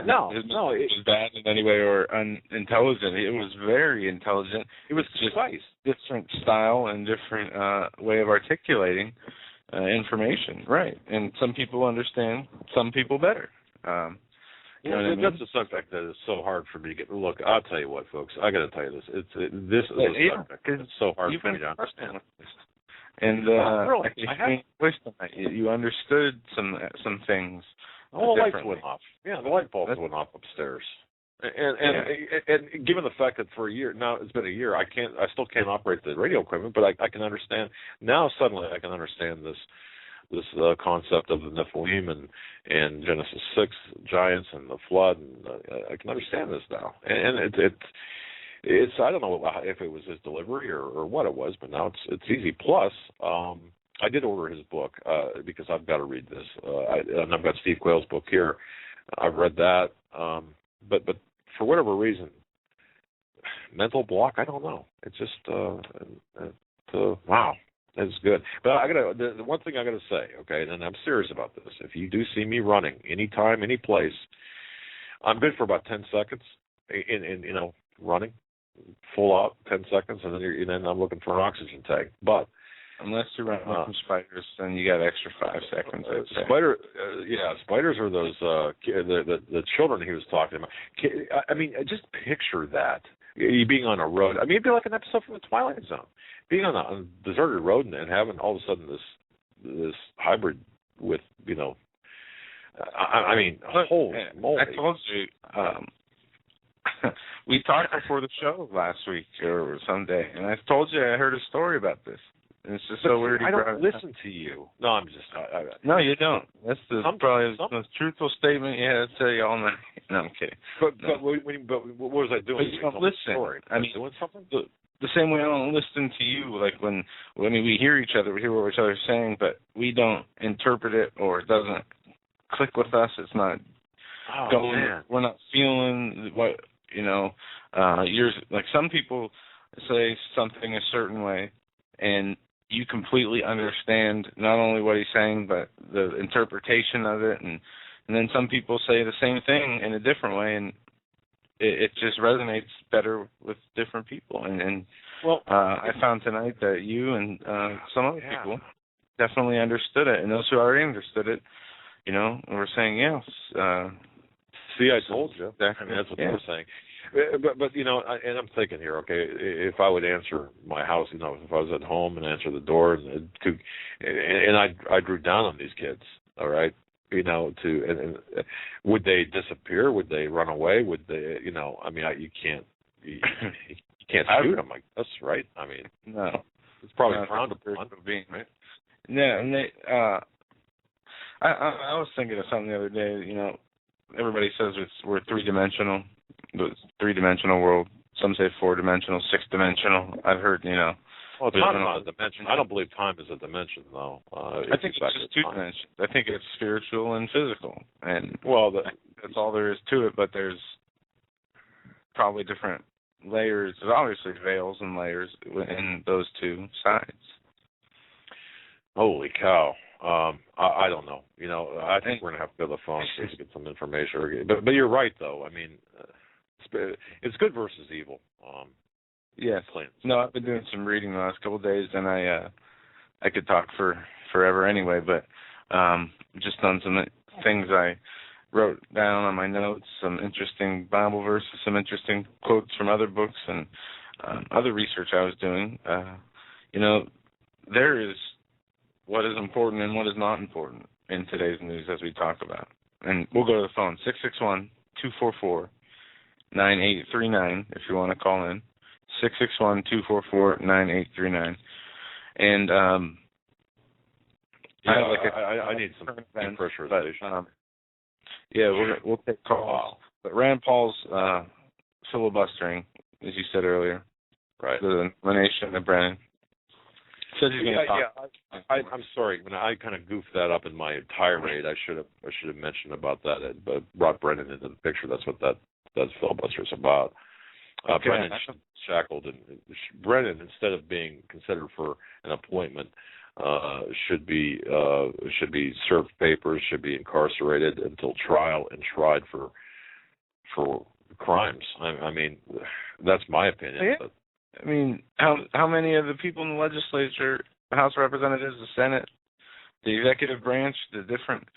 no, it was bad in any way or unintelligent. It was very intelligent. It was just different style and different way of articulating information, right? And some people understand, some people better. You know what I mean? That's a subject that is so hard for me to get. Look, I'll tell you what, folks. I got to tell you this. This is a subject that's so hard for me to understand. And really, you understood some things. Oh, the lights went off. Yeah, the light bulbs went off upstairs. And given the fact that for a year now, it's been a year, I still can't operate the radio equipment, but I can understand now. Suddenly, I can understand this concept of the Nephilim and Genesis 6 giants and the flood, and I can understand this now. And it's I don't know if it was his delivery or what it was, but now it's easy. Plus, I did order his book because I've got to read this. And I've got Steve Quayle's book here. I've read that, but for whatever reason, mental block. I don't know. It's just wow, it's good. But the one thing I gotta say, okay, and I'm serious about this. If you do see me running anytime, any place, I'm good for about 10 seconds in running full out 10 seconds, and then I'm looking for an oxygen tank. But Unless you run away from spiders, then you got extra 5 seconds. Spiders are those the children he was talking about. I mean, just picture that. You being on a road. I mean, it'd be like an episode from the Twilight Zone. Being on a deserted road and having all of a sudden this hybrid with, you know, I mean, holy moly. I told you, we talked before the show last week or someday, and I told you I heard a story about this. And it's just so weird. I don't listen to you. No, I'm just. No, you don't. That's probably the most truthful statement you had to tell you all night. No, I'm kidding. But what was I doing? You don't listen. I mean, doing something. The same way I don't listen to you. Like when we hear each other, we hear what each other is saying, but we don't interpret it, or it doesn't click with us. It's not going. Man. We're not feeling what Yours, like some people say something a certain way, and you completely understand not only what he's saying, but the interpretation of it, and then some people say the same thing in a different way, and it just resonates better with different people. And I found tonight that you and some other people definitely understood it, and those who already understood it, were saying yes. See, I told you. I mean, that's what they were saying. But and I'm thinking here, okay, if I would answer my house, if I was at home and answer the door, and I drew down on these kids, all right, and would they disappear? Would they run away? Would they, I mean, you can't shoot them, I guess, right? I mean, no, it's probably frowned upon, right? Yeah, and I was thinking of something the other day. Everybody says we're three-dimensional. The three-dimensional world. Some say four-dimensional, six-dimensional. I've heard, Well, time's not a dimension. I don't believe time is a dimension, though. I think it's just two dimensions. I think it's spiritual and physical. And, that's all there is to it, but there's probably different layers. There's obviously veils and layers in those two sides. Holy cow. I don't know. I think we're going to have to go to the phone to get some information. But you're right, though. I mean, it's good versus evil. Yes. No, I've been doing some reading the last couple of days, and I could talk forever anyway, but just on some things I wrote down on my notes, some interesting Bible verses, some interesting quotes from other books, and other research I was doing. There is what is important and what is not important in today's news, as we talk about. And we'll go to the phone, 661-244-9839, if you want to call in, 661-244-9839. And I need some pressurization. We'll take calls. But Rand Paul's filibustering, as you said earlier, right? The nomination of Brennan. Said he's going to talk. I'm sorry. When I kind of goofed that up in my tirade, I should have mentioned about that. But brought Brennan into the picture. That's what that filibuster is about. Brennan shackled, and Brennan, instead of being considered for an appointment, should be served papers, should be incarcerated until trial and tried for crimes. I mean, that's my opinion. Yeah. But, I mean, how many of the people in the legislature, the House of Representatives, the Senate, the executive branch, the different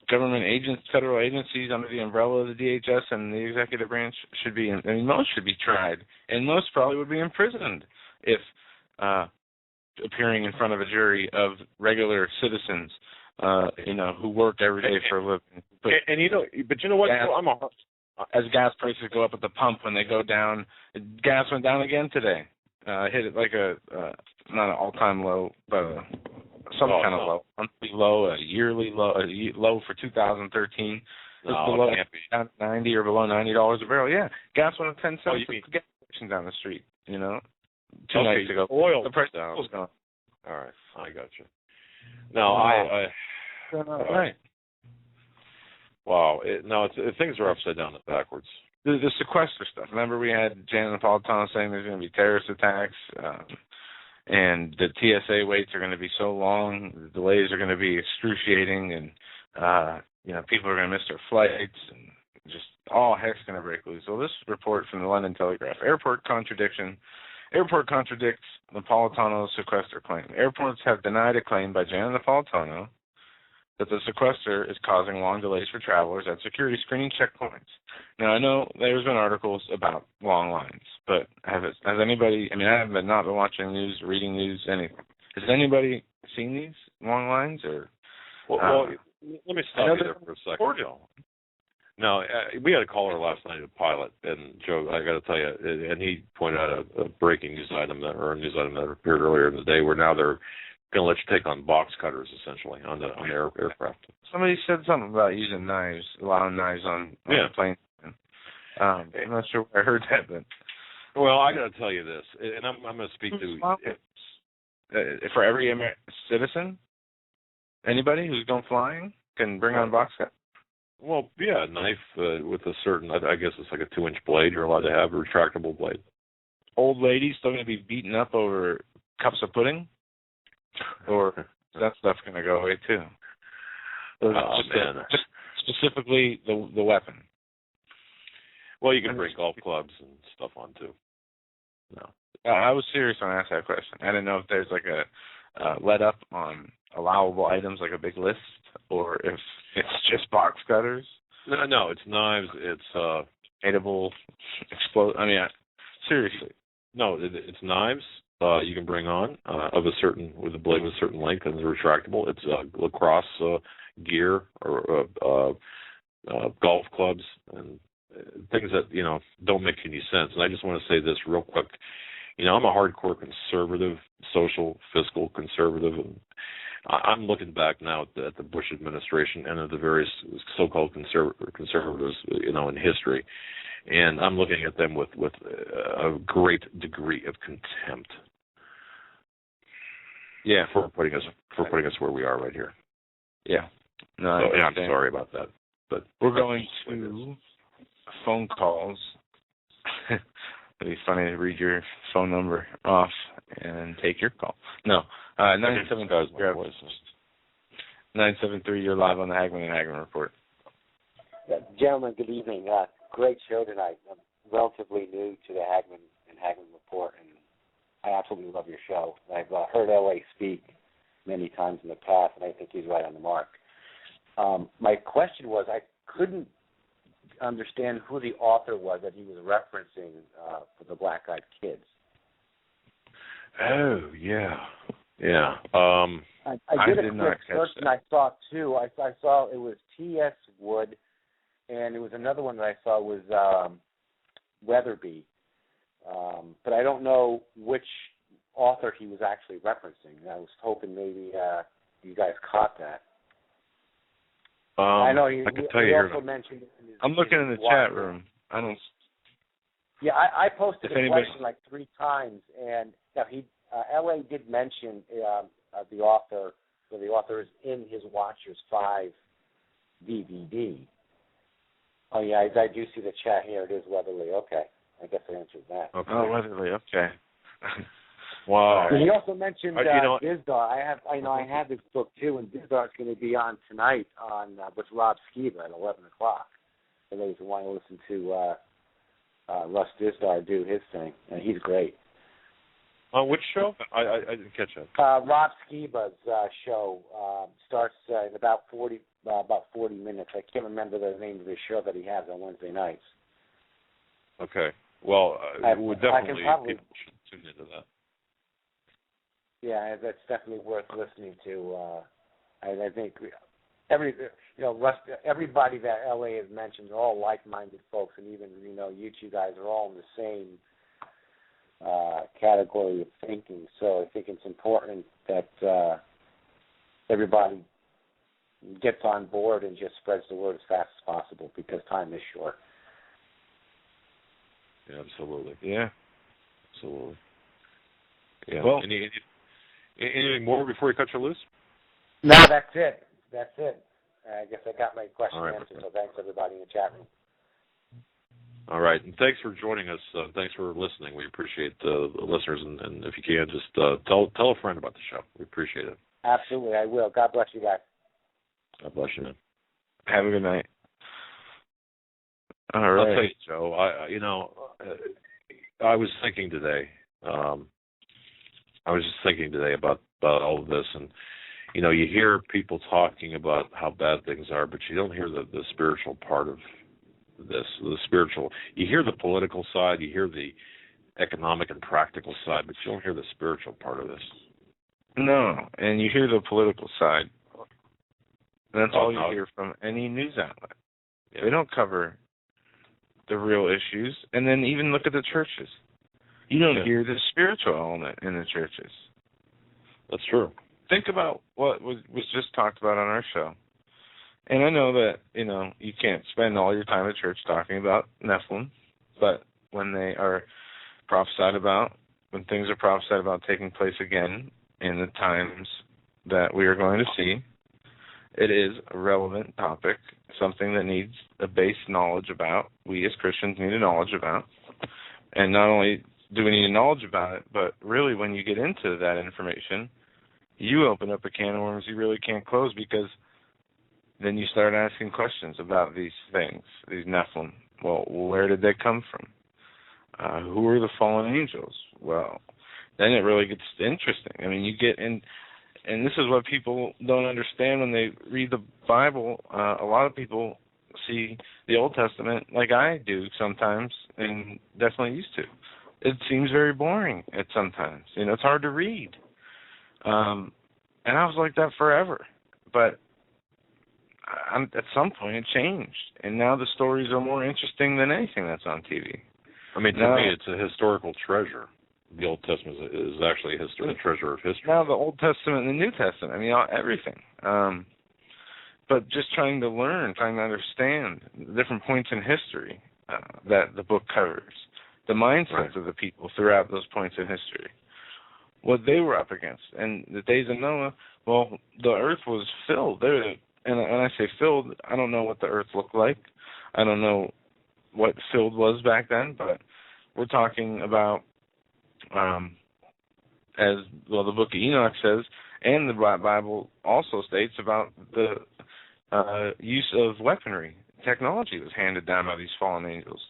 government federal agencies under the umbrella of the DHS and the executive branch should be, most should be tried, and most probably would be imprisoned if appearing in front of a jury of regular citizens, who work every day for a living. But you know what? As gas prices go up at the pump when they go down, gas went down again today. Hit it like not an all-time low, but some kind of low. Monthly low, a yearly low, low for 2013. Below down 90 or below $90 a barrel. Yeah, gas went up 10 cents. Gas station down the street. 2 nights ago. Oil the price down. Was gone. All right, I got you. No, right. Wow. Things are upside down and backwards. The sequester stuff. Remember we had Janet Napolitano saying there's going to be terrorist attacks, and the TSA waits are going to be so long, the delays are going to be excruciating, and people are going to miss their flights, and just all heck's going to break loose. So this report from the London Telegraph, airport contradiction, Airport contradicts Napolitano's sequester claim. Airports have denied a claim by Janet Napolitano that the sequester is causing long delays for travelers at security screening checkpoints. Now, I know there's been articles about long lines, but has anybody, I mean, I have not been watching news, reading news, anything. Has anybody seen these long lines? Or Well, let me stop you there for a second. Cordial. No, we had a caller last night, a pilot, and Joe, I got to tell you, and he pointed out a breaking news item or a news item that appeared earlier in the day, where now they're going to let you take on box cutters essentially on the aircraft. Somebody said something about using knives, allowing knives on the plane. I'm not sure where I heard that, but well, I got to tell you this, and I'm going to speak to for every citizen, anybody who's going flying can bring on box cutters. Well, yeah, a knife with a certain, I guess it's like a 2-inch blade you're allowed to have, a retractable blade. Old ladies still going to be beaten up over cups of pudding? Or is that stuff going to go away too? Just specifically the weapon. Well, you can bring golf clubs and stuff on too. No, I was serious when I asked that question. I didn't know if there's like a let up on allowable items, like a big list, or if it's just box cutters. No, it's knives. It's edible, explode. I mean, seriously. No, it's knives. You can bring on with a blade with a certain length and it's retractable. It's lacrosse gear or golf clubs and things that don't make any sense. And I just want to say this real quick. I'm a hardcore conservative, social, fiscal conservative, and I'm looking back now at the Bush administration and at the various so-called conservatives, in history, and I'm looking at them with a great degree of contempt. Yeah, for putting us where we are right here. Yeah. No, I'm sorry about that, but we're going to phone calls. It'd be funny to read your phone number off and take your call. No, 973. You're live on the Hagmann and Hagmann Report. Gentlemen, good evening. Great show tonight. I'm relatively new to the Hagmann and Hagmann Report, and I absolutely love your show. I've heard L.A. speak many times in the past, and I think he's right on the mark. My question was, I couldn't understand who the author was that he was referencing for the Black-Eyed Kids. Oh, yeah. Yeah. I did a quick search, and I saw two. I saw it was T.S. Wood, and there was another one that I saw was Weatherby. But I don't know which author he was actually referencing. I was hoping maybe you guys caught that. I know he also mentioned. I'm looking in the chat room. I don't. Yeah, I posted a question like 3 times, and L.A. did mention the author. So the author is in his Watchers 5 DVD. Oh yeah, I do see the chat here. It is Weatherly. Okay, I guess I answered that. Okay. Oh, Weatherly. Okay. Wow. And he also mentioned Bizdar. I have this book too, and Bizdar is going to be on tonight with Rob Skiba at 11 o'clock. For those who want to listen to Russ Bizdar do his thing, and he's great. On which show? I didn't catch that. Rob Skiba's show starts in about 40 minutes. I can't remember the name of the show that he has on Wednesday nights. Okay. Well, people should tune into that. Yeah, that's definitely worth listening to. I think everybody that LA has mentioned are all like-minded folks, and even you two guys are all in the same category of thinking. So I think it's important that everybody gets on board and just spreads the word as fast as possible because time is short. Yeah, absolutely. Yeah, absolutely. Yeah. Well, anything more before we cut you loose? No, that's it. I guess I got my question answered. So thanks everybody in the chat room. All right, and thanks for joining us. Thanks for listening. We appreciate the listeners, and if you can, just tell a friend about the show. We appreciate it. Absolutely, I will. God bless you guys. God bless you, man. Have a good night. All right. I'll tell you, Joe. I was thinking today, I was just thinking today about all of this, and you hear people talking about how bad things are, but you don't hear the spiritual part of this. The spiritual, you hear the political side, you hear the economic and practical side, but you don't hear the spiritual part of this. No, and you hear the political side. That's all you hear from any news outlet. Yeah. They don't cover the real issues. And then even look at the churches. You don't hear the spiritual element in the churches. That's true. Think about what was just talked about on our show. And I know that, you can't spend all your time at church talking about Nephilim, but when they are prophesied about, when things are prophesied about taking place again in the times that we are going to see, it is a relevant topic, something that needs a base knowledge about. We as Christians need a knowledge about. And not only do we need a knowledge about it, but really when you get into that information, you open up a can of worms you really can't close, because then you start asking questions about these things, these Nephilim. Well, where did they come from? Who are the fallen angels? Well, then it really gets interesting. I mean, you get in, and this is what people don't understand when they read the Bible. A lot of people see the Old Testament like I do sometimes, and definitely used to. It seems very boring at sometimes. It's hard to read. And I was like that forever. But at some point it changed, and now the stories are more interesting than anything that's on TV. I mean, to me, it's a historical treasure. The Old Testament is actually a treasure of history. Now the Old Testament and the New Testament, I mean, everything. But just trying to learn, trying to understand the different points in history that the book covers, the mindsets of the people throughout those points in history, what they were up against. And the days of Noah, well, the earth was filled. And when I say filled, I don't know what the earth looked like. I don't know what filled was back then, but we're talking about, as well, the book of Enoch says, and the Bible also states about the use of weaponry. Technology was handed down by these fallen angels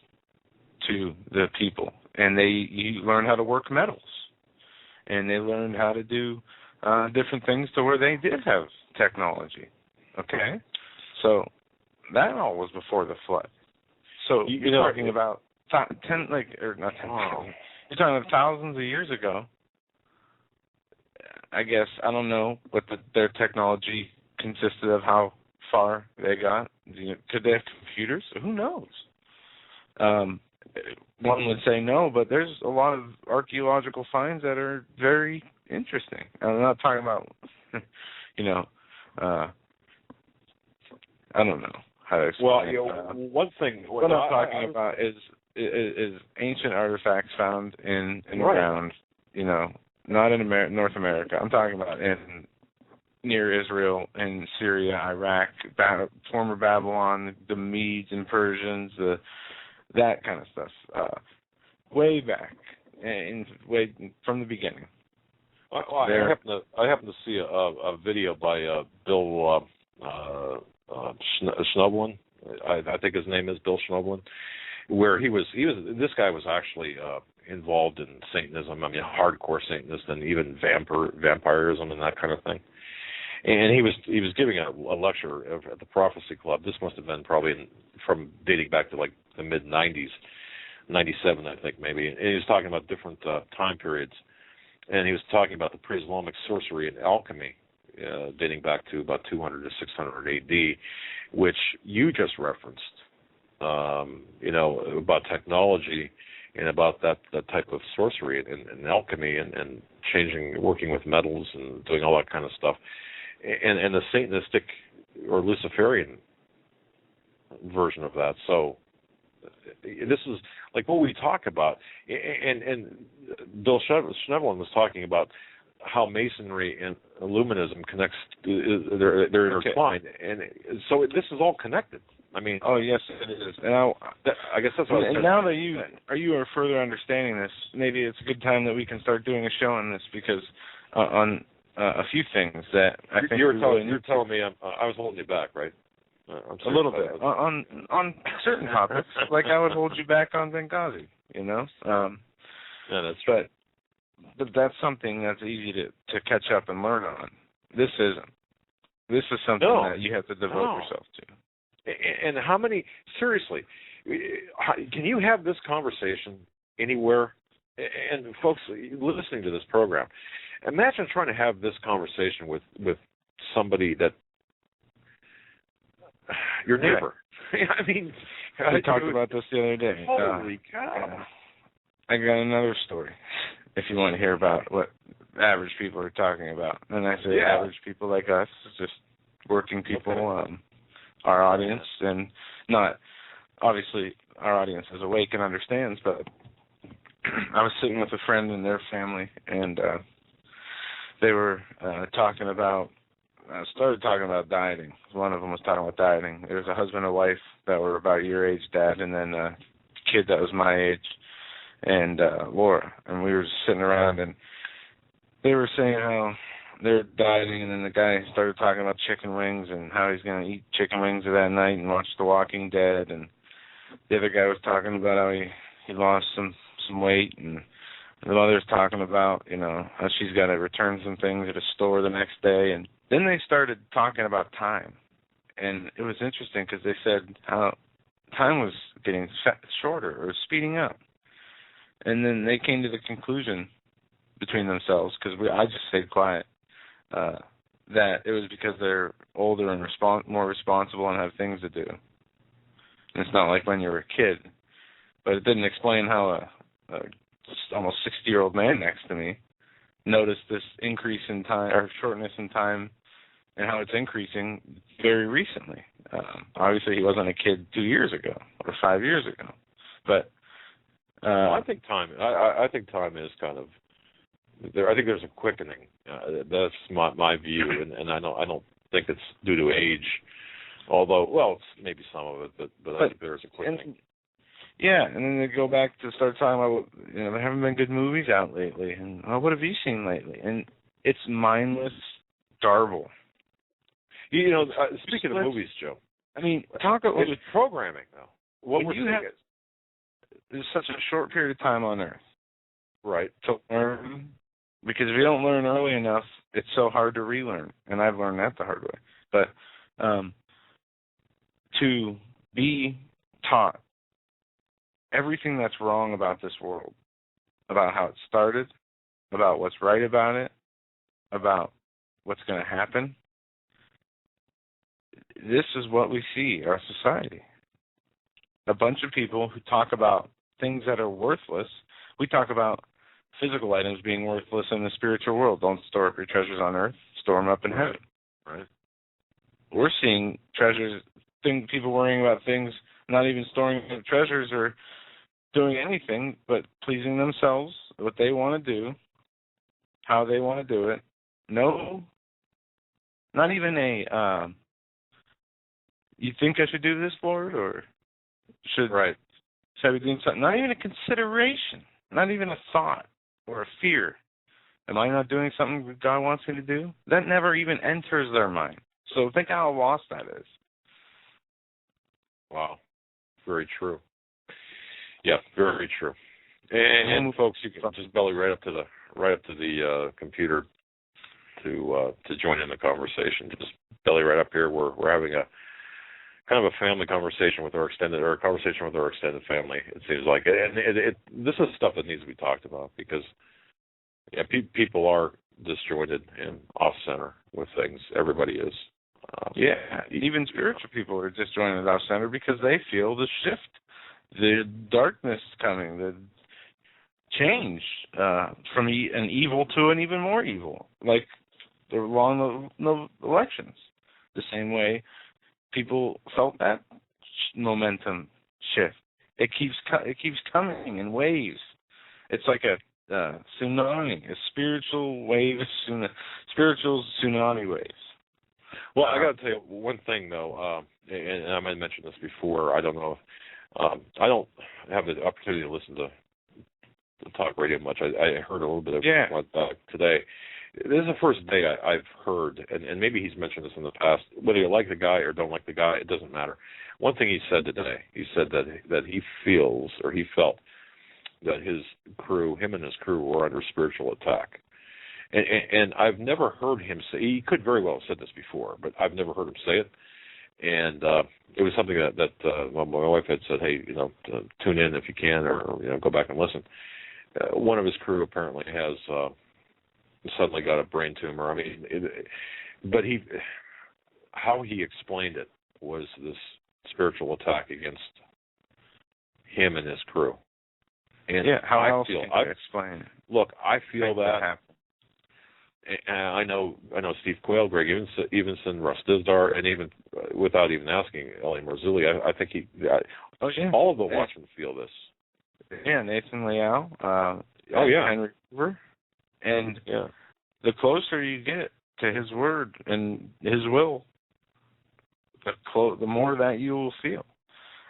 to the people, and you learn how to work metals, and they learned how to do different things to where they did have technology. Okay, so that all was before the flood. So you're talking about you're talking about thousands of years ago. I guess I don't know what their technology consisted of, how far they got. Could they have computers? Who knows? One would say no, but there's a lot of archaeological finds that are very interesting. I'm not talking about, I don't know how to explain it. One thing what I'm talking about is ancient artifacts found in the ground, not in North America. I'm talking about in near Israel, in Syria, Iraq, former Babylon, the Medes and Persians, that kind of stuff, way back, way from the beginning. I happen to see a video by Bill Schnoblin. I think his name is Bill Schnoblin, where this guy was actually involved in Satanism. I mean, hardcore Satanist, and even vampirism and that kind of thing. And he was giving a lecture at the Prophecy Club. This must have been probably from dating back to like the mid 90s, 97 I think maybe. And he was talking about different time periods, and he was talking about the pre-Islamic sorcery and alchemy, dating back to about 200 to 600 AD, which you just referenced. About technology and about that type of sorcery and alchemy and working with metals and doing all that kind of stuff. And the Satanistic or Luciferian version of that. So this is like what we talk about. And Bill Schnevelin was talking about how Masonry and Illuminism connects. They're intertwined, and so this is all connected. I mean, oh yes, it is. And I guess that's what. And now that you are further understanding this, maybe it's a good time that we can start doing a show on this, because on a few things that I think you're telling me I was holding you back, right? A little bit on certain topics, like I would hold you back on Benghazi, Yeah, that's right. But that's something that's easy to catch up and learn on. This isn't. This is something that you have to devote yourself to. And how many, seriously, can you have this conversation anywhere? And folks listening to this program, imagine trying to have this conversation with somebody that, your neighbor. I mean, we talked about this the other day. Holy cow. I got another story, if you want to hear about what average people are talking about. And I say average people like us, just working people, our audience, and not, obviously, our audience is awake and understands, but I was sitting with a friend and their family, and they were talking about dieting. One of them was talking about dieting. There was a husband and wife that were about your age, Dad, and then a kid that was my age, and Laura. And we were just sitting around, and they were saying how they're dieting, and then the guy started talking about chicken wings and how he's going to eat chicken wings that night and watch The Walking Dead. And the other guy was talking about how he lost some weight, and the mother's talking about, how she's got to return some things at a store the next day. And then they started talking about time. And it was interesting because they said how time was getting shorter or speeding up. And then they came to the conclusion between themselves, because I just stayed quiet, that it was because they're older and more responsible and have things to do. And it's not like when you were a kid. But it didn't explain how a almost 60-year-old man next to me noticed this increase in time, or shortness in time, and how it's increasing very recently. Obviously, he wasn't a kid 2 years ago or 5 years ago, but I think time. I think time is kind of there. I think there's a quickening. That's my view, and I don't think it's due to age. Although, well, it's maybe some of it, but I think there's a quickening. And then they go back to start talking about, there haven't been good movies out lately, and what have you seen lately? And it's mindless garble. Speaking of movies, Joe, I mean, talk about it's programming, though. What we're seeing is there's such a short period of time on Earth, right, to learn, because if you don't learn early enough, it's so hard to relearn, and I've learned that the hard way. But to be taught everything that's wrong about this world, about how it started, about what's right about it, about what's going to happen. This is what we see, our society. A bunch of people who talk about things that are worthless. We talk about physical items being worthless in the spiritual world. Don't store up your treasures on earth, store them up in heaven. Right. We're seeing people worrying about things, not even storing up treasures or doing anything but pleasing themselves, what they want to do, how they want to do it. No, not even a, you think I should do this, Lord, or should I be doing something? Not even a consideration, not even a thought or a fear. Am I not doing something that God wants me to do? That never even enters their mind. So think how lost that is. Wow, very true. Yeah, very true. And folks, you can just belly right up to the computer to join in the conversation. Just belly right up here. We're having a kind of a family conversation with our extended family. It seems like, and this is stuff that needs to be talked about, because people are disjointed and off center with things. Everybody is. Even spiritual people are disjointed and off center because they feel the shift, the darkness coming, the change from an evil to an even more evil, like along the elections. The same way people felt that momentum shift. It keeps coming in waves. It's like a tsunami, a spiritual wave, spiritual tsunami waves. Well, I got to tell you one thing, though, and I might have mentioned this before. I don't know. I don't have the opportunity to listen to talk radio much. I heard a little bit of it today. This is the first day I've heard, and maybe he's mentioned this in the past, whether you like the guy or don't like the guy, it doesn't matter. One thing he said today, he said that he feels, or he felt, that him and his crew were under spiritual attack. And I've never heard him say, he could very well have said this before, but I've never heard him say it. And it was something that my wife had said, hey, tune in if you can, or go back and listen. One of his crew apparently has suddenly got a brain tumor. I mean, but how he explained it was this spiritual attack against him and his crew. And how else can you explain it? Look, I feel that. I know Steve Quayle, Greg Evenson, Russ Dizdar, and even without even asking Eli Marzulli, I think all of the Watchmen feel this. Yeah, Nathan Liao. Henry Hoover. And the closer you get to his word and his will, the more that you will feel.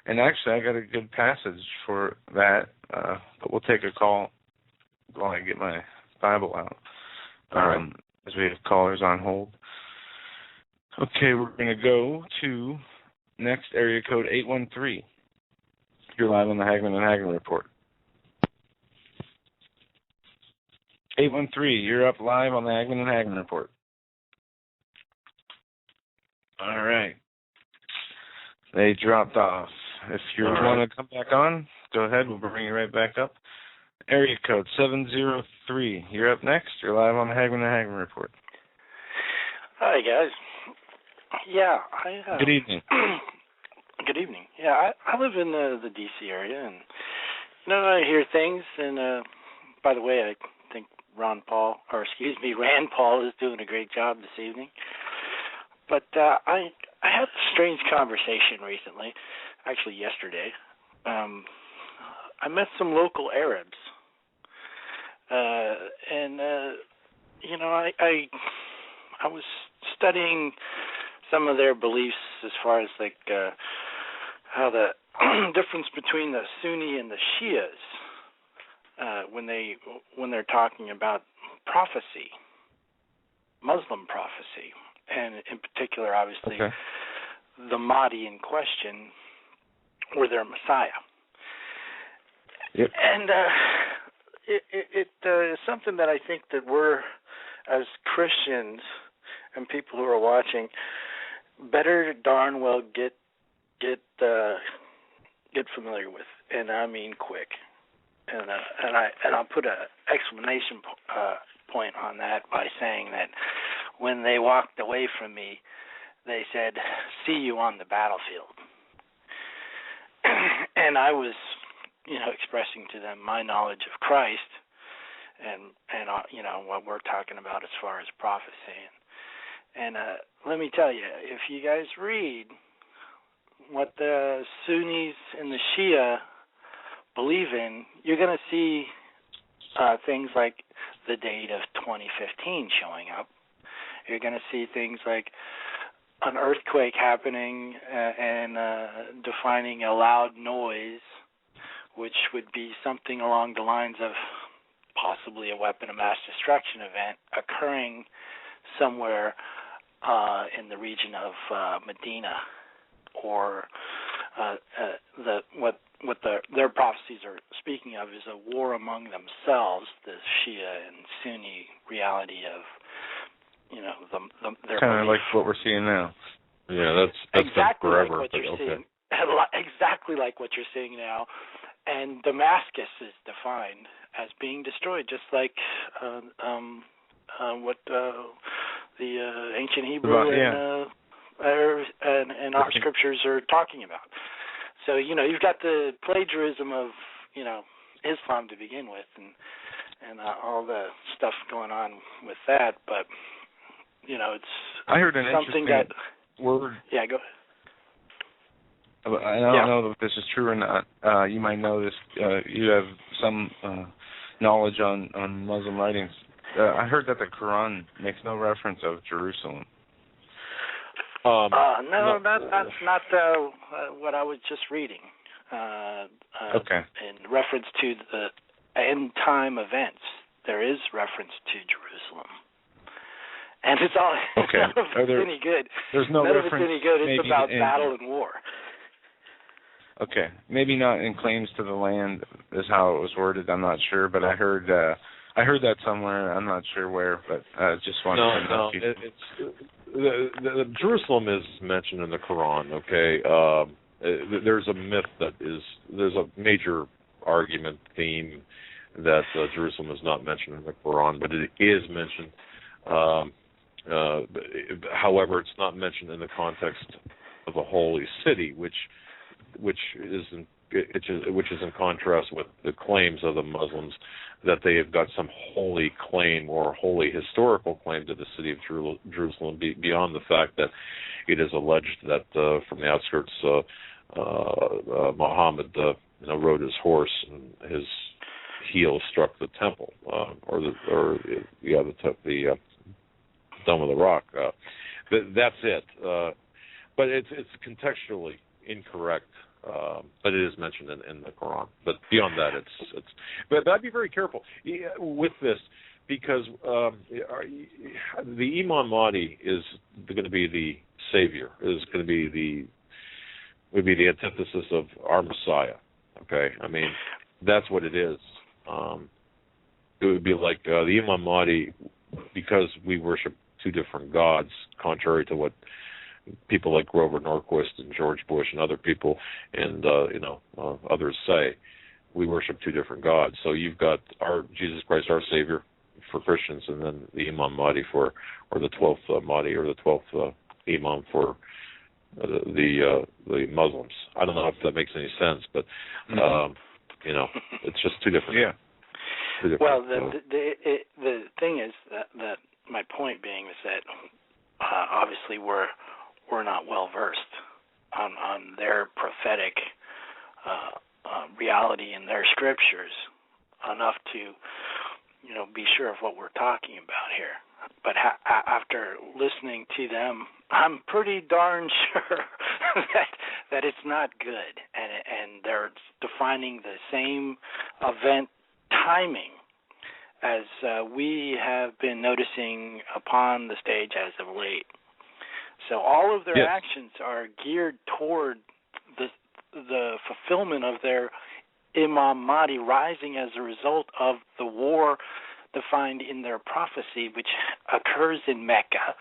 And actually, I got a good passage for that, but we'll take a call while I get my Bible out. All right. As we have callers on hold. Okay, we're going to go to next area code 813. You're live on the Hagmann and Hagmann Report. 813, you're up live on the Hagmann and Hagmann Report. All right. They dropped off. If you want to come back on, go ahead. We'll bring you right back up. Area code 703. You're up next. You're live on the Hagmann and Hagmann Report. Hi, guys. Yeah, Good evening. Good evening. Yeah, I live in the D.C. area, and I hear things. And by the way, I think Rand Paul is doing a great job this evening. But I had a strange conversation recently, actually yesterday. I met some local Arabs. I was studying some of their beliefs as far as how the difference between the Sunni and the Shias when they're talking about prophecy, Muslim prophecy, and in particular, obviously, the Mahdi in question or their Messiah. Yep. And it is something that I think that we're, as Christians and people who are watching, better darn well get familiar with, and I mean quick. And I'll put an exclamation point on that by saying that when they walked away from me, they said, "See you on the battlefield." And I was, expressing to them my knowledge of Christ and what we're talking about as far as prophecy. And let me tell you, if you guys read what the Sunnis and the Shia believe in, you're going to see things like the date of 2015 showing up. You're going to see things like an earthquake happening and defining a loud noise, which would be something along the lines of possibly a weapon of mass destruction event occurring somewhere in the region of Medina, or their prophecies are speaking of is a war among themselves, the Shia and Sunni reality of their kind of like what we're seeing now. Yeah, that's exactly been forever. like what you're seeing. Exactly like what you're seeing now. And Damascus is defined as being destroyed, just like what the ancient Hebrew and our scriptures are talking about. So you've got the plagiarism of Islam to begin with, and all the stuff going on with that. But it's I heard an something that word. Yeah, go. I don't know if this is true or not. You might know this. You have some knowledge on Muslim writings. I heard that the Quran makes no reference of Jerusalem. No, that's not what I was just reading. Okay. In reference to the end-time events, there is reference to Jerusalem. And it's all okay. None of it's any good. There's no none reference. Of it's any good. It's about in battle and war. Okay, maybe not in claims to the land is how it was worded. I'm not sure, but I heard that somewhere. I'm not sure where, but just wanted to know. It's Jerusalem is mentioned in the Quran. Okay, there's a myth there's a major argument theme that Jerusalem is not mentioned in the Quran, but it is mentioned. However, it's not mentioned in the context of a holy city, which is in contrast with the claims of the Muslims that they have got some holy claim or holy historical claim to the city of Jerusalem, beyond the fact that it is alleged that from the outskirts, Muhammad rode his horse and his heel struck the temple, or the Dome of the Rock. That's it. But it's contextually incorrect. But it is mentioned in the Quran. But beyond that, it's. But I'd be very careful with this, because the Imam Mahdi is going to be the savior. Is going to be the antithesis of our Messiah. Okay, I mean that's what it is. It would be like the Imam Mahdi, because we worship two different gods, contrary to what people like Grover Norquist and George Bush and other people and others say. We worship two different gods. So you've got our Jesus Christ, our Savior, for Christians, and then the Imam Mahdi or the 12th Mahdi or the 12th Imam for the Muslims. I don't know if that makes any sense, but it's just two different. Yeah. Well, the thing is that my point being is that obviously we're not well versed on their prophetic reality in their scriptures enough to be sure of what we're talking about here. But after listening to them, I'm pretty darn sure that it's not good, and they're defining the same event timing as we have been noticing upon the stage as of late. So all of their actions are geared toward the fulfillment of their Imam Mahdi rising as a result of the war defined in their prophecy, which occurs in Mecca.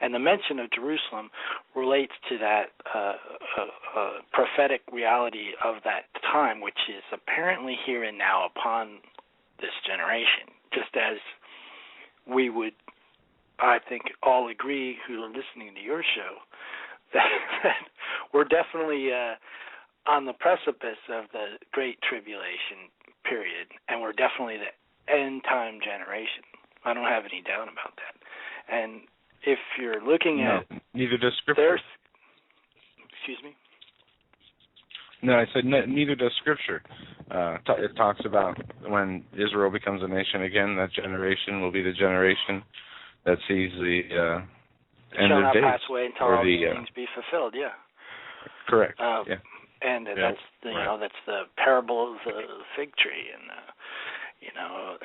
And the mention of Jerusalem relates to that prophetic reality of that time, which is apparently here and now upon this generation, just as we would, I think, all agree who are listening to your show that we're definitely on the precipice of the Great Tribulation period, and we're definitely the end-time generation. I don't have any doubt about that. And if you're looking at... neither does Scripture. Excuse me? No, I said neither does Scripture. It talks about when Israel becomes a nation again, that generation will be the generation that sees the end of days. Shall not pass away until all these things be fulfilled, yeah. Correct, yeah. And that's that's the parable of the fig tree, and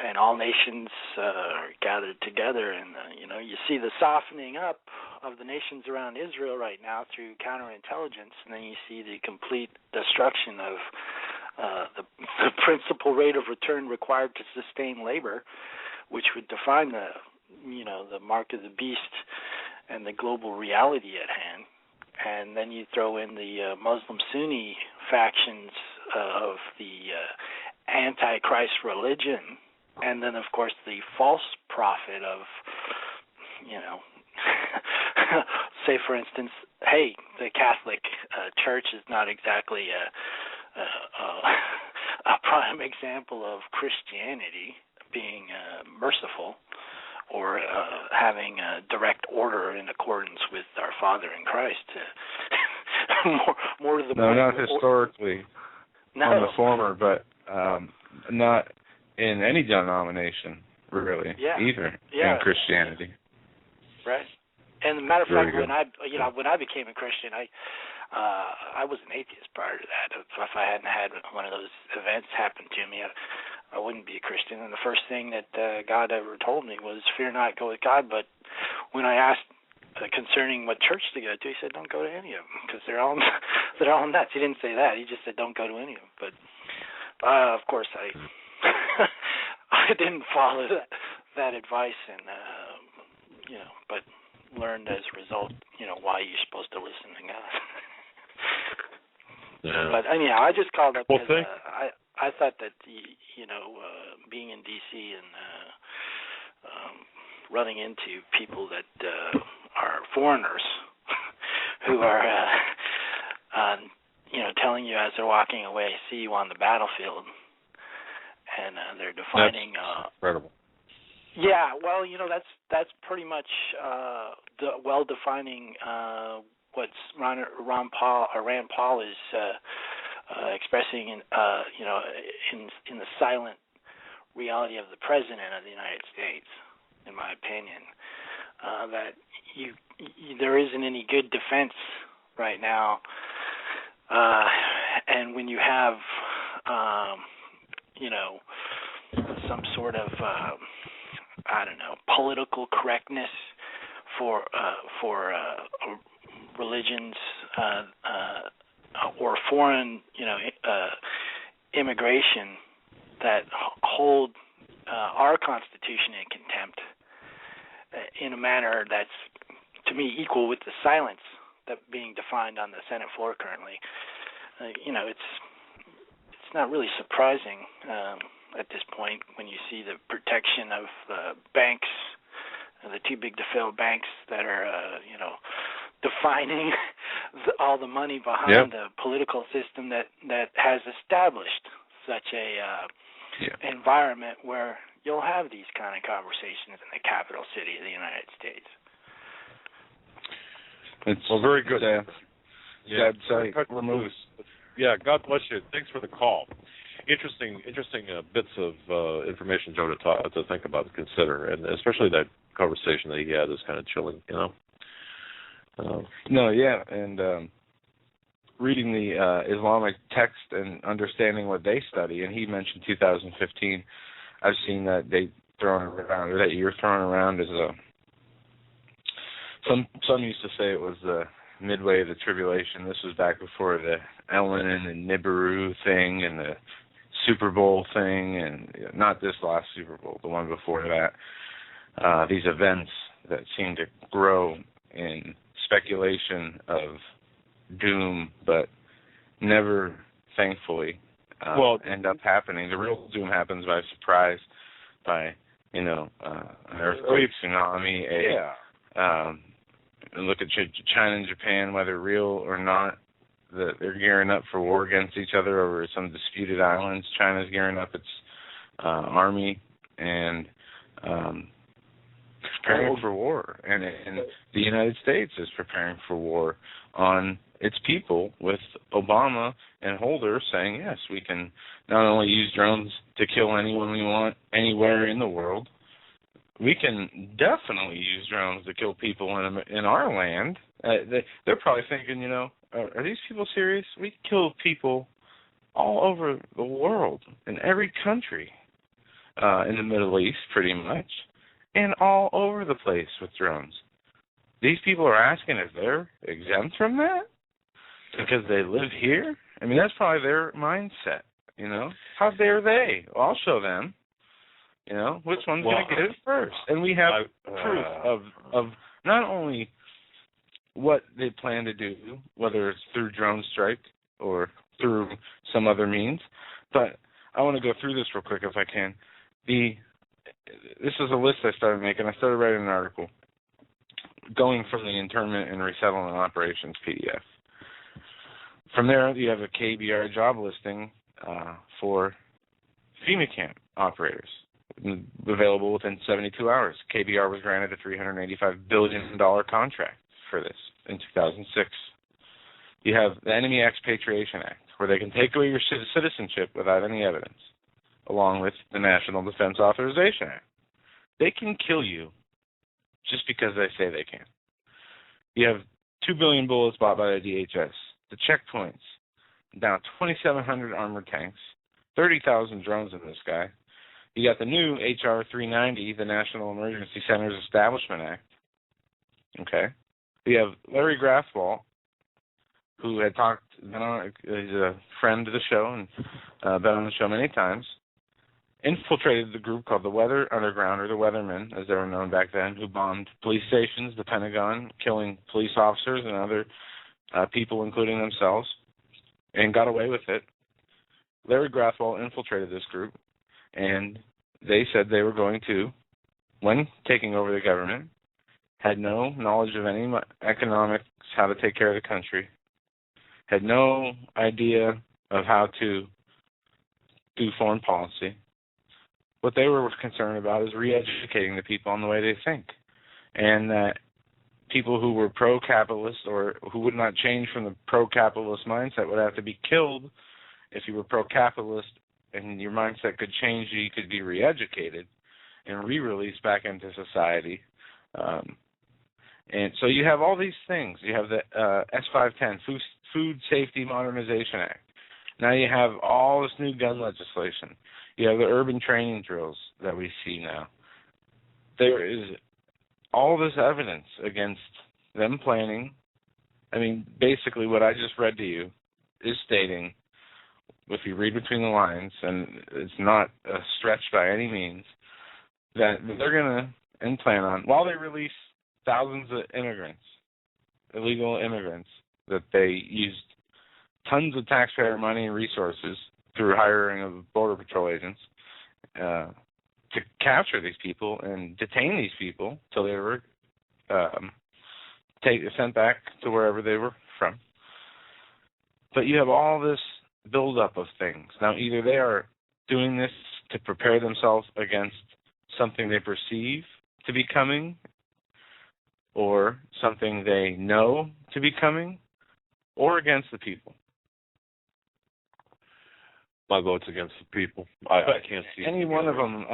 and all nations are gathered together, and you see the softening up of the nations around Israel right now through counterintelligence, and then you see the complete destruction of the principal rate of return required to sustain labor, which would define the mark of the beast and the global reality at hand. And then you throw in the Muslim Sunni factions of the Antichrist religion, and then, of course, the false prophet of, say, for instance, hey, the Catholic Church is not exactly a prime example of Christianity being merciful or having a direct order in accordance with our Father in Christ. more to the point. No, not historically. On the former, but not in any denomination, really, either in Christianity. Right. And as a matter of fact, when I became a Christian, I was an atheist prior to that. If I hadn't had one of those events happen to me, I wouldn't be a Christian. And the first thing that God ever told me was, fear not, go with God. But when I asked concerning what church to go to, he said, don't go to any of them because they're all nuts. He didn't say that. He just said, don't go to any of them. But of course, I I didn't follow that advice, and but learned as a result, why you're supposed to listen to God. Yeah. But anyhow, I just called up because I thought that being in D.C. and running into people that are foreigners who are telling you as they're walking away, see you on the battlefield, and they're defining. That's incredible. Yeah, well, that's pretty much defining what Rand Paul is expressing in the silent reality of the President of the United States, in my opinion, that there isn't any good defense right now, and when you have some sort of political correctness for religions or foreign immigration that hold our Constitution in contempt in a manner that's, to me, equal with the silence that being defined on the Senate floor currently. It's not really surprising at this point when you see the protection of banks, the too big to fail banks that are, defining all the money behind the political system that has established such a environment where you'll have these kind of conversations in the capital city of the United States. Very good. We're moving. Yeah, God bless you. Thanks for the call. Interesting bits of information, Joe, to think about and consider, and especially that conversation that he had is kind of chilling, and reading the Islamic text and understanding what they study, and he mentioned 2015. I've seen that they thrown around, or that you're thrown around as some used to say it was the midway of the tribulation. This was back before the Ellen and Nibiru thing and the Super Bowl thing, and not this last Super Bowl, the one before that. These events that seem to grow in speculation of doom, but never, thankfully, end up happening. The real doom happens by surprise, by an earthquake, tsunami. Look at China and Japan, whether real or not. They're gearing up for war against each other over some disputed islands. China's gearing up its army and preparing for war, and the United States is preparing for war on its people, with Obama and Holder saying, yes, we can not only use drones to kill anyone we want anywhere in the world, we can definitely use drones to kill people in our land. They're probably thinking, are these people serious? We kill people all over the world, in every country, in the Middle East, pretty much, and all over the place with drones. These people are asking if they're exempt from that because they live here. I mean, that's probably their mindset, How dare they? Well, I'll show them, which one's going to get it first. And we have proof of not only what they plan to do, whether it's through drone strike or through some other means, but I want to go through this real quick if I can. This is a list I started making. I started writing an article going from the Internment and Resettlement Operations PDF. From there, you have a KBR job listing for FEMA camp operators, available within 72 hours. KBR was granted a $385 billion contract for this in 2006. You have the Enemy Expatriation Act, where they can take away your citizenship without any evidence, along with the National Defense Authorization Act. They can kill you just because they say they can. You have 2 billion bullets bought by the DHS, the checkpoints, down 2,700 armored tanks, 30,000 drones in the sky. You got the new HR 390, the National Emergency Centers Establishment Act. Okay. we have Larry Grasswall, who had talked, he's a friend of the show and been on the show many times, infiltrated the group called the Weather Underground, or the Weathermen, as they were known back then, who bombed police stations, the Pentagon, killing police officers and other people, including themselves, and got away with it. Larry Grasswall infiltrated this group, and they said they were going to, when taking over the government, had no knowledge of any economics, how to take care of the country, had no idea of how to do foreign policy. What they were concerned about is re-educating the people on the way they think, and that people who were pro-capitalist or who would not change from the pro-capitalist mindset would have to be killed. If you were pro-capitalist and your mindset could change, you could be re-educated and re-released back into society. And so you have all these things. You have the S510, Food Safety Modernization Act. Now you have all this new gun legislation. You have the urban training drills that we see now. There is all this evidence against them planning. I mean, basically what I just read to you is stating, if you read between the lines, and it's not a stretch by any means, that they're going to, and plan on, while they release thousands of immigrants, illegal immigrants, that they used tons of taxpayer money and resources through hiring of Border Patrol agents to capture these people and detain these people till they were sent back to wherever they were from. But you have all this buildup of things. Now, either they are doing this to prepare themselves against something they perceive to be coming, or something they know to be coming, or against the people. My vote's against the people. I can't see any one of them.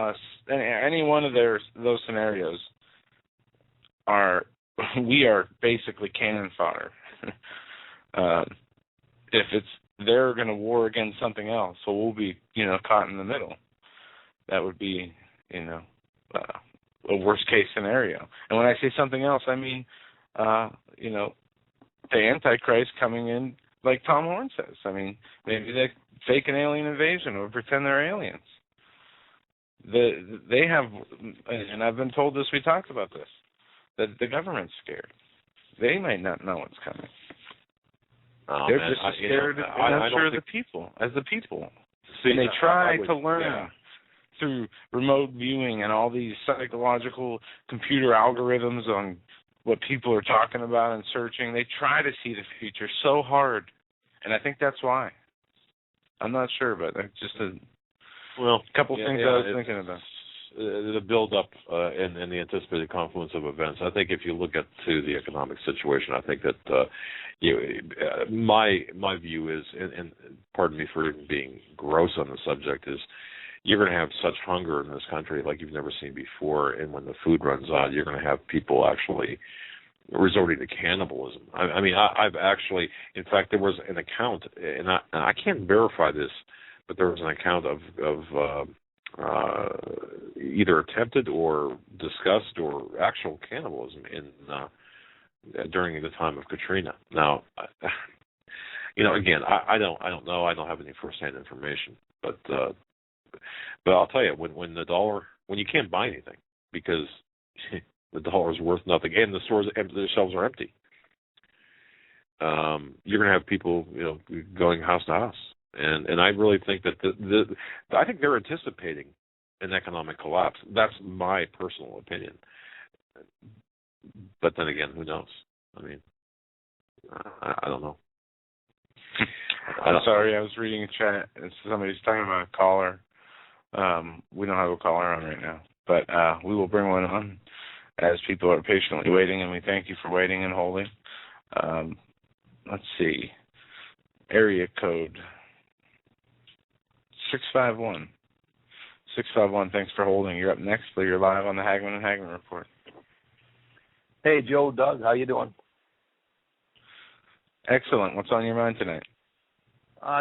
Any one of those scenarios we are basically cannon fodder. If they're going to war against something else, so we'll be caught in the middle. That would be a worst case scenario. And when I say something else, I mean the Antichrist coming in, like Tom Horn says. I mean, maybe they fake an alien invasion or pretend they're aliens. They have, and I've been told this, we talked about this, that the government's scared. They might not know what's coming. They're just as scared as the people. See, and they try to learn through remote viewing and all these psychological computer algorithms on what people are talking about and searching. They try to see the future so hard, and I think that's why. I'm not sure, but just a couple things I was thinking about. The build-up and the anticipated confluence of events. I think if you look to the economic situation, I think that my view is, and pardon me for being gross on the subject, is you're going to have such hunger in this country like you've never seen before, and when the food runs out, you're going to have people actually resorting to cannibalism. I mean, I've actually, in fact, there was an account, and I can't verify this, but there was an account of either attempted or discussed or actual cannibalism during the time of Katrina. Now, again, I don't know. I don't have any firsthand information, but I'll tell you, when you can't buy anything because the dollar is worth nothing, and the stores, the shelves are empty, you're going to have people, going house to house. And I really think that I think they're anticipating an economic collapse. That's my personal opinion. But then again, who knows? I mean, I don't know. I'm sorry, I was reading a chat and somebody's talking about a caller. We don't have a caller on right now, but we will bring one on as people are patiently waiting, and we thank you for waiting and holding. Let's see. Area code 651. 651, thanks for holding. You're up next, but you're live on the Hagmann and Hagmann Report. Hey, Joe, Doug, how you doing? Excellent. What's on your mind tonight?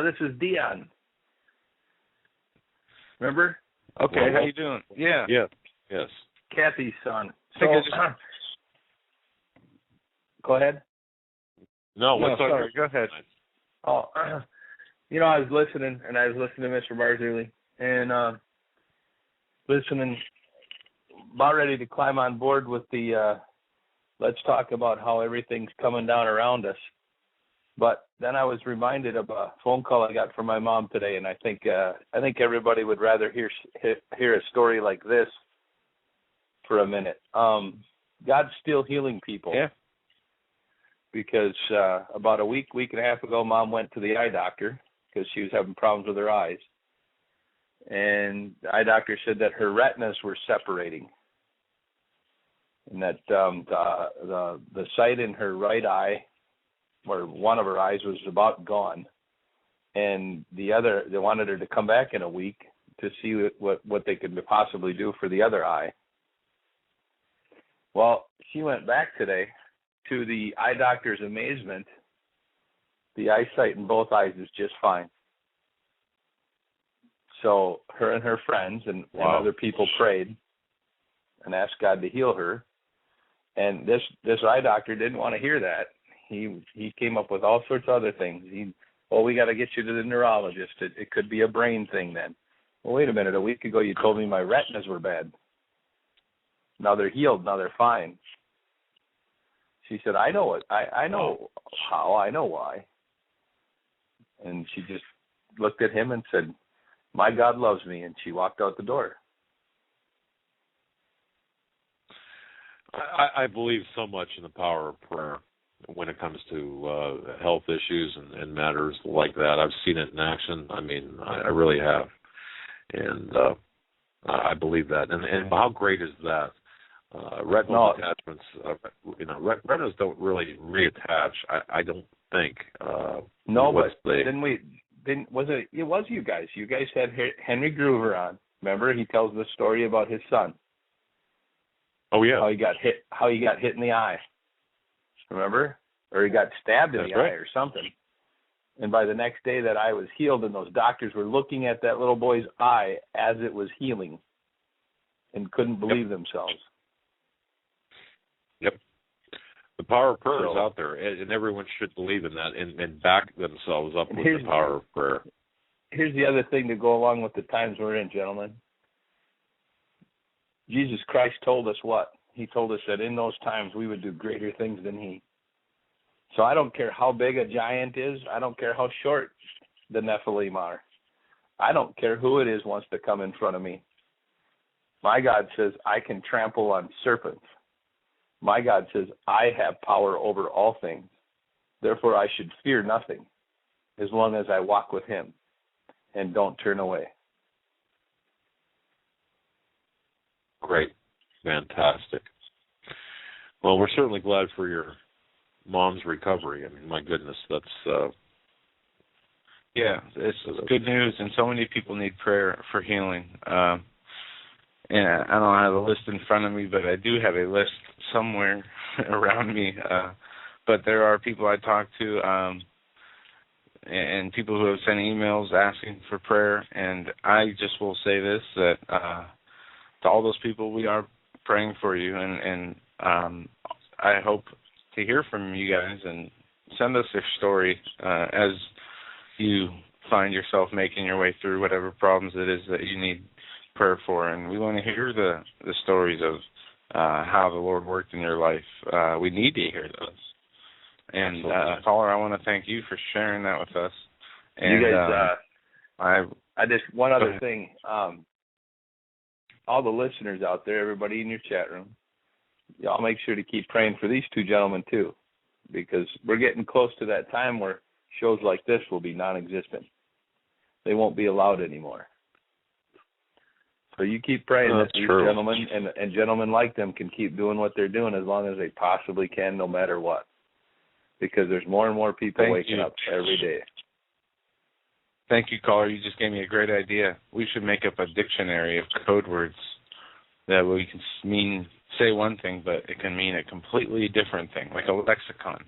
This is Dion. Remember? Okay, how you doing? Yeah. Yeah. Yes. Kathy's son. So, Go ahead. No, sorry. Go ahead. Oh, I was listening to Mr. Barzuli, and listening, about ready to climb on board with the let's talk about how everything's coming down around us. But then I was reminded of a phone call I got from my mom today, and I think everybody would rather hear a story like this for a minute. God's still healing people. Yeah. Because about a week and a half ago, Mom went to the eye doctor because she was having problems with her eyes. And the eye doctor said that her retinas were separating. And that the sight in her right eye, or one of her eyes, was about gone. And the other, they wanted her to come back in a week to see what they could possibly do for the other eye. Well, she went back today. To the eye doctor's amazement, the eyesight in both eyes is just fine. So her and her friends and other people prayed and asked God to heal her. And this eye doctor didn't want to hear that. He came up with all sorts of other things. We got to get you to the neurologist. It could be a brain thing then. Well, wait a minute. A week ago you told me my retinas were bad. Now they're healed. Now they're fine. She said, I know it. I know how. I know why. And she just looked at him and said, my God loves me. And she walked out the door. I believe so much in the power of prayer when it comes to health issues and matters like that. I've seen it in action. I mean, I really have. And I believe that. And how great is that? Retinal attachments, retinas don't really reattach. I don't think. It was you guys. You guys had Henry Groover on. Remember, he tells the story about his son. Oh yeah. How he got hit in the eye. Remember, or he got stabbed in the eye or something. And by the next day, that eye was healed, and those doctors were looking at that little boy's eye as it was healing, and couldn't believe themselves. Yep. The power of prayer is out there, and everyone should believe in that and back themselves up with the power of prayer. Here's the other thing to go along with the times we're in, gentlemen. Jesus Christ told us what? He told us that in those times we would do greater things than he. So I don't care how big a giant is. I don't care how short the Nephilim are. I don't care who it is wants to come in front of me. My God says I can trample on serpents. My God says I have power over all things. Therefore I should fear nothing as long as I walk with him and don't turn away. Great. Fantastic. Well, we're certainly glad for your mom's recovery. I mean, my goodness, that's... it's good news, and so many people need prayer for healing. And I don't have a list in front of me, but I do have a list somewhere around me. But there are people I talk to and people who have sent emails asking for prayer. And I just will say this, that to all those people, we are praying for you. And I hope to hear from you guys and send us your story as you find yourself making your way through whatever problems it is that you need prayer for. And we want to hear the stories of how the Lord worked in your life. We need to hear those. And caller, I want to thank you for sharing that with us. And you guys, I just one other thing. All the listeners out there, everybody in your chat room, y'all make sure to keep praying for these two gentlemen too, because we're getting close to that time where shows like this will be non-existent. They won't be allowed anymore. So you keep praying that these gentlemen and gentlemen like them can keep doing what they're doing as long as they possibly can, no matter what. Because there's more and more people waking up every day. Thank you, caller. You just gave me a great idea. We should make up a dictionary of code words that we can say one thing, but it can mean a completely different thing, like a lexicon.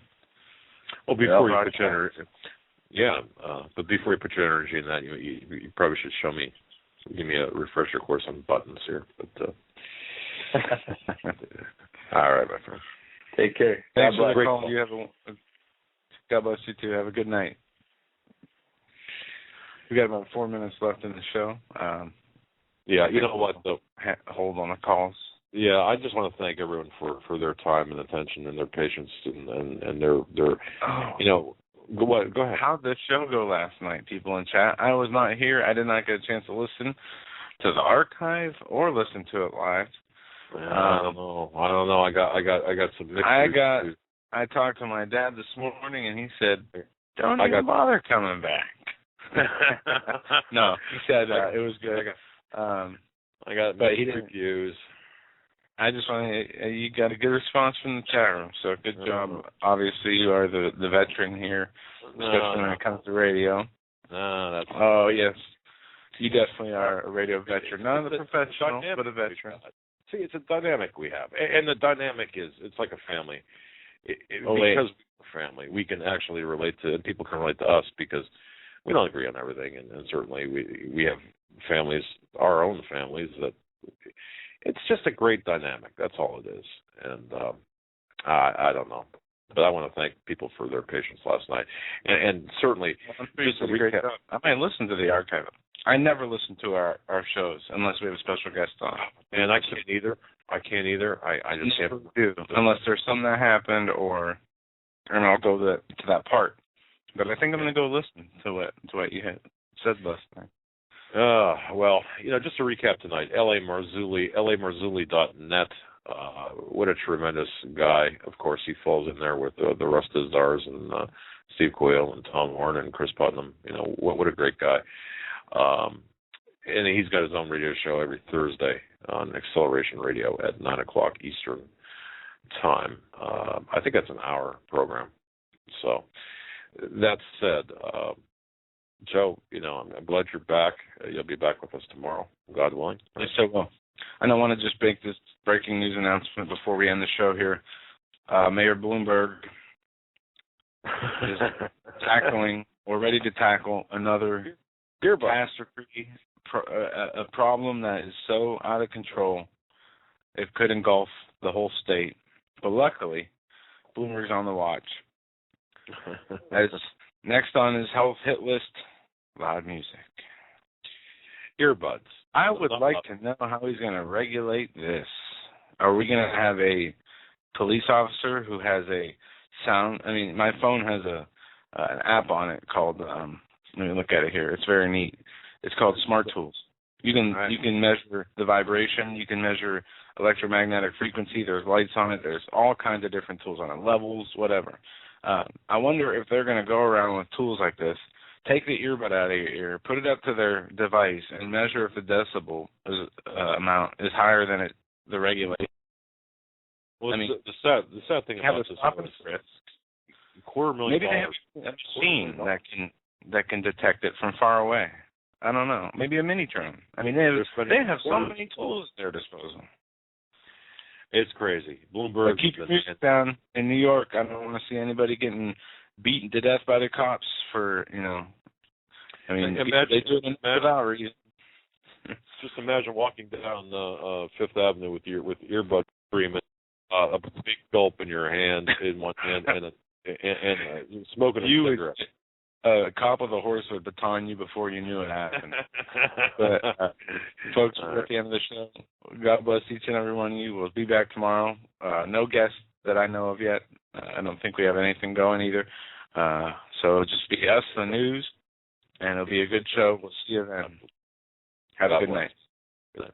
Well, before you put your but before you put your energy in that, you probably should give me a refresher course on buttons here. But all right, my friend. Take care. Thanks God for the bless. call. You have God bless you too. Have a good night. We got about 4 minutes left in the show. Yeah, you know what though? Hold on the calls. Yeah, I just want to thank everyone for their time and attention and their patience and their you know. Go ahead. How'd the show go last night, people in chat? I was not here. I did not get a chance to listen to the archive or listen to it live. I don't know. I got some mixed reviews. I talked to my dad this morning, and he said, "Don't even bother coming back." No, he said it was good. I got mixed reviews. I just want to. You got a good response from the chat room, so good job. Obviously, you are the veteran here, especially when it comes to radio. Oh yes, you definitely are a radio veteran, not a professional, but a veteran. See, it's a dynamic we have, and the dynamic is it's like a family. Because we're a family, we can actually relate to, and people can relate to us because we don't agree on everything, and certainly we have families, our own families that. It's just a great dynamic. That's all it is. And I don't know. But I want to thank people for their patience last night. And certainly, just a recap. I might listen to the archive. I never listen to our shows unless we have a special guest on. And I can't either. I just never do. Unless there's something that happened and I'll go to that part. But I think I'm going to go listen to what you had said last night. Well, just to recap tonight, lamarzulli.net. What a tremendous guy. Of course, he falls in there with the Rusta Czars and Steve Quayle and Tom Horn and Chris Putnam. What a great guy. And he's got his own radio show every Thursday on Acceleration Radio at 9 o'clock Eastern time. I think that's an hour program. So, that said, Joe, I'm glad you're back. You'll be back with us tomorrow, God willing. Yes, I will. And I want to just make this breaking news announcement before we end the show here. Mayor Bloomberg is tackling or ready to tackle another catastrophe, a problem that is so out of control it could engulf the whole state. But luckily, Bloomberg's on the watch. As next on his health hit list, loud music. Earbuds. I would like to know how he's going to regulate this. Are we going to have a police officer who has a sound? I mean, my phone has an app on it called, let me look at it here. It's very neat. It's called Smart Tools. You can measure the vibration. You can measure electromagnetic frequency. There's lights on it. There's all kinds of different tools on it, levels, whatever. I wonder if they're going to go around with tools like this, take the earbud out of your ear, put it up to their device, and measure if the decibel amount is higher than the regulation. Well, the sad thing about this is $250,000. Maybe they have a machine that can detect it from far away. I don't know. Maybe a Minitron. I mean, they have so many tools at their disposal. It's crazy. Bloomberg. Keep your music down in New York. I don't want to see anybody getting beaten to death by the cops for, I mean, they do it without reason. Just imagine walking down Fifth Avenue with earbud streaming, a big gulp in your hand, in one hand, and smoking a cigarette. A cop with a horse would baton you before you knew it happened. But, folks, we're at the end of the show. God bless each and every one of you. We'll be back tomorrow. No guests that I know of yet. I don't think we have anything going either. So it'll just be us, the news, and it'll be a good show. We'll see you then. Have a good night. Good night.